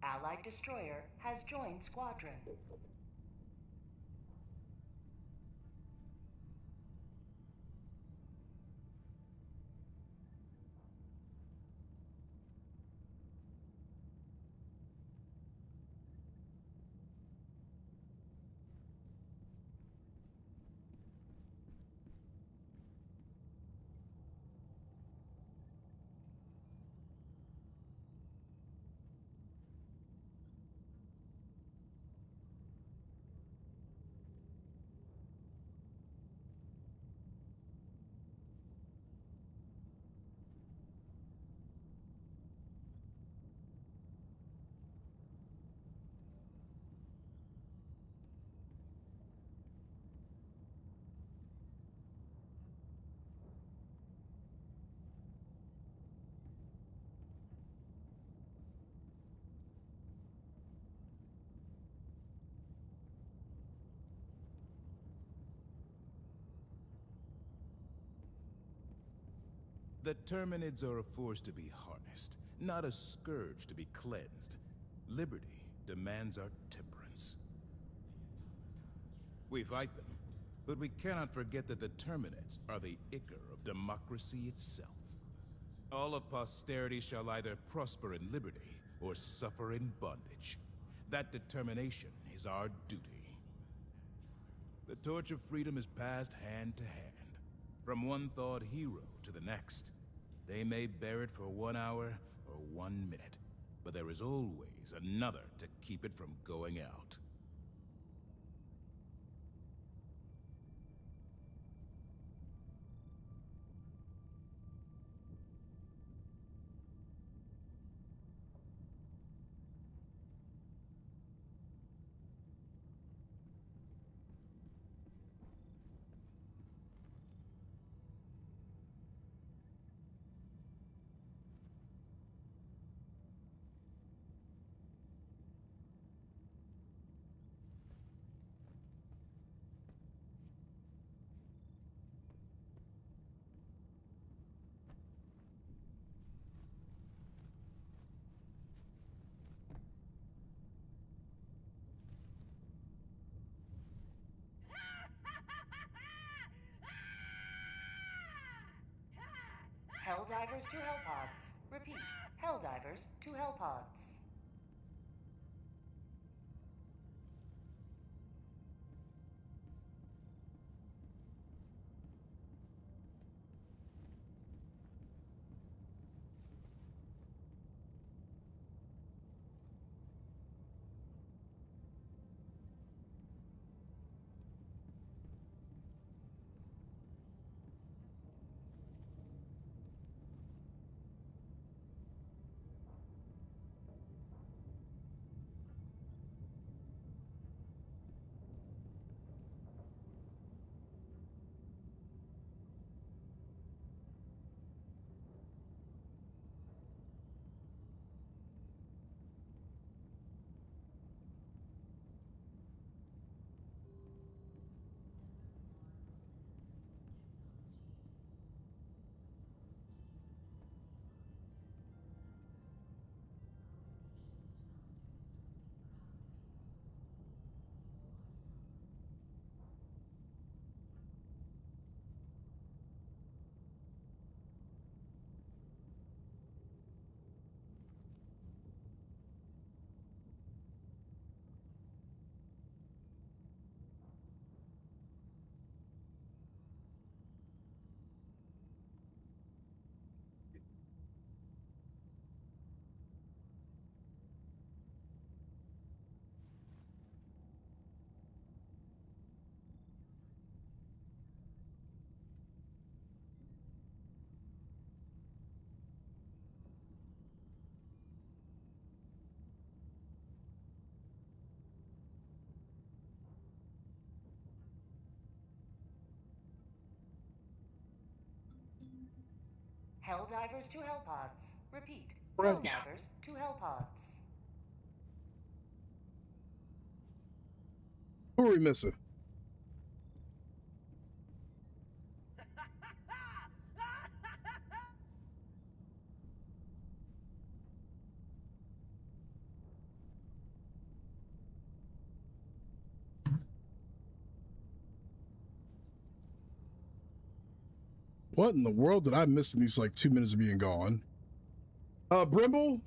Allied destroyer has joined squadron. The Terminids are a force to be harnessed, not a scourge to be cleansed. Liberty demands our temperance. We fight them, but we cannot forget that the Terminids are the ichor of democracy itself. All of posterity shall either prosper in liberty or suffer in bondage. That determination is our duty. The torch of freedom is passed hand to hand, from one thawed hero to the next. They may bear it for 1 hour or 1 minute, but there is always another to keep it from going out. Helldivers to Hellpods. Repeat. Helldivers to Hellpods. Helldivers to Hellpods. Repeat. Right. Helldivers to Hellpods. Who are we missing? What in the world did I miss in these like 2 minutes of being gone? Brimble?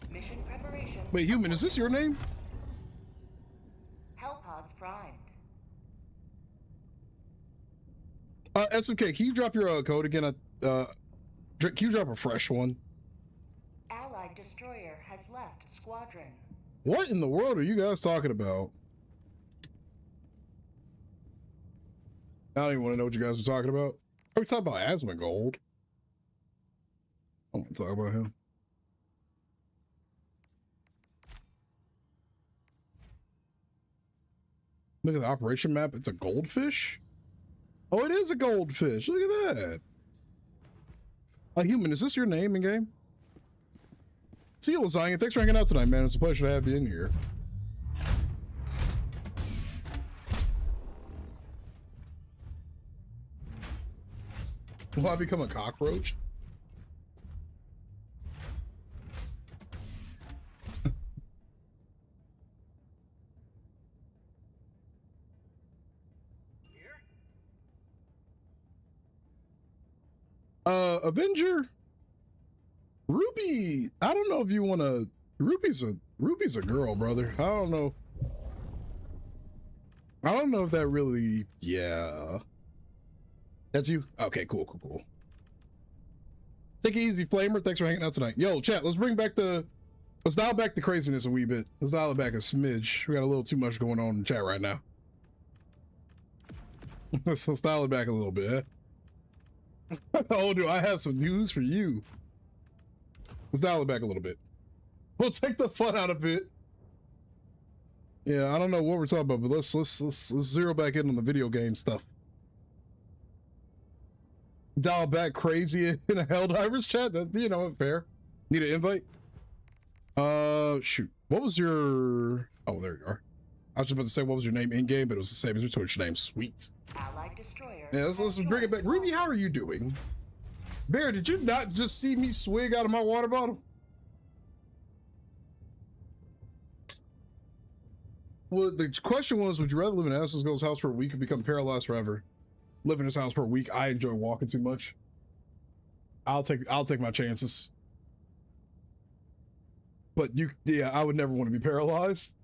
Mission preparation. Wait, human, is this your name? Hellpods primed. SMK, can you drop your code again? Can you drop a fresh one? Allied destroyer has left squadron. What in the world are you guys talking about? I don't even want to know what you guys are talking about. Are we talking about Asmongold? I want to talk about him. Look at the operation map. It's a goldfish? Oh, it is a goldfish. Look at that. Human, is this your name in game? See you, Lasagna. Thanks for hanging out tonight, man. It's a pleasure to have you in here. Will I become a cockroach? Avenger. Ruby, I don't know if you want to. Ruby's a girl, brother. I don't know. I don't know if that really. Yeah, that's you. Okay, cool. Take it easy, Flamer. Thanks for hanging out tonight. Yo, chat. Let's dial back the craziness a wee bit. Let's dial it back a smidge. We got a little too much going on in the chat right now. Let's dial it back a little bit. Oh, do I have some news for you? Let's dial it back a little bit. We'll take the fun out of it. Yeah, I don't know what we're talking about, but let's zero back in on the video game stuff. Dial back crazy in a Helldivers chat. That, you know, fair. Need an invite? Shoot. What was your? Oh, there you are. I was just about to say what was your name in game, but it was the same as your Twitch name. Sweet. Allied destroyer. Yeah, let's bring it back. Ruby, how are you doing? Bear, did you not just see me swig out of my water bottle? Well, the question was, would you rather live in Aston's girl's house for a week or become paralyzed forever? Live in his house for a week. I enjoy walking too much. I'll take my chances. But yeah, I would never want to be paralyzed.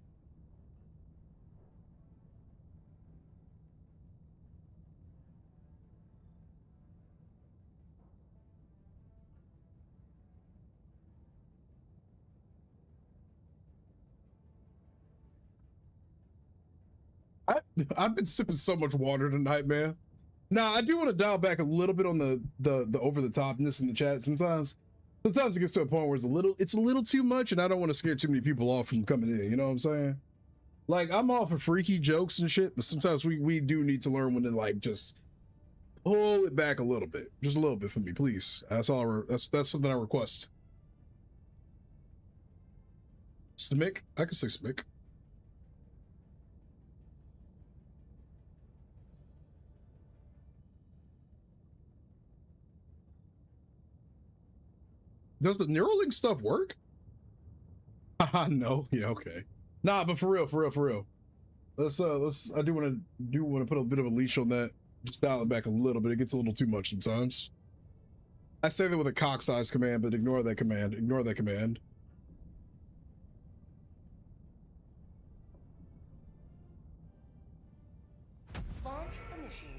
I've been sipping so much water tonight, man. Now, I do want to dial back a little bit on the over the topness in the chat. Sometimes it gets to a point where it's a little too much, and I don't want to scare too many people off from coming in. You know what I'm saying? Like, I'm all for freaky jokes and shit, but sometimes we do need to learn when to, like, just pull it back a little bit, just a little bit for me, please. That's all. That's something I request. Smick, I can say Smick. Does the Neuralink stuff work? No. Yeah, okay. Nah, but for real. I do want to put a bit of a leash on that. Just dial it back a little bit. It gets a little too much sometimes. I say that with a cock size command, but ignore that command. Ignore that command. Launch initiated.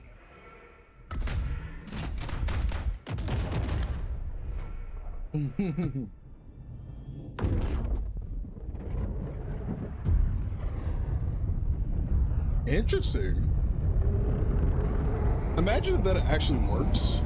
Interesting. Imagine if that actually works.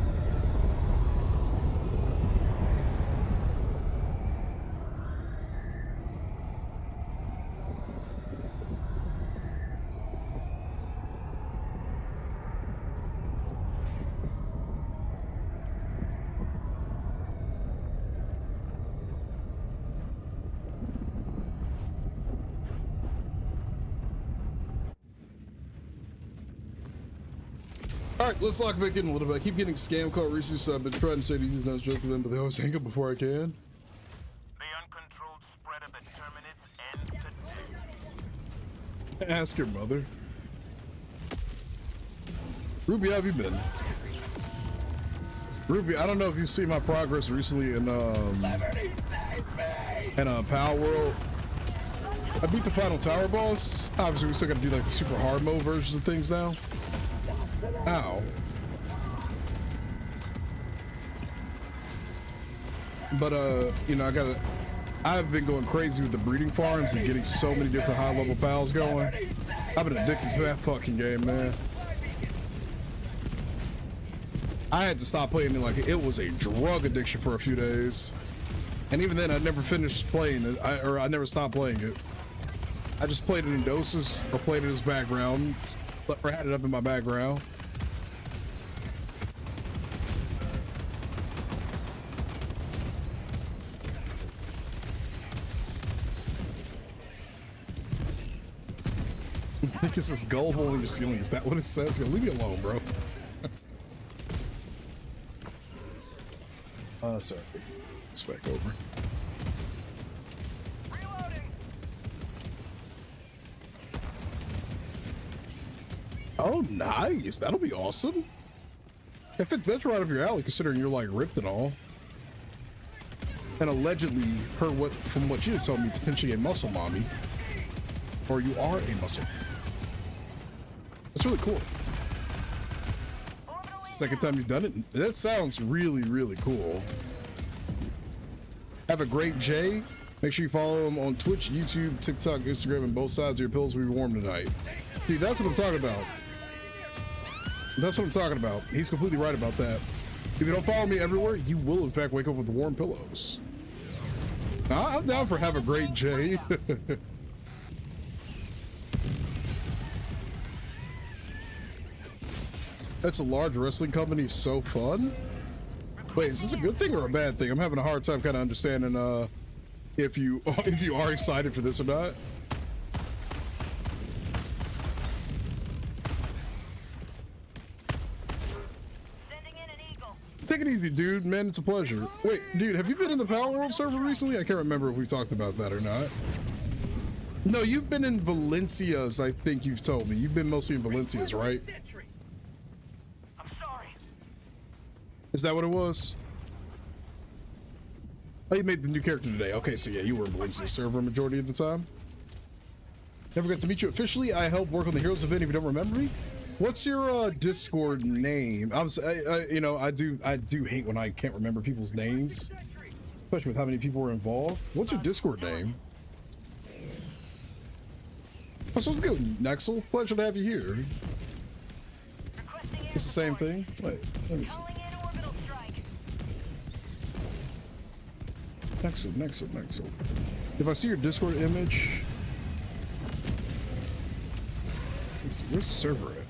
All right, let's lock back in a little bit. I keep getting scam call recently, so I've been trying to say these not straight to them, but they always hang up before I can. The uncontrolled spread of the Terminids ends today. Ask your mother. Ruby, how have you been? Ruby, I don't know if you've seen my progress recently in Power World. I beat the final tower boss. Obviously, we still got to do like the super hard mode versions of things now. Ow. But you know, I've been going crazy with the breeding farms and getting so many different high level pals going. I've been addicted to that fucking game, man. I had to stop playing it. Like, it was a drug addiction for a few days, and even then I never finished playing it. I never stopped playing it. I just played it in doses or played it as background or had it up in my background. It says gold hole in your ceiling. Is that what it says? Leave me alone, bro. Sorry. It's back over. Reloading. Oh, nice. That'll be awesome. If it's that's right up your alley, considering you're like ripped and all. And allegedly, from what you had told me, potentially a muscle mommy. Or you are a muscle. That's really cool. Second time you've done it. That sounds really, really cool. Have a great Jay. Make sure you follow him on Twitch, YouTube, TikTok, Instagram, and both sides of your pillows will be warm tonight. Dude, that's what I'm talking about. That's what I'm talking about. He's completely right about that. If you don't follow me everywhere, you will in fact wake up with warm pillows. I'm down for have a great Jay. That's a large wrestling company. So fun. Wait, is this a good thing or a bad thing? I'm having a hard time kind of understanding if you are excited for this or not. Take it easy, dude. Man, it's a pleasure. Wait, dude, have you been in the Power World server recently? I can't remember if we talked about that or not. No, you've been in Valencia's, I think you've told me. You've been mostly in Valencia's, right? I'm sorry. Is that what it was? Oh, you made the new character today. Okay, so yeah, you were in Valencia's server majority of the time. Never got to meet you officially. I helped work on the Heroes event if you don't remember me. What's your Discord name? You know, I do hate when I can't remember people's names, especially with how many people were involved. What's your Discord name? Oh, so good, Nexel. Pleasure to have you here. It's the same thing. Wait, let me see. Nexel. If I see your Discord image, let's see, where's the server at?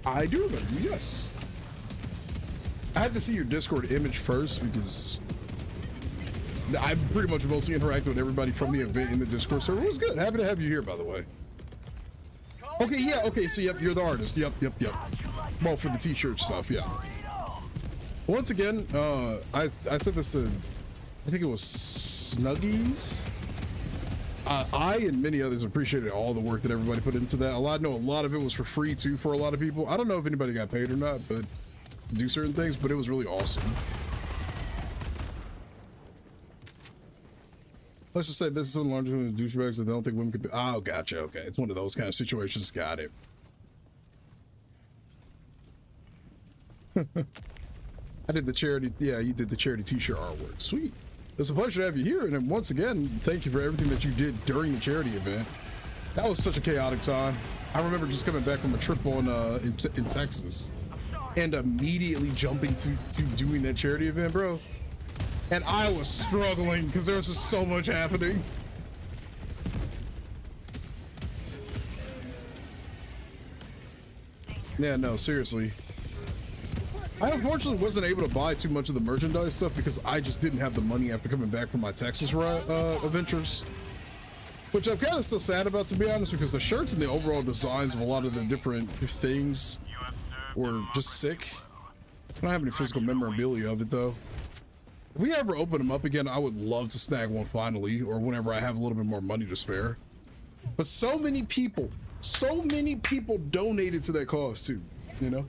I do remember, yes. I had to see your Discord image first because I pretty much mostly interact with everybody from the event in the Discord server. It was good. Happy to have you here, by the way. Okay, yeah, okay, so yep, you're the artist. Yep. Well, for the t-shirt stuff, yeah. Once again, I said this to, I think it was Snuggies. I and many others appreciated all the work that everybody put into that. I know a lot of it was for free too for a lot of people. I don't know if anybody got paid or not, but do certain things, but it was really awesome. Let's just say this is one larger than the douchebags that don't think women could be. Oh, gotcha. Okay, it's one of those kind of situations. Got it. I did the charity. Yeah, you did the charity t-shirt artwork. Sweet. It's a pleasure to have you here, and once again, thank you for everything that you did during the charity event. That was such a chaotic time. I remember just coming back from a trip on in Texas, and immediately jumping to doing that charity event, bro. And I was struggling because there was just so much happening. Yeah, no, seriously. I unfortunately wasn't able to buy too much of the merchandise stuff because I just didn't have the money after coming back from my Texas adventures, which I'm kind of still sad about, to be honest, because the shirts and the overall designs of a lot of the different things were just sick. I don't have any physical memorabilia of it though. If we ever open them up again, I would love to snag one finally, or whenever I have a little bit more money to spare. But so many people donated to that cause too, you know?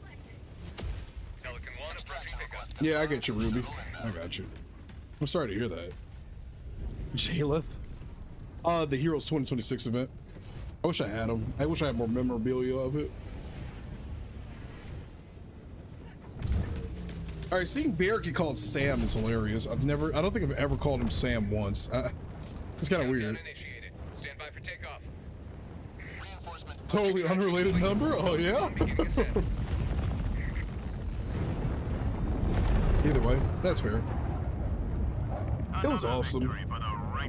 Yeah, I get you, Ruby. I got you. I'm sorry to hear that. Jaleth. The Heroes 2026 event. I wish I had them. I wish I had more memorabilia of it. All right, seeing Bear get called Sam is hilarious. I don't think I've ever called him Sam once. It's kind of weird. Stand by for takeoff. Totally unrelated number? Oh, yeah? Either way, that's fair. It was awesome.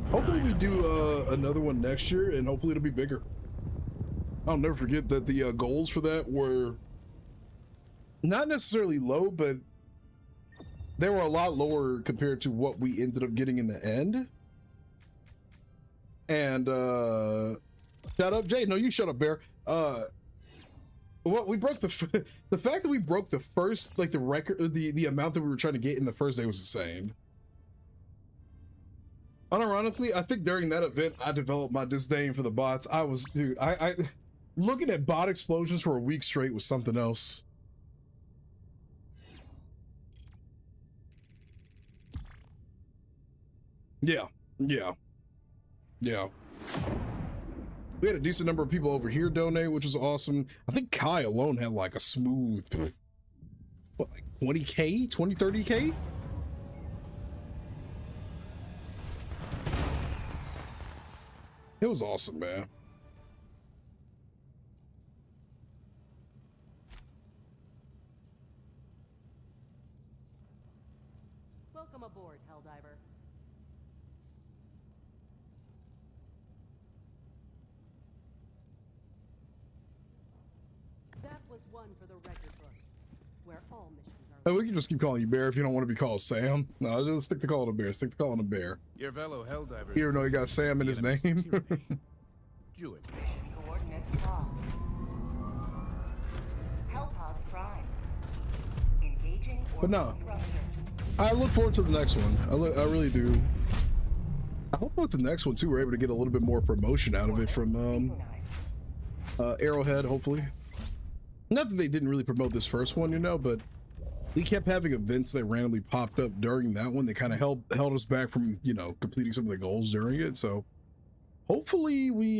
Hopefully we do another one next year, and hopefully it'll be bigger. I'll never forget that the goals for that were not necessarily low, but they were a lot lower compared to what we ended up getting in the end. And shut up, Jay. No, you shut up, Bear. Well, we broke the fact that we broke the first, like, the record, the amount that we were trying to get in the first day was insane. Unironically, I think during that event I developed my disdain for the bots. I looking at bot explosions for a week straight was something else. Yeah. We had a decent number of people over here donate, which was awesome. I think Kai alone had like a smooth, what, like 20K, 30K? It was awesome, man. Welcome aboard, Helldiver. That was one for the record books, where all missions are. Oh, we can just keep calling you Bear if you don't want to be called Sam. No, just stick to calling him Bear. Stick to calling him Bear. Your fellow Helldiver. Even though he got Sam in his name. Jewish. Mission coordinates locked. Hellpods prime. Engaging But no. orbital thrusters. I look forward to the next one. I really do. I hope with the next one too, we're able to get a little bit more promotion out of it from Arrowhead, hopefully. Not that they didn't really promote this first one, you know, but we kept having events that randomly popped up during that one that kind of held us back from, you know, completing some of the goals during it. So hopefully we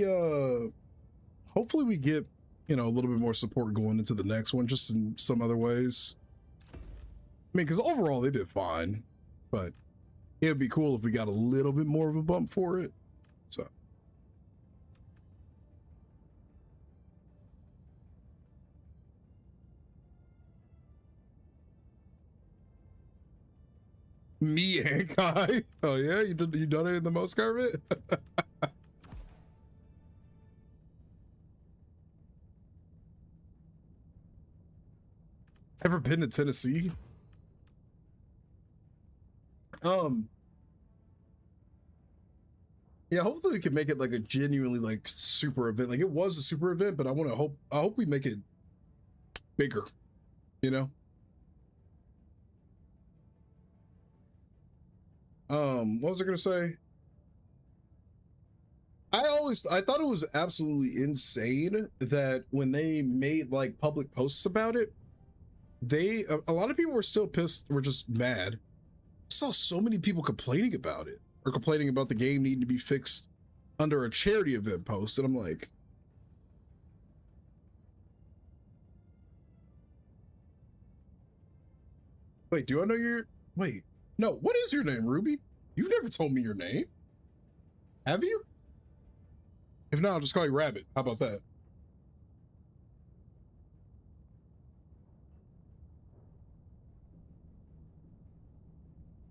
get, you know, a little bit more support going into the next one, just in some other ways. I mean, because overall they did fine, but it'd be cool if we got a little bit more of a bump for it. So. Me and Kai. Oh yeah, you donated the most, Carvet? Ever been to Tennessee? Yeah, hopefully we can make it like a genuinely like super event. Like it was a super event, but I hope we make it bigger, you know? What was I gonna say? I thought it was absolutely insane that when they made like public posts about it, a lot of people were still pissed, were just mad. I saw so many people complaining about it, or complaining about the game needing to be fixed under a charity event post, and I'm like, wait, do I know your, wait, no, what is your name, Ruby? You've never told me your name. Have you? If not, I'll just call you Rabbit. How about that?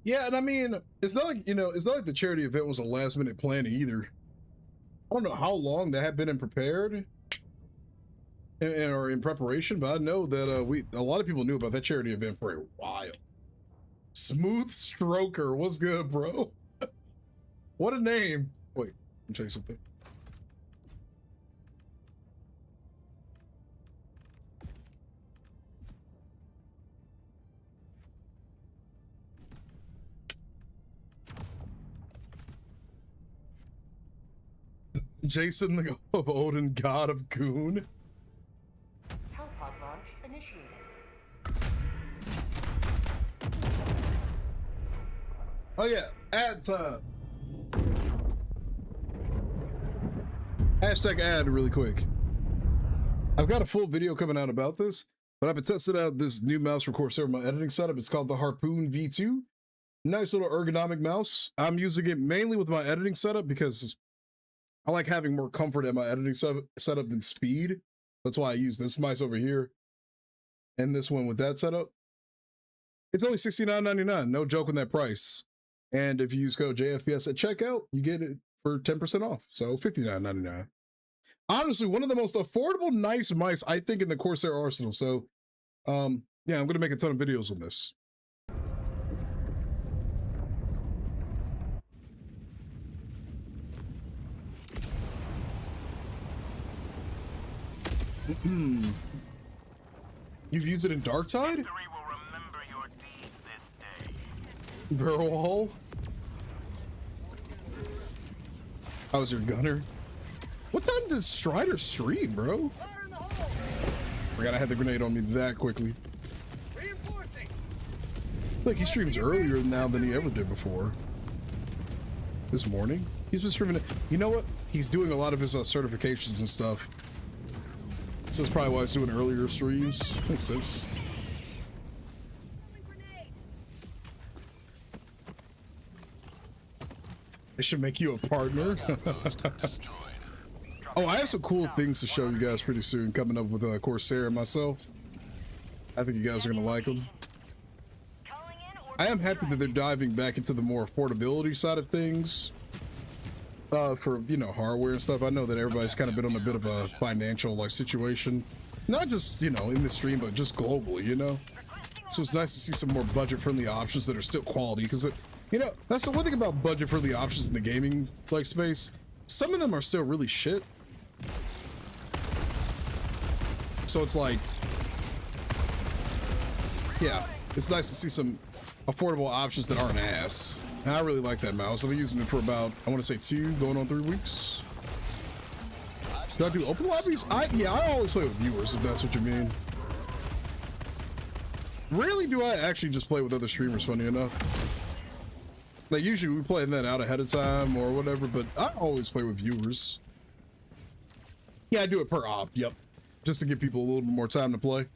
Yeah, and I mean, it's not like, you know, it's not like the charity event was a last minute planning either. I don't know how long that had been in prepared or in preparation, but I know that a lot of people knew about that charity event for a while. Smooth Stroker, what's good, bro? What a name. Wait, let me tell you something. Jason of Odin, god of Goon. Hellpod launch initiated. Oh yeah, hashtag ad really quick. I've got a full video coming out about this, but I've been testing out this new mouse for CORSAIR, my editing setup. It's called the Harpoon V2. Nice little ergonomic mouse. I'm using it mainly with my editing setup because I like having more comfort at my editing setup than speed. That's why I use this mouse over here and this one with that setup. It's only $69.99. No joke on that price. And if you use code JFPS at checkout, you get it for 10% off. So $59.99. Honestly, one of the most affordable, nice mice, I think, in the CORSAIR arsenal. So, yeah, I'm going to make a ton of videos on this. You've used it in Darktide? History will remember your deeds this day. Barrel hole? I was your gunner. What time did Strider stream, bro? Forgot I had the grenade on me that quickly. Reinforcing. Like he streams earlier now than he ever did before. this morning. He's been streaming it. You know what? He's doing a lot of his certifications and stuff. So that's probably why he's doing earlier streams. Makes sense. They should make you a partner. Oh, I have some cool things to show you guys pretty soon coming up with Corsair and myself. I think you guys are gonna like them. I am happy that they're diving back into the more affordability side of things for, you know, hardware and stuff. I know that everybody's kind of been on a bit of a financial like situation, not just, you know, in the stream, but just globally, you know. So it's nice to see some more budget-friendly options that are still quality, because you know, that's the one thing about budget-friendly options in the gaming like space. Some of them are still really shit. So it's like, yeah, it's nice to see some affordable options that aren't ass. And I really like that mouse. I've been using it for about, I want to say 2 going on 3 weeks. Do I do open lobbies? Yeah, I always play with viewers, if that's what you mean. Rarely do I actually just play with other streamers, funny enough. Like, usually we play that out ahead of time or whatever, but I always play with viewers. Yeah, I do it per op, yep. Just to give people a little bit more time to play.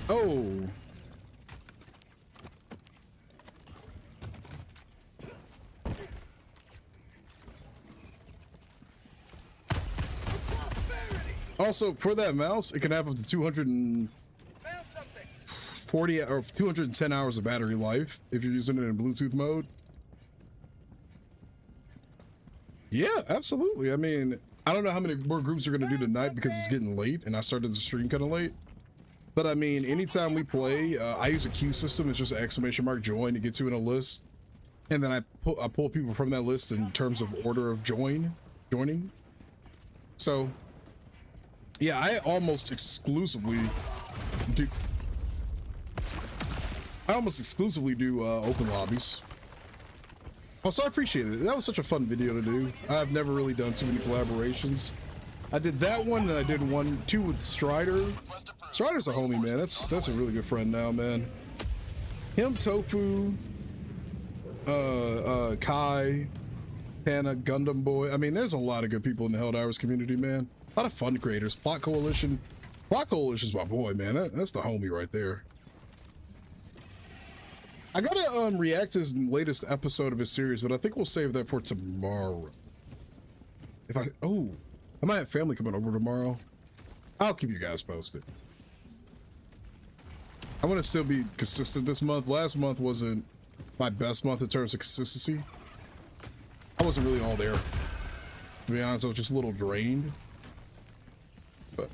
Oh. Also, for that mouse, it can have up to 240 or 210 hours of battery life if you're using it in Bluetooth mode. Yeah, absolutely. I mean, I don't know how many more groups are going to do tonight because it's getting late and I started the stream kind of late. But I mean, anytime we play, I use a queue system. It's just an ! join to get to in a list. And then I pull people from that list in terms of order of joining. So, yeah, I almost exclusively do open lobbies. Also, I appreciate it. That was such a fun video to do. I've never really done too many collaborations. I did that one, and I did 2 with Strider. Strider's a homie, man. That's a really good friend now, man. Him, Tofu, Kai, Tana, Gundam Boy. I mean, there's a lot of good people in the Helldivers community, man. A lot of fun creators. Plot Coalition. Plot Coalition's my boy, man. That's the homie right there. I gotta react to his latest episode of his series, but I think we'll save that for tomorrow. I might have family coming over tomorrow. I'll keep you guys posted. I want to still be consistent this month. Last month wasn't my best month in terms of consistency. I wasn't really all there. To be honest, I was just a little drained. But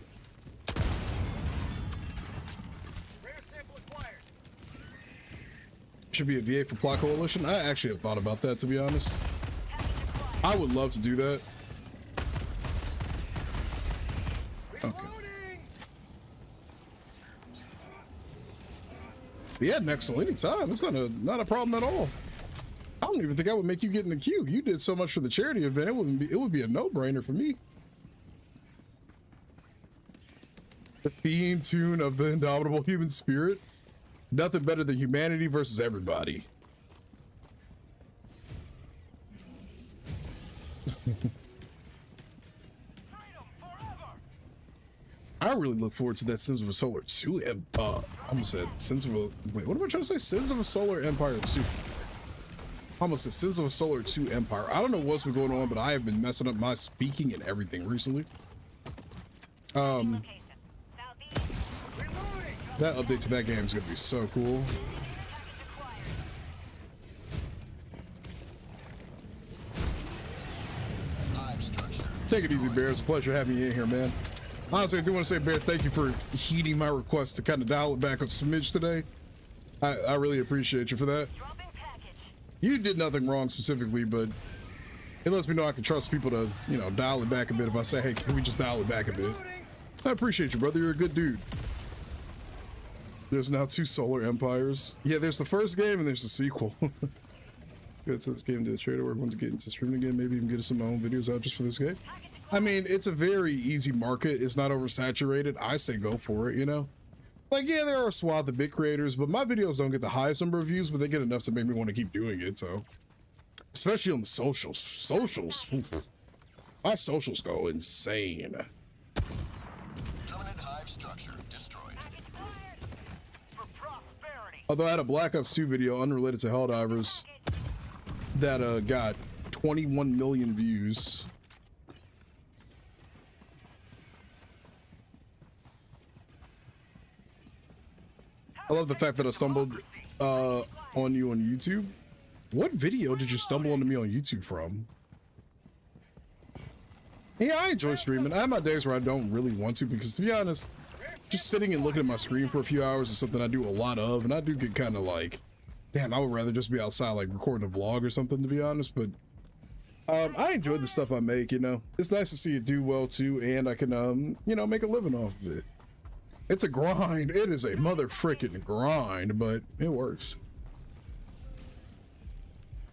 should be a VA for Plot Coalition. I actually have thought about that, to be honest. I would love to do that. Okay. Yeah, next anytime. It's not a problem at all. I don't even think I would make you get in the queue. You did so much for the charity event. It would be a no-brainer for me. The theme tune of the Indomitable Human Spirit. Nothing better than humanity versus everybody. I really look forward to that Sins of a Solar 2 and I almost said Sins of a wait, what am I trying to say? Sins of a Solar Empire 2. Almost said Sins of a Solar 2 Empire. I don't know what's been going on, but I have been messing up my speaking and everything recently. That update to that game is gonna be so cool. Take it easy, Bear. It's a pleasure having you in here, man. Honestly, I do want to say, Bear, thank you for heeding my request to kind of dial it back a smidge today. I really appreciate you for that. You did nothing wrong specifically, but it lets me know I can trust people to, you know, dial it back a bit if I say, hey, can we just dial it back a bit? I appreciate you, brother. You're a good dude. There's now 2 Solar Empires. Yeah, there's the first game and there's the sequel. Good to this game to the trader. We're going to get into streaming again. Maybe even get some of my own videos out just for this game. I mean, it's a very easy market. It's not oversaturated. I say go for it, you know? Like, yeah, there are a swath of big creators, but my videos don't get the highest number of views, but they get enough to make me want to keep doing it, so. Especially on the socials. Socials. Oof. My socials go insane. Terminate hive structure destroyed. For prosperity. Although I had a Black Ops 2 video unrelated to Helldivers that got 21 million views. I love the fact that I stumbled on you on YouTube. What video did you stumble onto me on YouTube from? Yeah, I enjoy streaming. I have my days where I don't really want to because, to be honest, just sitting and looking at my screen for a few hours is something I do a lot of, and I do get kind of like, damn, I would rather just be outside like recording a vlog or something, to be honest, but I enjoy the stuff I make, you know. It's nice to see it do well too, and I can, you know, make a living off of it. It's a grind. It is a mother frickin' grind, but it works.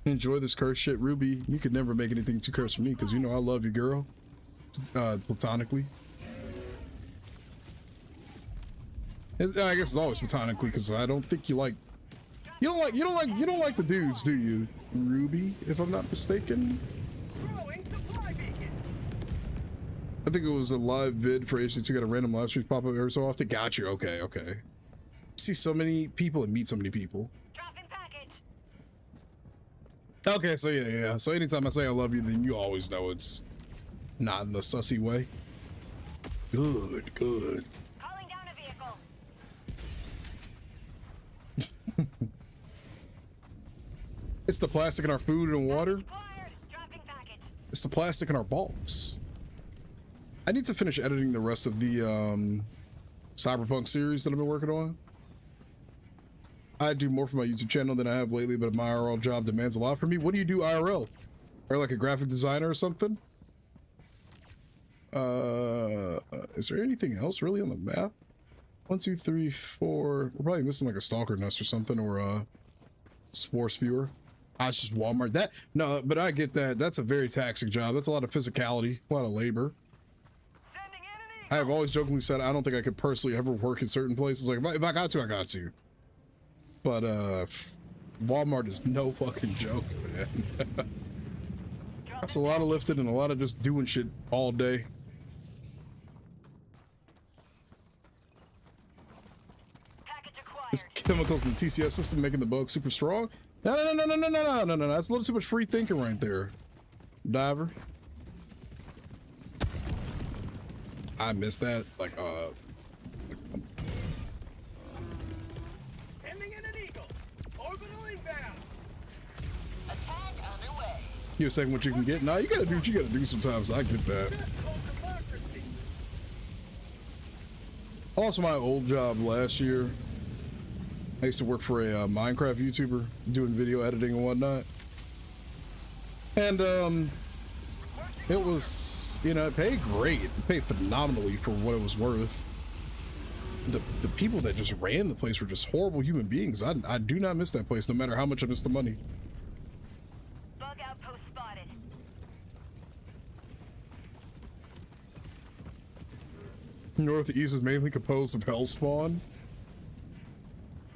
Enjoy this curse shit, Ruby. You could never make anything too cursed for me because you know I love you, girl. Platonically. I guess it's always platonically because I don't think you don't like the dudes, do you, Ruby? If I'm not mistaken. I think it was a live vid for HC2 got a random live stream pop up every so often. Got you. Okay, okay. See so many people and meet so many people. Okay, so yeah. So anytime I say I love you, then you always know it's not in the sussy way. Good, good. Calling down a vehicle. It's the plastic in our food and water. Dropping package. It's the plastic in our balls. I need to finish editing the rest of the Cyberpunk series that I've been working on. I do more for my YouTube channel than I have lately, but my IRL job demands a lot from me. What do you do IRL? Or like a graphic designer or something? Is there anything else really on the map? 1, 2, 3, 4. We're probably missing like a stalker nest or something, or a spore spewer. It's just Walmart. That no, but I get that. That's a very taxing job. That's a lot of physicality, a lot of labor. I have always jokingly said I don't think I could personally ever work in certain places. Like if I got to, I got to. But Walmart is no fucking joke, man. That's a lot of lifting and a lot of just doing shit all day. This chemicals in the TCS system making the bug super strong. No. That's a little too much free thinking right there, Diver. I missed that. Like, Ending in an eagle. Orbital inbound. Attack underway. you were saying what you can get. Nah, you gotta do what you gotta do sometimes. I get that. Also, my old job last year, I used to work for a Minecraft YouTuber doing video editing and whatnot. And it was, you know, it paid great. It paid phenomenally for what it was worth. The people that just ran the place were just horrible human beings. I do not miss that place, no matter how much I miss the money. Bug outpost spotted. Northeast is mainly composed of hellspawn.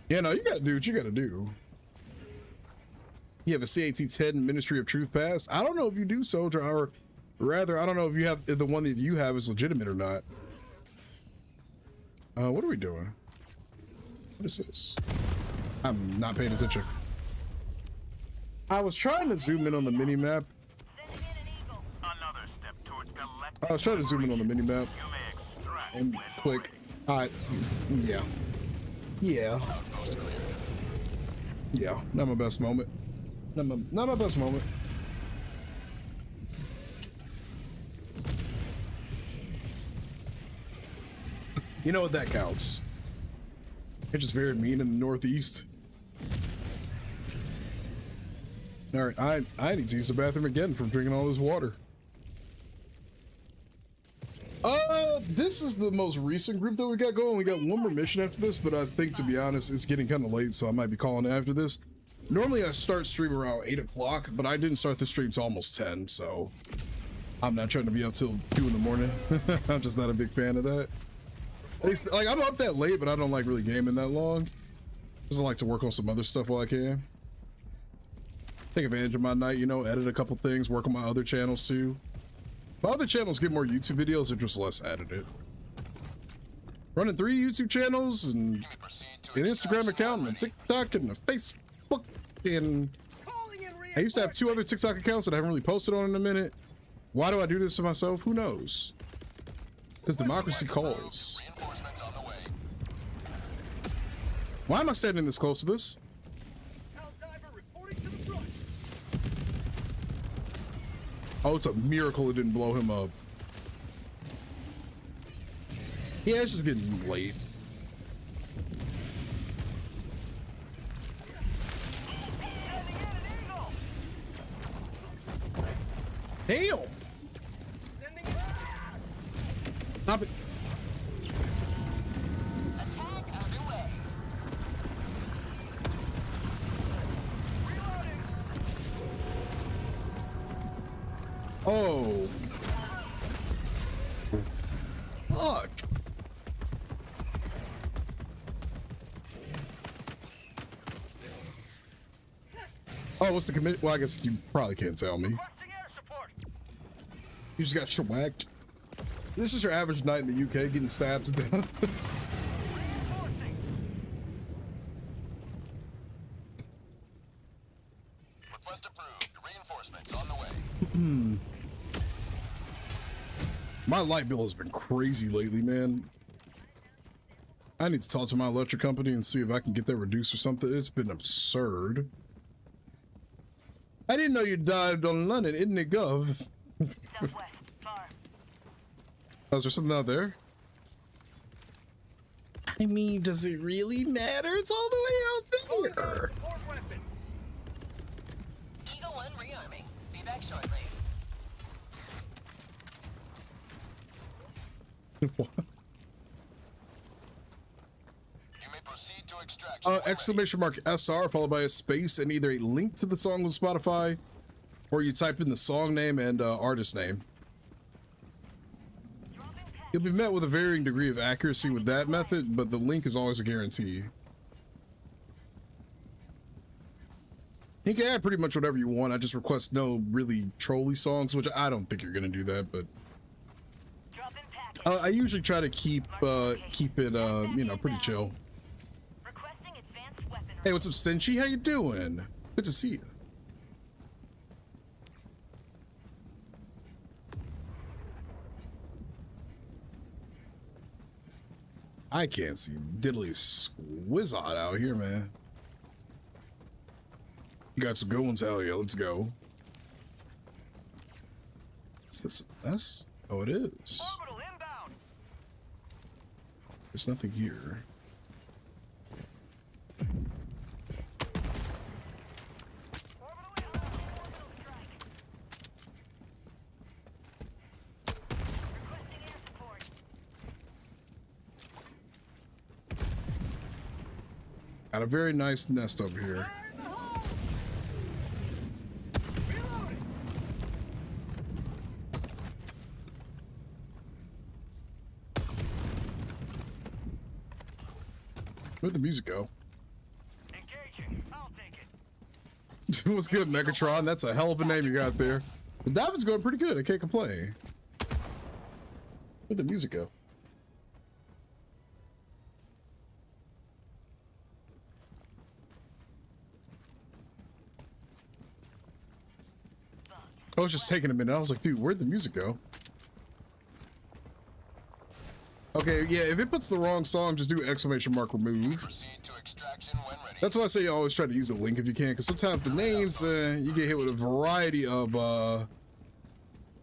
Yeah, no, you gotta do what you gotta do. You have a CAT-10 Ministry of Truth pass. I don't know if you do, Soldier, or rather, I don't know if you have, if the one that you have is legitimate or not. What are we doing? What is this? I'm not paying attention. I was trying to zoom in on the mini-map. Another step towards galactic. I was trying to zoom in on the mini-map You may extract and when click. Yeah. Yeah. Yeah, not my best moment. Not my best moment. You know what, that counts. It's just very mean in the Northeast. All right, I need to use the bathroom again from drinking all this water. This is the most recent group that we got going. We got one more mission after this, but I think, to be honest, it's getting kind of late, so I might be calling it after this. Normally I start stream around 8 o'clock, but I didn't start the stream till almost 10, so I'm not trying to be up till 2 in the morning. I'm just not a big fan of that. At least, like, I'm up that late, but I don't like really gaming that long. Just like to work on some other stuff while I can. Take advantage of my night, you know, edit a couple things, work on my other channels too. My other channels get more YouTube videos, they're just less edited. Running 3 YouTube channels and an Instagram account and a TikTok and a Facebook, and I used to have 2 other TikTok accounts that I haven't really posted on in a minute. Why do I do this to myself? Who knows? Because democracy calls. Why am I standing this close to this? Oh, it's a miracle it didn't blow him up. Yeah, it's just getting late. Damn! Stop it. Oh. Fuck. Oh, what's the commit? Well, I guess you probably can't tell me. You just got shellacked. This is your average night in the UK, getting stabbed to death. Request approved. Reinforcements on the way. My light bill has been crazy lately, man. I need to talk to my electric company and see if I can get that reduced or something. It's been absurd. I didn't know you dived on London, isn't it, Gov? Southwest, far. Oh, is there something out there? I mean, does it really matter? It's all the way out there. Eagle 1 rearming. Be back shortly. What? You may proceed to extraction. Exclamation mark SR followed by a space and either a link to the song on Spotify, or you type in the song name and artist name. You'll be met with a varying degree of accuracy with that method, but the link is always a guarantee. You can add pretty much whatever you want. I just request no really trolly songs, which I don't think you're gonna do that, but I usually try to keep it you know, pretty chill. Hey, what's up, Senshi? How you doing? Good to see you. I can't see diddly squizzot out here, man. You got some good ones? Hell yeah, let's go. Is this S? Oh, it is. There's nothing here. Got a very nice nest over here. Where'd the music go? Engaging. I'll take it. What's good, Megatron? That's a hell of a name you got there. The diving's going pretty good. I can't complain. Where'd the music go? I was just taking a minute. I was like, dude, where'd the music go? Okay, yeah, if it puts the wrong song, just do exclamation mark remove. Proceed to extraction when ready. That's why I say you always try to use a link if you can, because sometimes the names, you get hit with a variety of,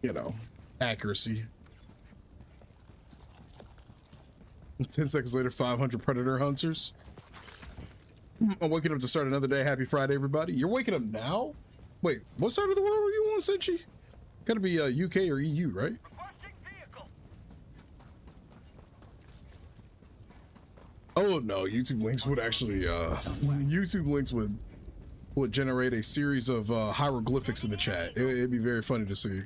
you know, accuracy. 10 seconds later, 500 predator hunters. I'm waking up to start another day. Happy Friday, everybody. You're waking up now? Wait, what side of the world are you on, Senchi? Gotta be UK or EU, right? Requesting vehicle. Oh no, YouTube links would actually YouTube links would generate a series of hieroglyphics in the chat. It'd be very funny to see.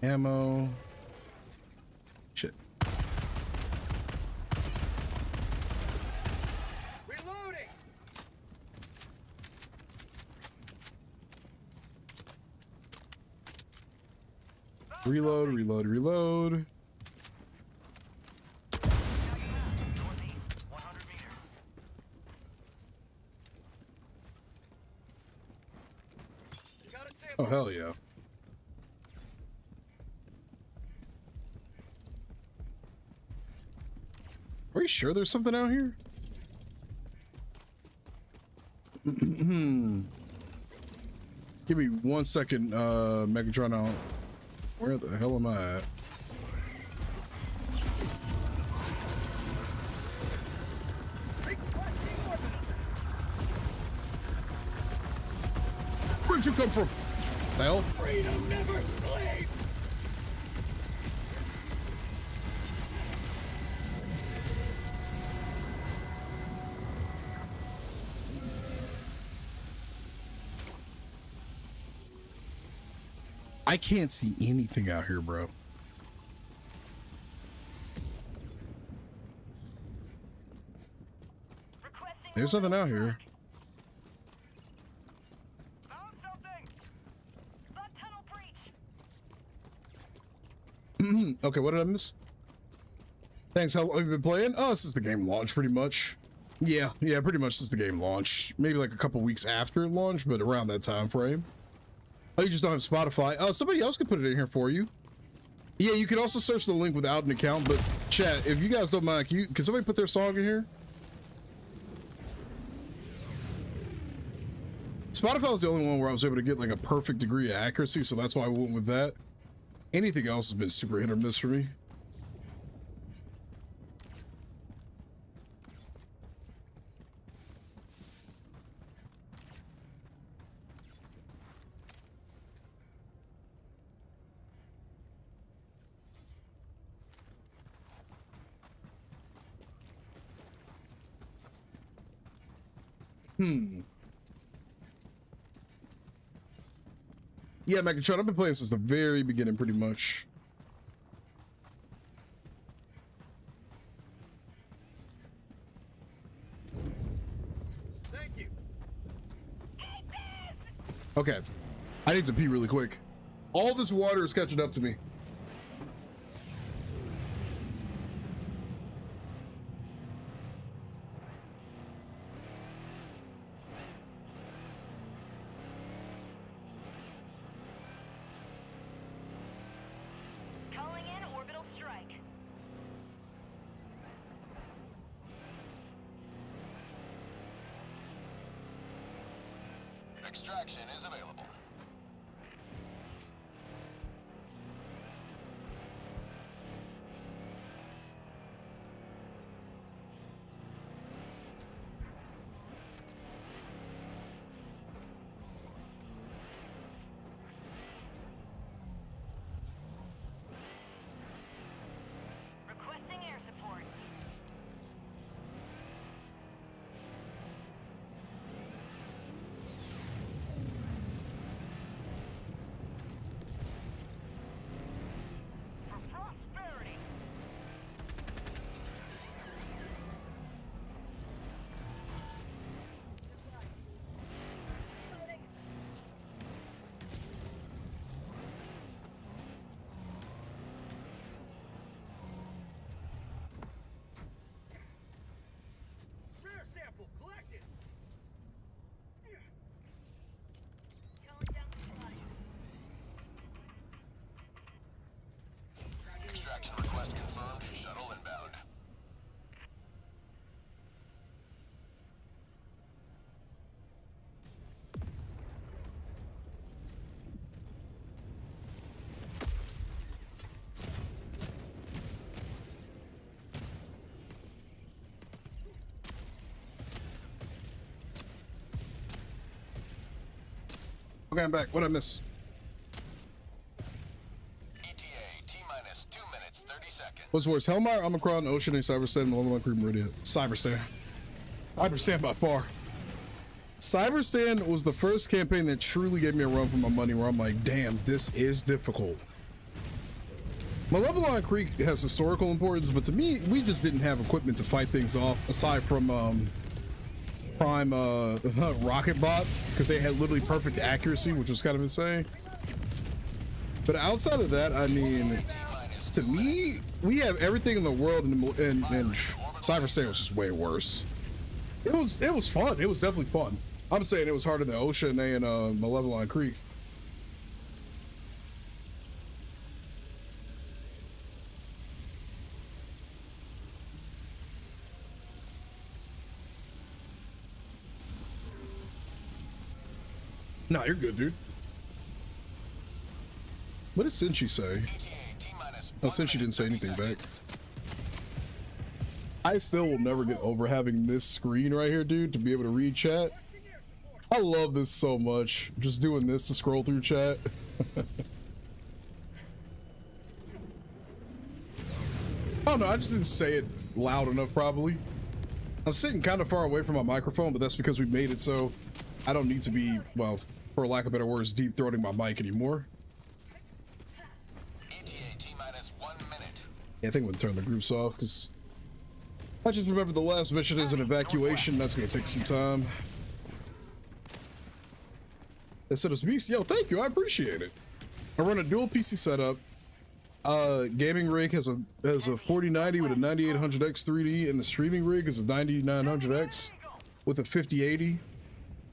Ammo. Shit. Reloading. Reload, reload, reload. Northeast, 100 meters. Got a sample. Oh, hell yeah. Are you sure there's something out here? Give me 1 second, Megatron out. Where the hell am I at? Where'd you come from? The hell? Freedom never sleeps. I can't see anything out here, bro. Requesting There's something out here. Found something. Bug tunnel breach. Okay, what did I miss? Thanks. How long have you been playing? Oh, since the game launched, pretty much. Yeah, pretty much since the game launched. Maybe like a couple weeks after it launched, but around that time frame. Oh, you just don't have Spotify. Oh, somebody else could put it in here for you. Yeah, you can also search the link without an account, but chat, if you guys don't mind, can somebody put their song in here? Spotify was the only one where I was able to get like a perfect degree of accuracy, so that's why I went with that. Anything else has been super hit or miss for me. Yeah, Megatron, I've been playing since the very beginning, pretty much. Thank you. Okay, I need to pee really quick. All this water is catching up to me. Calling in orbital strike. Extraction is available. Requesting air support. For prosperity. Rare sample collected. Calling down supply. Extraction request confirmed. Shuttle inbound. Okay, I'm back. What'd I miss? ETA T-minus 2 minutes 30 seconds. What's worse, Hellmire, Omicron, Ocean, and Cyberstan, Malone, Creep, Meridian. Cyberstan. Cyberstan by far. Cyberstan was the first campaign that truly gave me a run for my money where I'm like, damn, this is difficult. Malevolon Creek has historical importance, but to me, we just didn't have equipment to fight things off aside from prime rocket bots, because they had literally perfect accuracy, which was kind of insane. But outside of that, I mean, to me, we have everything in the world, and Cyber State was just way worse. It was fun. It was definitely fun. I'm saying it was harder than Ocean and Malevolon Creek. No, you're good, dude. What did Senshi say? Oh, Senshi didn't say anything back. I still will never get over having this screen right here, dude, to be able to read chat. I love this so much. Just doing this to scroll through chat. I don't know, I just didn't say it loud enough, probably. I'm sitting kind of far away from my microphone, but that's because we made it so I don't need to be, well, for lack of better words, deep throating my mic anymore. Yeah, I think we'll turn the groups off because I just remember the last mission is an evacuation. That's gonna take some time. They said it's beast. Yo, thank you. I appreciate it. I run a dual PC setup. Gaming rig has a 4090 with a 9800X 3D, and the streaming rig is a 9900X with a 5080.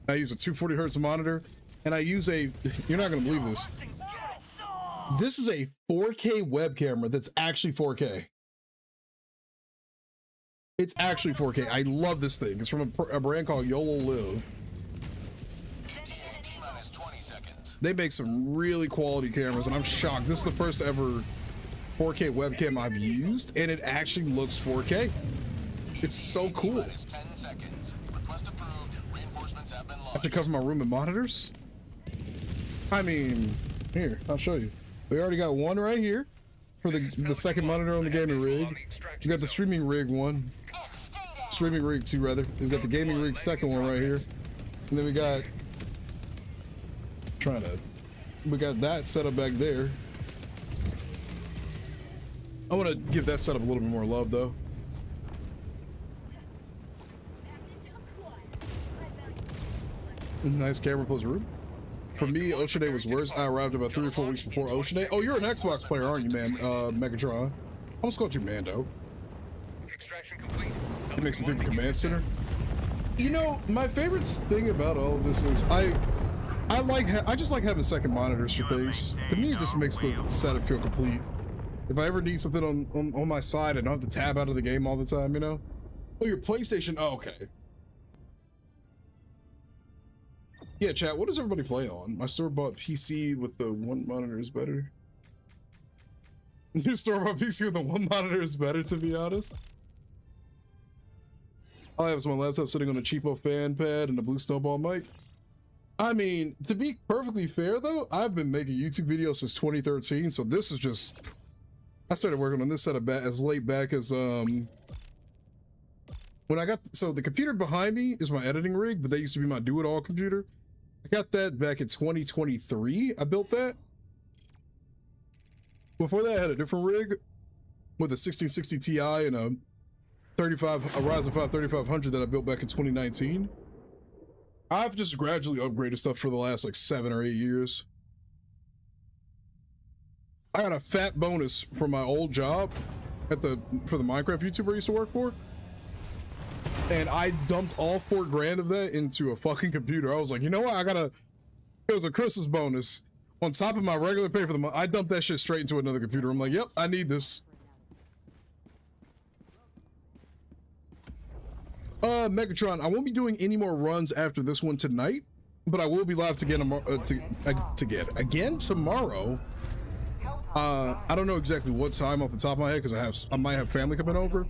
I use a 240 hertz monitor, and I use a, you're not gonna believe this. This is a 4K web camera that's actually 4K. It's actually 4K. I love this thing. It's from a brand called YOLO Live. They make some really quality cameras, and I'm shocked. This is the first ever 4K webcam I've used, and it actually looks 4K. It's so cool. I should cover my room in monitors. I mean, here, I'll show you. We already got one right here for the second monitor on the gaming rig. We got the streaming rig one. Streaming rig 2 rather. We've got the gaming rig second one right here. And then we got we got that setup back there. I want to give that setup a little bit more love though. Nice camera plus room. For me, Ocean Day was worse. I arrived about 3 or 4 weeks before Ocean Day. Oh, you're an Xbox player, aren't you, man? Megatron. I almost called you Mando. Extraction complete. It makes it through the command center. You know, my favorite thing about all of this is I just like having second monitors for things. To me, it just makes the setup feel complete. If I ever need something on my side, I don't have to tab out of the game all the time, you know? Oh, your PlayStation. Oh, okay. Yeah, chat, what does everybody play on? My store-bought PC with the one monitor is better. Your store-bought PC with the one monitor is better, to be honest. All I have is my laptop sitting on a cheapo fan pad and a blue snowball mic. I mean, to be perfectly fair, though, I've been making YouTube videos since 2013, so this is just... I started working on this setup as late back as, when I got... So the computer behind me is my editing rig, but that used to be my do-it-all computer. I got that back in 2023. I built that. Before that, I had a different rig with a 1660 Ti and a Ryzen 5 3500 that I built back in 2019. I've just gradually upgraded stuff for the last like 7 or 8 years. I got a fat bonus from my old job for the Minecraft YouTuber I used to work for. And I dumped all $4 grand of that into a fucking computer. I was like, you know what? It was a Christmas bonus on top of my regular pay for the month. I dumped that shit straight into another computer. I'm like, yep, I need this. Megatron, I won't be doing any more runs after this one tonight, but I will be live again tomorrow. I don't know exactly what time off the top of my head because I might have family coming over.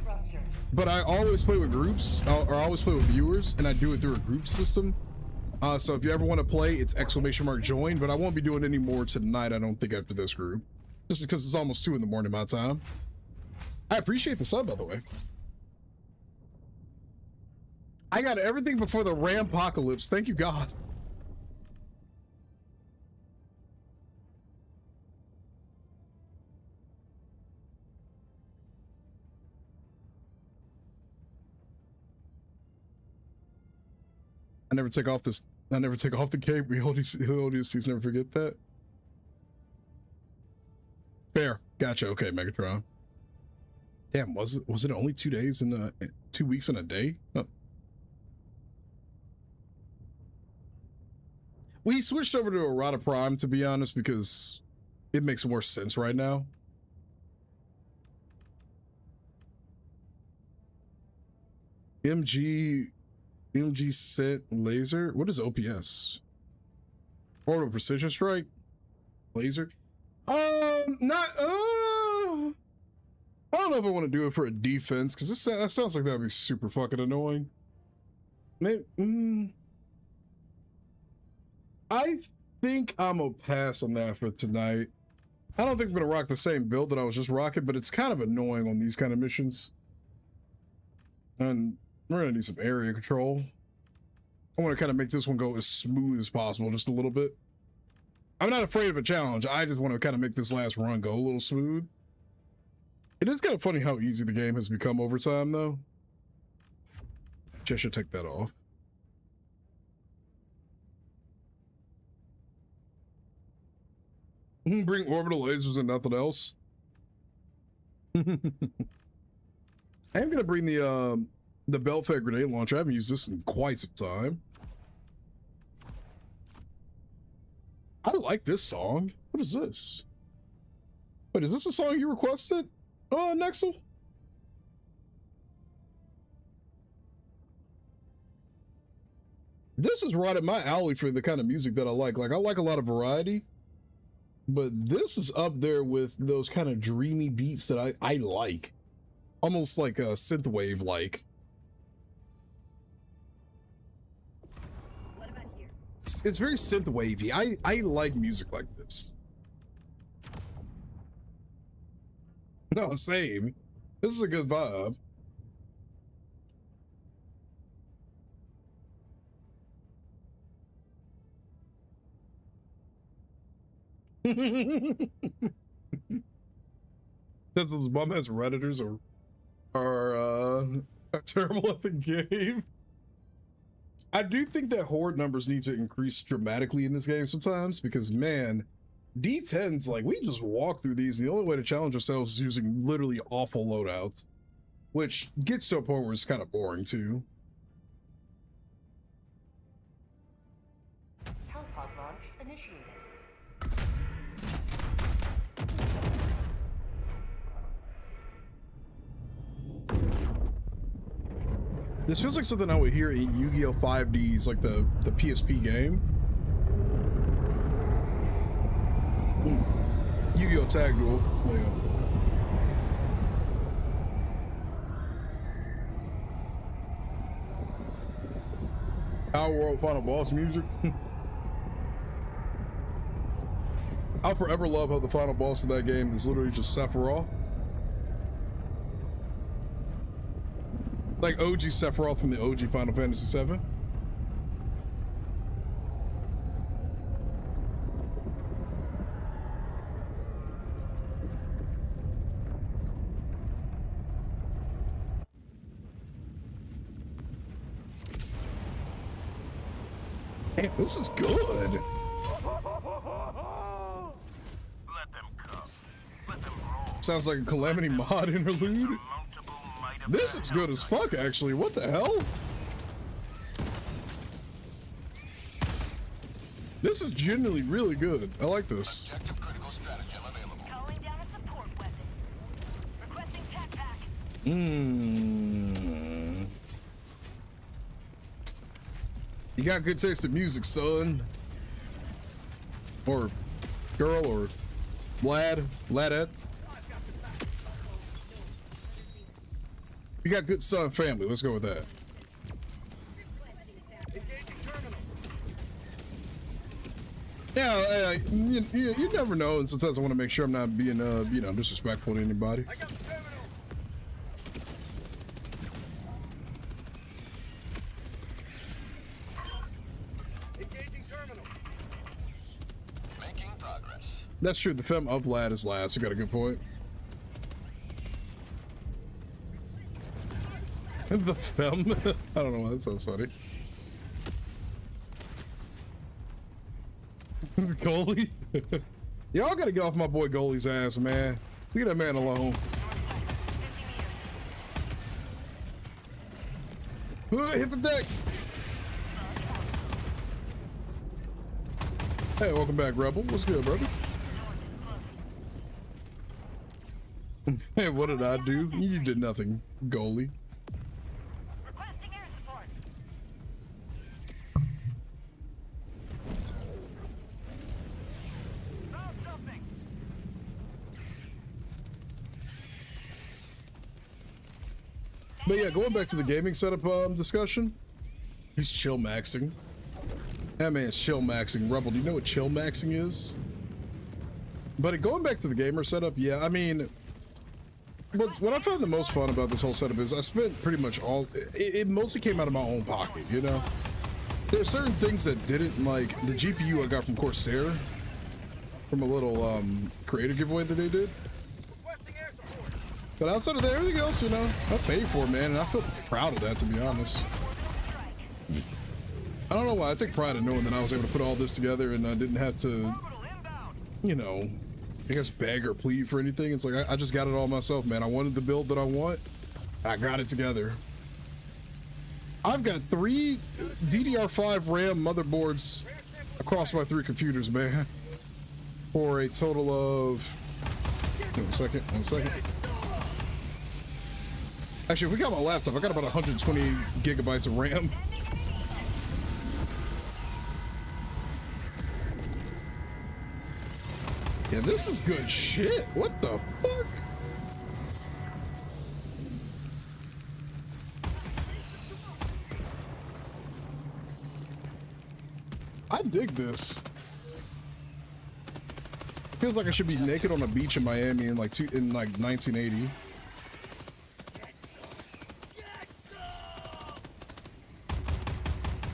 But I always play with groups, or I always play with viewers, and I do it through a group system. So if you ever want to play, it's !join, but I won't be doing any more tonight, I don't think, after this group. Just because it's almost 2 in the morning my time. I appreciate the sub, by the way. I got everything before the Rampocalypse, thank you God. I never take off the cape. We ODSTs never forget that. Fair. Gotcha. Okay, Megatron. Damn, was it only 2 days and 2 weeks and a day? Oh. We switched over to Errata Prime, to be honest, because it makes more sense right now. MG sent laser. What is OPS? Orbital precision strike? Laser? Not I don't know if I want to do it for a defense, because that sounds like that'd be super fucking annoying. Maybe, I think I'm gonna pass on that for tonight. I don't think I'm gonna rock the same build that I was just rocking, but it's kind of annoying on these kind of missions. And we're gonna need some area control. I want to kind of make this one go as smooth as possible, just a little bit. I'm not afraid of a challenge. I just want to kind of make this last run go a little smooth. It is kind of funny how easy the game has become over time, though. Just should take that off. Bring orbital lasers and nothing else. I am gonna bring the belt-fed grenade launcher. I haven't used this in quite some time. I like this song. What is this? Wait, is this a song you requested? Oh, Nexel? This is right at my alley for the kind of music that I like. Like, I like a lot of variety, but this is up there with those kind of dreamy beats that I like. Almost like a synthwave like. What about here? It's very synthwavy. I like music like this. No, same. This is a good vibe. That's those bum ass Redditors are terrible at the game. I do think that horde numbers need to increase dramatically in this game sometimes, because man, D10s, like, we just walk through these. The only way to challenge ourselves is using literally awful loadouts, which gets to a point where it's kind of boring too. Hellpod launch initiated. This feels like something I would hear in Yu-Gi-Oh! 5Ds, like the PSP game. Yu-Gi-Oh! Tag Duel. There you go. Our World Final Boss music. I'll forever love how the final boss of that game is literally just Sephiroth. Like OG Sephiroth from the OG Final Fantasy VII. Hey, this is good. Let them come. Let them roll. Sounds like a Calamity mod interlude. This is good as fuck, actually. What the hell? This is genuinely really good. I like this. Objective critical stratagem available. Calling down a support weapon. Requesting tech pack. You got good taste in music, son. Or girl, or ladette. You got good son family. Let's go with that. Yeah, you never know, and sometimes I want to make sure I'm not being, you know, disrespectful to anybody. I got the terminal. Engaging terminal. Making progress. That's true. The femme of lad is last. You got a good point. The femme? I don't know why that sounds funny. Goalie? Y'all gotta get off my boy Goalie's ass, man. Leave that man alone. Hit the deck. Hey, welcome back, Rebel. What's good, brother? Hey, what did I do? You did nothing, Goalie. Requesting air support. Found something. But yeah, going back to the gaming setup discussion, he's chill maxing. That man's chill maxing. Rebel, do you know what chill maxing is? But going back to the gamer setup, yeah, I mean, what I found the most fun about this whole setup is I spent pretty much all, it mostly came out of my own pocket, you know? There are certain things that didn't, like the GPU I got from Corsair, from a little creator giveaway that they did. Requesting air support. But outside of that, everything else, you know, I paid for it, man, and I feel proud of that, to be honest. I don't know why, I take pride in knowing that I was able to put all this together and I didn't have to, you know, I guess beg or plead for anything. It's like, I just got it all myself, man. I wanted the build that I want. I got it together. I've got 3 DDR5 RAM motherboards across my 3 computers, man. For a total of, one second. Actually, if we got my laptop, I got about 120 gigabytes of RAM. Yeah, this is good shit. What the fuck? I dig this. Feels like I should be naked on a beach in Miami in like 1980. Can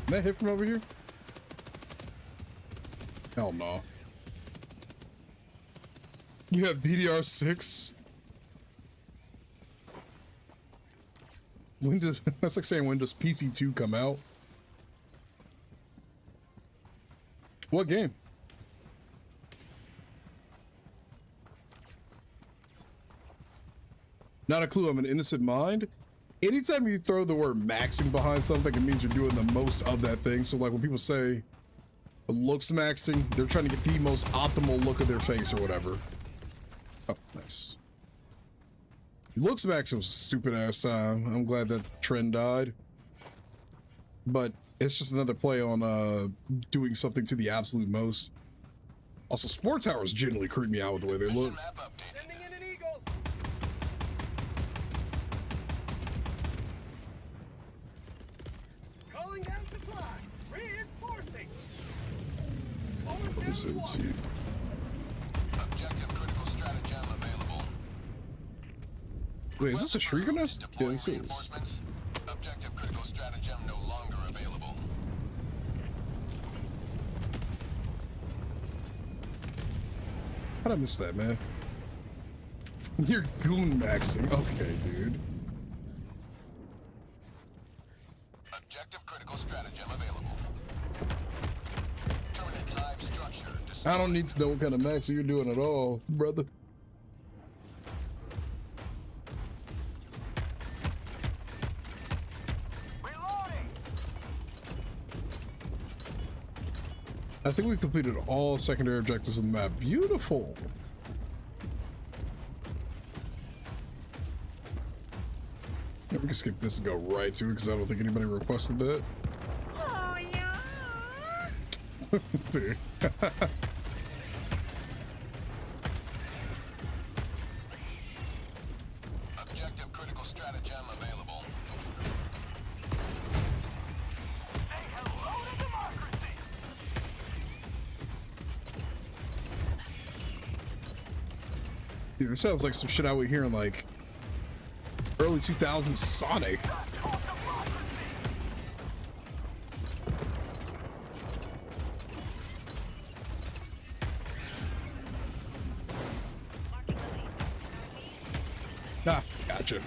that hit from over here? Hell no. You have DDR6? When does, that's like saying when does PC2 come out? What game? Not a clue, I'm an innocent mind. Anytime you throw the word maxing behind something, it means you're doing the most of that thing. So like when people say looks maxing, they're trying to get the most optimal look of their face or whatever. Oh, nice. Looks maxing was a stupid ass time. I'm glad that trend died. But it's just another play on doing something to the absolute most. Also, sport towers generally creep me out with the way they look. Sending in an eagle. Calling down supply. Reinforcing. Let me see what's here. Objective critical stratagem available. Wait, is this a shrieker nest? Yeah, Deploying this is. reinforcements. Objective critical stratagem no longer available. How'd I miss that, man? You're goon maxing. Okay, dude. Objective critical stratagem available. Terminate live structure. I don't need to know what kind of maxing you're doing at all, brother. Reloading. I think we completed all secondary objectives in the map. Beautiful. Yeah, we can skip this and go right to it because I don't think anybody requested that. Oh, yeah. Dude. Objective critical stratagem available. Say hello to democracy. Dude, it sounds like some shit I would hear in like early 2000s Sonic. Ah, gotcha.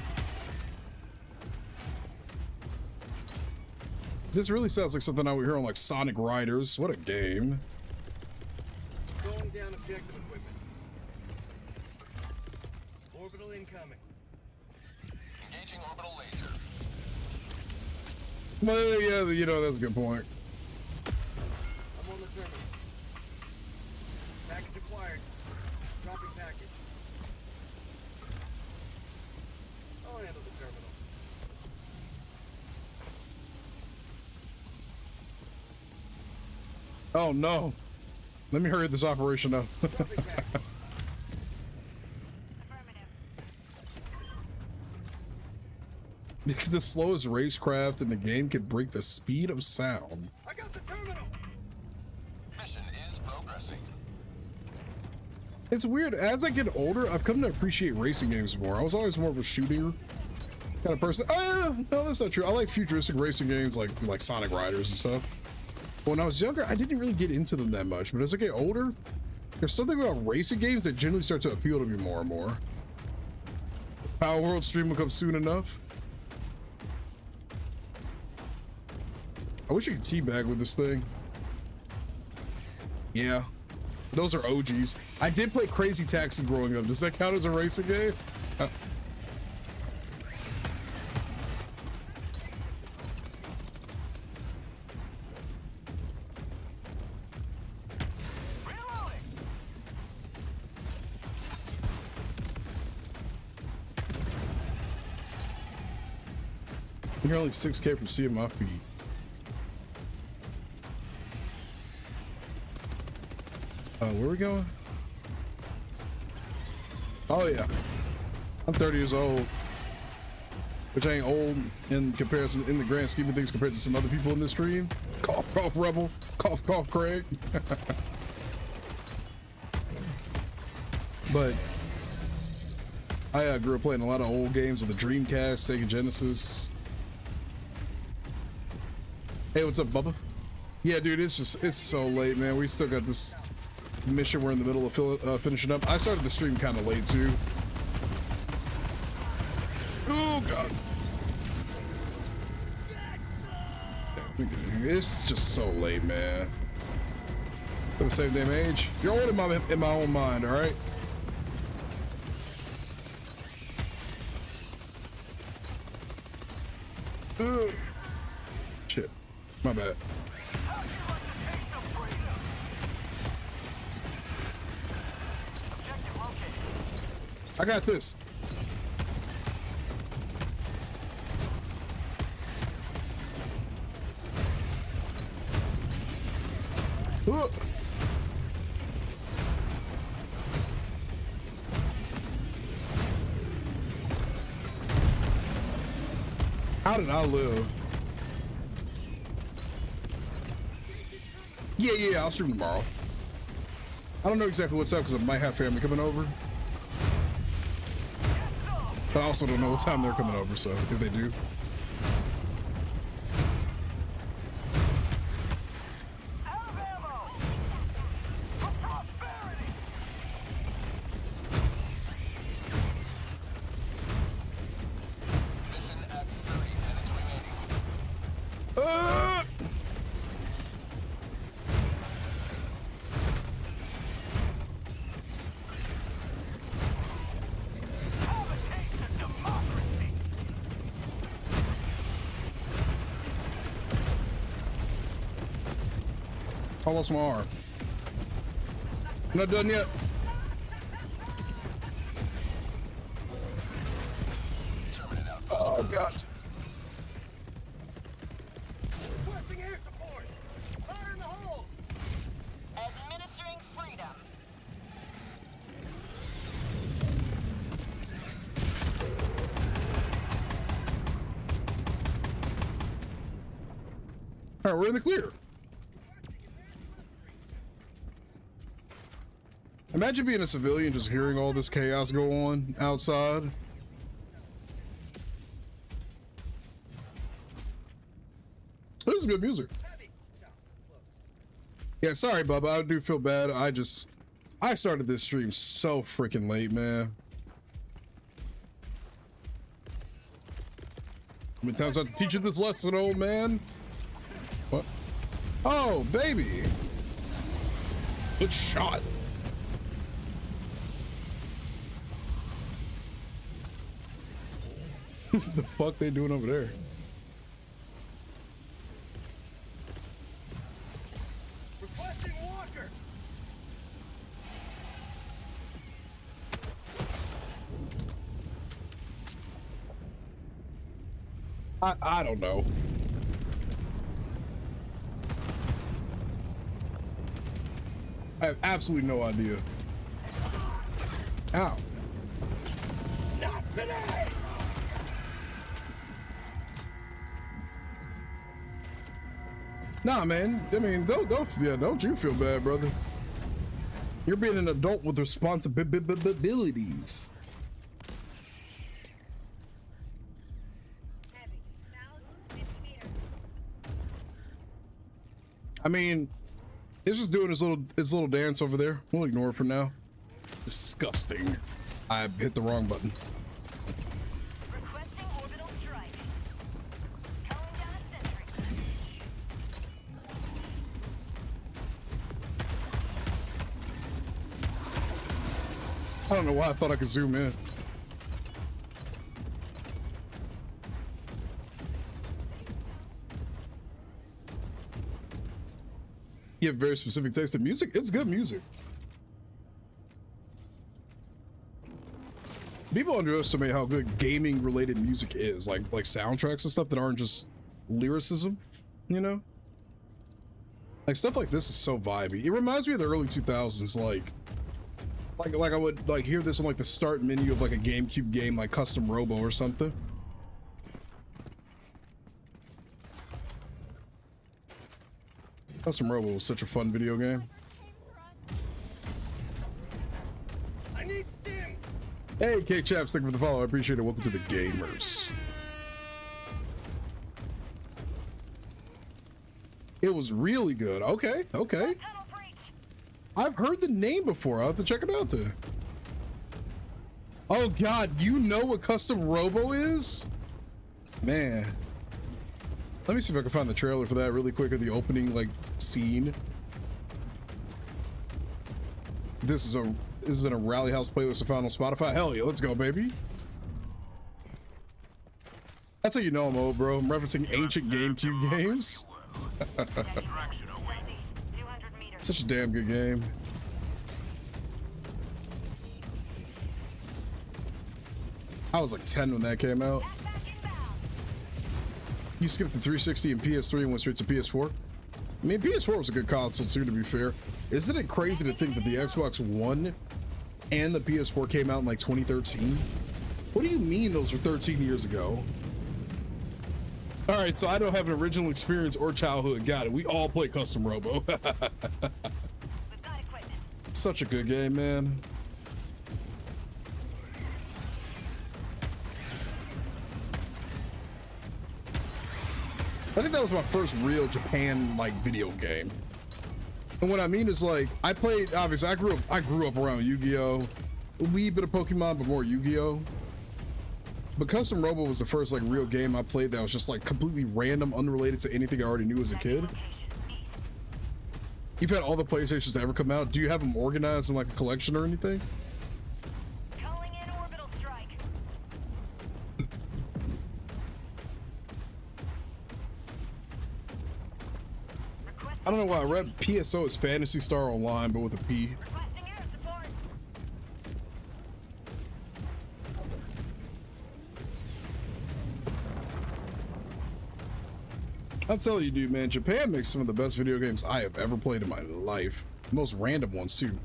This really sounds like something I would hear on like Sonic Riders. What a game. objective equipment. Orbital incoming. Engaging orbital laser. Well, yeah, you know, that's a good point. I'm on the terminal. Package acquired. Dropping package. I'll handle the terminal. Oh no. Let me hurry this operation up. Dropping package. The slowest racecraft in the game can break the speed of sound. I got the terminal. Mission is progressing. It's weird, as I get older, I've come to appreciate racing games more. I was always more of a shooting kind of person. No, that's not true. I like futuristic racing games like Sonic Riders and stuff. When I was younger, I didn't really get into them that much, but as I get older, there's something about racing games that generally start to appeal to me more and more. Power World stream will come soon enough. I wish you could teabag with this thing. Yeah, those are OGs. I did play Crazy Taxi growing up. Does that count as a racing game? You're only 6K from seeing my feet. Where are we going? Oh yeah, I'm 30 years old, which ain't old in comparison, in the grand scheme of things, compared to some other people in this stream. Cough, cough, Rebel. Cough, cough, Craig. But I grew up playing a lot of old games with the Dreamcast, Sega Genesis. Hey, what's up, Bubba? Yeah, dude, it's so late, man. We still got this mission we're in the middle of finishing up. I started the stream kind of late too. Oh god, it's just so late, man. We're the same damn age. You're old in my own mind, all right? Shit, my bad. I got this. Ooh. How did I live? Yeah, I'll stream tomorrow. I don't know exactly what's up because I might have family coming over. But I also don't know what time they're coming over, so if they do. I lost my arm. Not done yet. Oh god. Requesting air support. Fire in the hole. Administering freedom. All right, we're in the clear. Imagine being a civilian just hearing all this chaos go on outside. This is good music. Yeah, sorry, Bubba. I do feel bad. I started this stream so freaking late, man. How many times I have to teach you this lesson, old man? What? Oh, baby. Good shot. The fuck they doing over there? Requesting walker. I don't know. I have absolutely no idea. Ow. Not today. Nah, man. I mean, don't you feel bad, brother. You're being an adult with responsibilities. I mean, it's just doing his little dance over there. We'll ignore it for now. Disgusting. I hit the wrong button. Requesting orbital strike. Calling down a sentry. I don't know why I thought I could zoom in. You have very specific taste in music. It's good music. People underestimate how good gaming related music is, like soundtracks and stuff that aren't just lyricism, you know? Like stuff like this is so vibey. It reminds me of the early 2000s, like I would like hear this on like the start menu of like a GameCube game like Custom Robo or something. Custom Robo was such a fun video game. I need stims. Hey, K-Chaps, thank you for the follow. I appreciate it. Welcome to the Gamers. It was really good. Okay, okay. I've heard the name before. I'll have to check it out then. Oh God, you know what Custom Robo is? Man. Let me see if I can find the trailer for that really quick, or the opening like scene. This is in a Rally House playlist I found on Spotify. Hell yeah, let's go, baby. That's how you know I'm old, bro. I'm referencing ancient GameCube games. Such a damn good game. I was like 10 when that came out. You skipped the 360 and PS3 and went straight to PS4. I mean, PS4 was a good console too, to be fair. Isn't it crazy to think that the Xbox One and the PS4 came out in like 2013? What do you mean those were 13 years ago? All right, so I don't have an original experience or childhood. Got it. We all play Custom Robo. Such a good game, man. I think that was my first real Japan like video game. And what I mean is like I played, obviously I grew up around Yu-Gi-Oh! A wee bit of Pokemon, but more Yu-Gi-Oh! But Custom Robo was the first like real game I played that was just like completely random, unrelated to anything I already knew as a kid. You've had all the PlayStations that ever come out. Do you have them organized in like a collection or anything? Calling in orbital strike. I don't know why I read PSO is Fantasy Star Online, but with a P. Requesting air support. I'll tell you, dude, man, Japan makes some of the best video games I have ever played in my life. Most random ones, too.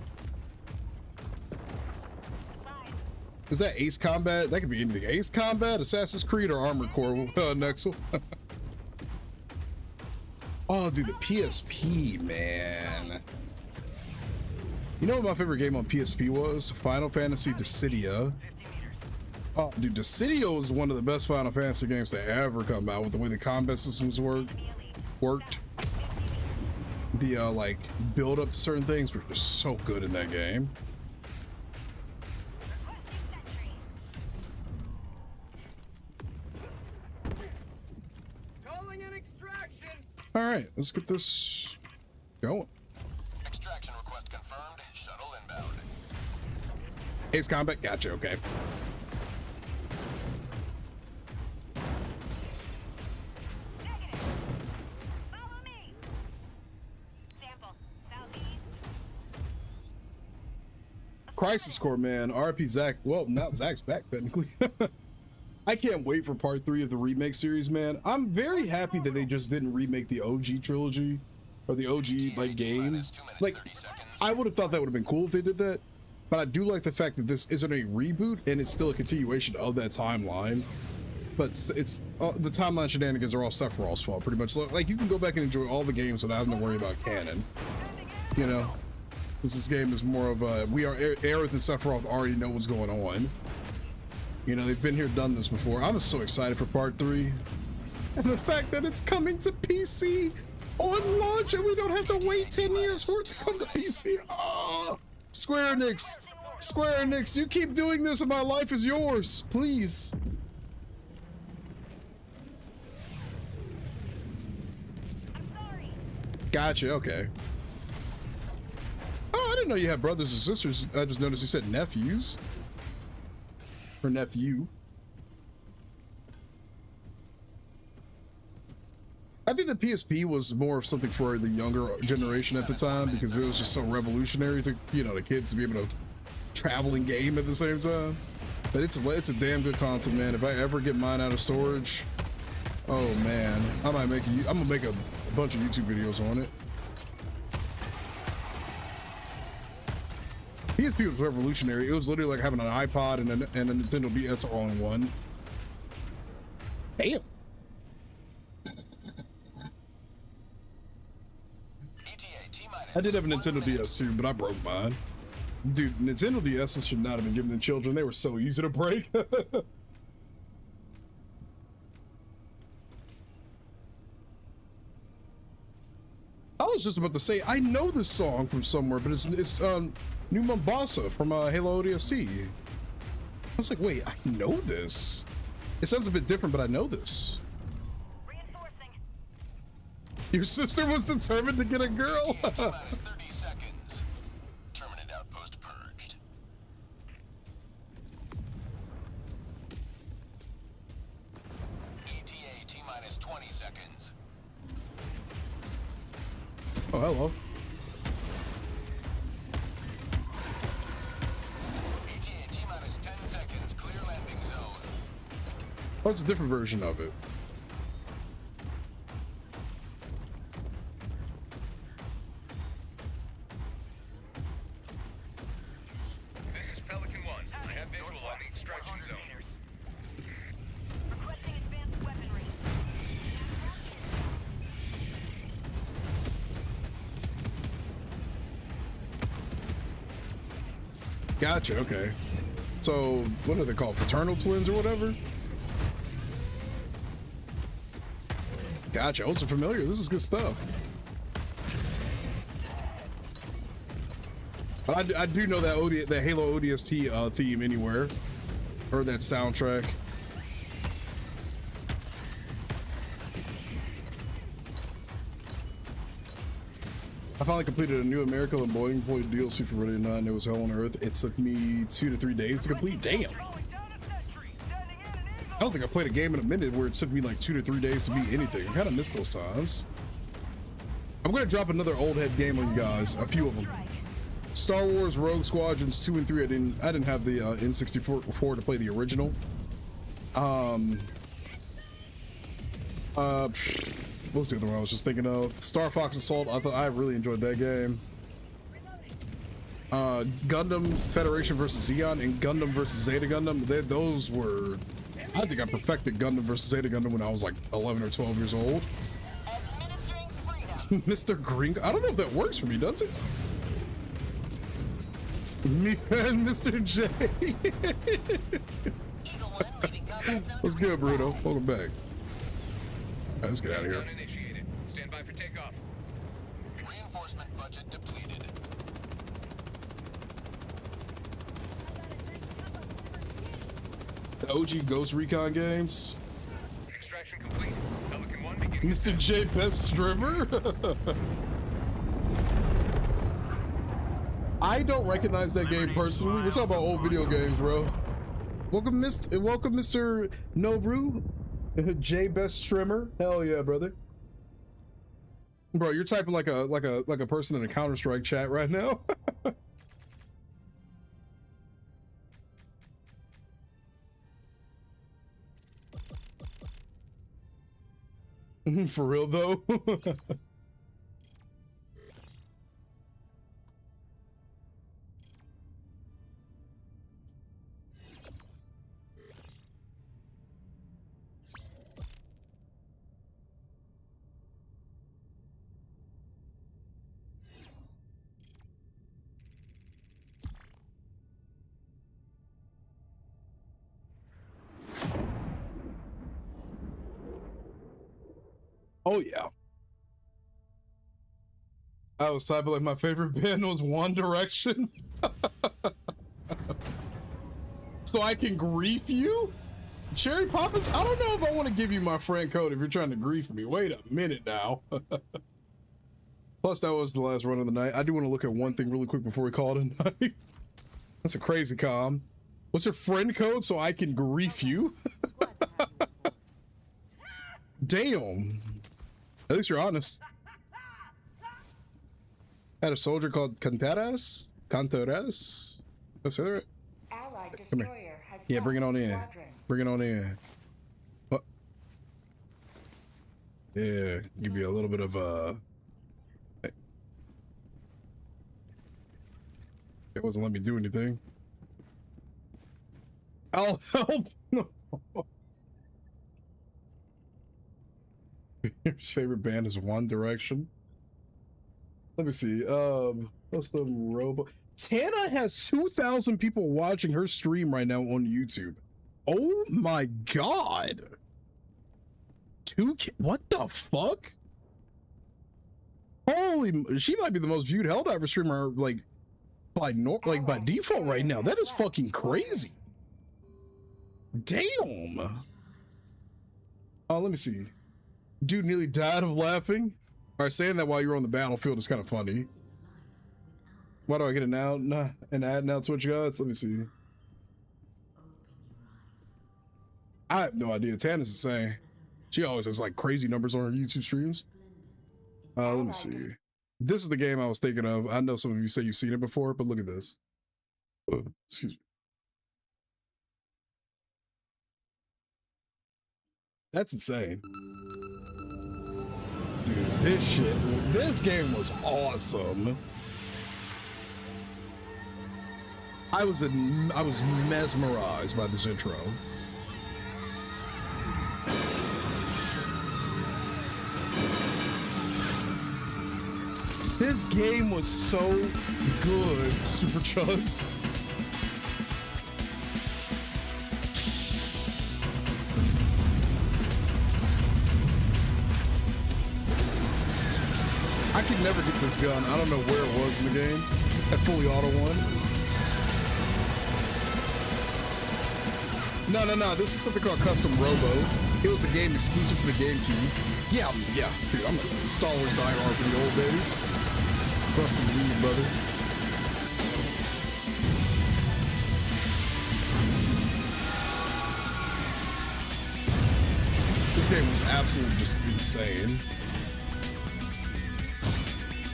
Is that Ace Combat? That could be anything. Ace Combat, Assassin's Creed, or Armored Core, Nexel. Oh, dude, the PSP, man. You know what my favorite game on PSP was? Final Fantasy Dissidia. Oh, dude, Dissidia was one of the best Final Fantasy games to ever come out with the way the combat systems worked. The, like, build up to certain things were just so good in that game. Calling an extraction. All right, let's get this going. Extraction request confirmed. Shuttle inbound. Ace Combat, gotcha, okay. Crisis Core, man. RP Zach. Well, now Zach's back technically. I can't wait for part 3 of the remake series, man. I'm very happy that they just didn't remake the OG trilogy or the OG like game. Like, I would have thought that would have been cool if they did that, but I do like the fact that this isn't a reboot and it's still a continuation of that timeline. But it's the timeline shenanigans are all Sephiroth's fault, pretty much. Like, you can go back and enjoy all the games without having to worry about canon. You know, this game is more of a Aerith and Sephiroth already know what's going on. You know, they've been here, done this before. I'm so excited for part 3. And the fact that it's coming to PC on launch and we don't have to wait 10 years for it to come to PC. Oh, Square Enix, you keep doing this and my life is yours. Please. Gotcha, okay. Oh, I didn't know you had brothers and sisters. I just noticed you said nephews. Or nephew. I think the PSP was more of something for the younger generation at the time because it was just so revolutionary to, you know, the kids to be able to travel and game at the same time. But it's a damn good console, man. If I ever get mine out of storage, oh man, I'm gonna make a bunch of YouTube videos on it. PSP was revolutionary. It was literally like having an iPod and a Nintendo DS all in one. Damn. I did have a Nintendo DS too, but I broke mine. Dude, Nintendo DSs should not have been given to children. They were so easy to break. I was just about to say, I know this song from somewhere, but it's New Mombasa from Halo ODST. I was like, wait, I know this. It sounds a bit different, but I know this. Reinforcing. Your sister was determined to get a girl. 30 seconds. Terminate outpost purged. ETA T-minus 20 seconds. Oh, hello. ETA T-minus 10 seconds. Clear landing zone. Oh, it's a different version of it. This is Pelican 1. I have visual on the extraction zone. Requesting advanced weaponry. Gotcha, okay. So, what are they called? Fraternal twins or whatever? Gotcha. Oh, it's familiar. This is good stuff. But I do know that Halo ODST theme anywhere. Heard that soundtrack. I finally completed a new America and Boeing Point DLC for Ready or Not, and it was hell on earth. It took me 2 to 3 days to complete. Damn. I don't think I played a game in a minute where it took me like 2 to 3 days to beat anything. I kind of miss those times. I'm gonna drop another old head game on you guys, a few of them. Star Wars Rogue Squadrons 2 and 3. I didn't have the N64 to play the original. What was the other one I was just thinking of? Star Fox Assault. I really enjoyed that game. Gundam Federation versus Xeon and Gundam versus Zeta Gundam. Those were. I think I perfected Gundam versus Zeta Gundam when I was like 11 or 12 years old. Mr. Green. I don't know if that works for me, does it? Me and Mr. J. What's good, Bruno? Welcome back. All right, let's get out of here. Initiated. Stand by for takeoff. Reinforcement budget depleted. The OG Ghost Recon games. Extraction complete. Pelican 1 beginning. Mr. J, best streamer. I don't recognize that game personally. We're talking about old video games, bro. Welcome, Mr. Nobru. J, best streamer. Hell yeah, brother. Bro, you're typing like a person in a Counter-Strike chat right now. For real though. Oh yeah. I was typing like my favorite band was One Direction. So I can grief you? Cherry Poppins? I don't know if I want to give you my friend code if you're trying to grief me. Wait a minute now. Plus, that was the last run of the night. I do want to look at one thing really quick before we call it a night. That's a crazy comm. What's your friend code so I can grief you? Damn. At least you're honest. I had a soldier called Canteras? Canteras? Let's say that right? Allied Come here. destroyer has Yeah, bring it left on in. squadron. Bring it on in. What? Yeah, give you a little bit of it wasn't letting me do anything. I'll help. No. Your favorite band is One Direction. Let me see. What's the robot? Tana has 2,000 people watching her stream right now on YouTube. Oh my god. What the fuck? Holy, she might be the most viewed Helldiver streamer like by default right now. That is fucking crazy. Damn. Oh, let me see. Dude nearly died of laughing. All right, saying that while you're on the battlefield is kind of funny. Why do I get an out? Nah, an ad now, Twitch gods? Let me see. I have no idea. Tana's insane. She always has like crazy numbers on her YouTube streams. Let me see. This is the game I was thinking of. I know some of you say you've seen it before, but look at this. Excuse me. That's insane. Dude, this game was awesome. I was mesmerized by this intro. This game was so good, Super Chuz. I could never get this gun. I don't know where it was in the game. That fully auto one. No. This is something called Custom Robo. It was a game exclusive to the GameCube. Yeah. Dude, I'm a Star Wars diehard from the old days. Custom League, brother. This game was absolutely just insane.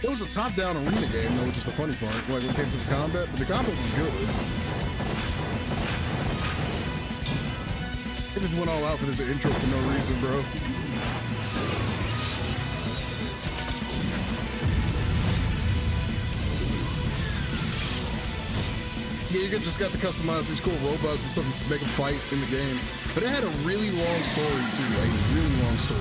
It was a top-down arena game, though, which is the funny part. Like when it came to the combat, but the combat was good. They just went all out for this intro for no reason, bro. Yeah, you just got to customize these cool robots and stuff and make them fight in the game. But it had a really long story, too. Like, a really long story.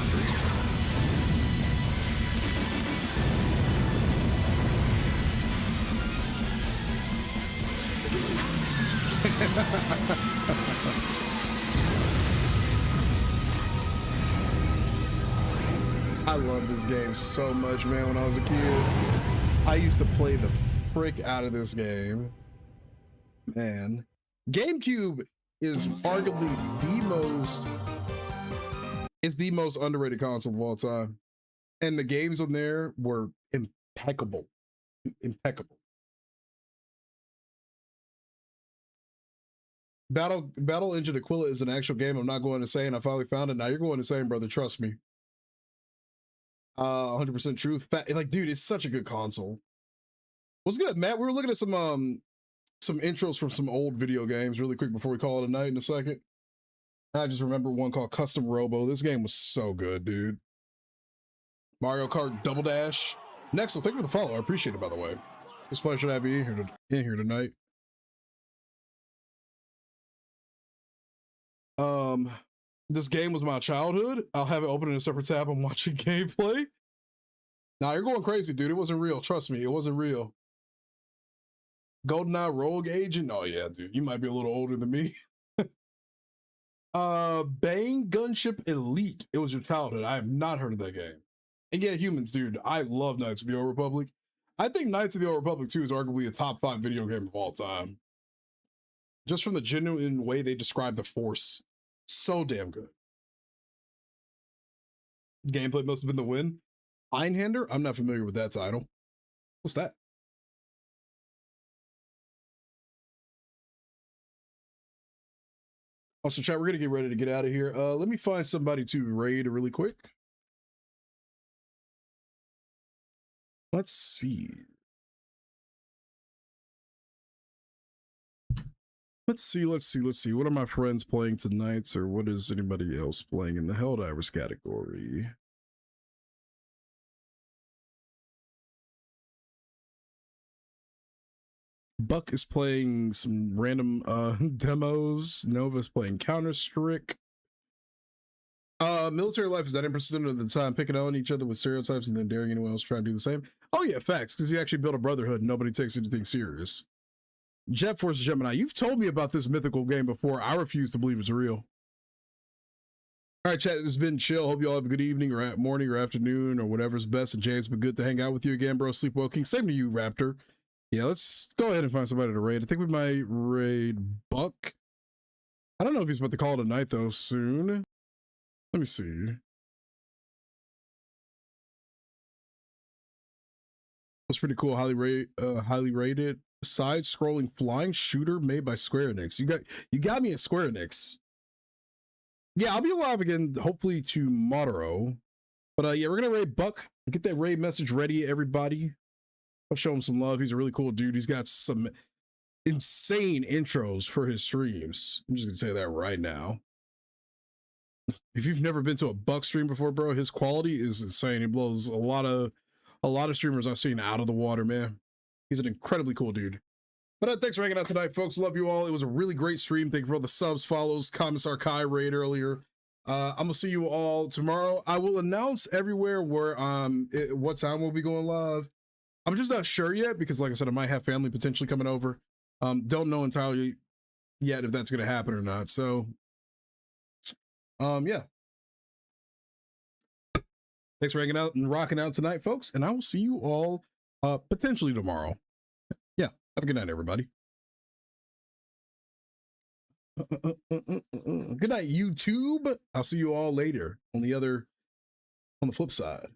I love this game so much, man. When I was a kid, I used to play the frick out of this game. Man, GameCube is arguably the most underrated console of all time, and the games on there were impeccable. Battle Engine Aquila is an actual game. I'm not going insane. I finally found it. Now you're going insane, brother. Trust me. 100% truth. Like, dude, it's such a good console. What's good, Matt? We were looking at some intros from some old video games really quick before we call it a night in a second. I just remember one called Custom Robo. This game was so good, dude. Mario Kart Double Dash. Next, well, thank you for the follow. I appreciate it, by the way. It's a pleasure to have you in here tonight. This game was my childhood. I'll have it open in a separate tab. I'm watching gameplay. Nah, you're going crazy, dude. It wasn't real. Trust me, it wasn't real. GoldenEye Rogue Agent. Oh yeah, dude. You might be a little older than me. Bang Gunship Elite. It was your childhood. I have not heard of that game. And yeah, humans, dude. I love Knights of the Old Republic. I think Knights of the Old Republic 2 is arguably a top 5 video game of all time. Just from the genuine way they describe the Force. So damn good. Gameplay must have been the win. Einhander? I'm not familiar with that title. What's that? Also, chat, we're going to get ready to get out of here. Let me find somebody to raid really quick. Let's see. Let's see. What are my friends playing tonight, or what is anybody else playing in the Helldivers category? Buck is playing some random demos. Nova's playing Counter-Strike. Military life is that interesting of the time picking on each other with stereotypes and then daring anyone else to try and do the same. Oh yeah, facts, because you actually build a brotherhood and nobody takes anything serious. Jet Force Gemini, you've told me about this mythical game before. I refuse to believe it's real. All right, chat, it's been chill. Hope you all have a good evening or morning or afternoon or whatever's best. And Jay, it's been good to hang out with you again, bro. Sleep well, King. Same to you, Raptor. Yeah, let's go ahead and find somebody to raid. I think we might raid Buck. I don't know if he's about to call it a night, though, soon. Let me see. That's pretty cool. Highly rated. Side-scrolling flying shooter made by Square Enix. You got me at Square Enix. Yeah, I'll be live again, hopefully tomorrow. But yeah, we're gonna raid Buck. Get that raid message ready, everybody. I'll show him some love. He's a really cool dude. He's got some insane intros for his streams. I'm just gonna tell you that right now. If you've never been to a Buck stream before, bro, his quality is insane. He blows a lot of streamers I've seen out of the water, man. He's an incredibly cool dude. But thanks for hanging out tonight, folks. Love you all. It was a really great stream. Thank you for all the subs, follows, Commissar Kai raid earlier. I'm gonna see you all tomorrow. I will announce everywhere where what time we'll be going live. I'm just not sure yet because, like I said, I might have family potentially coming over. Don't know entirely yet if that's gonna happen or not. So, yeah. Thanks for hanging out and rocking out tonight, folks. And I will see you all potentially tomorrow. Yeah. Have a good night, everybody. Good night, YouTube. I'll see you all later on the flip side.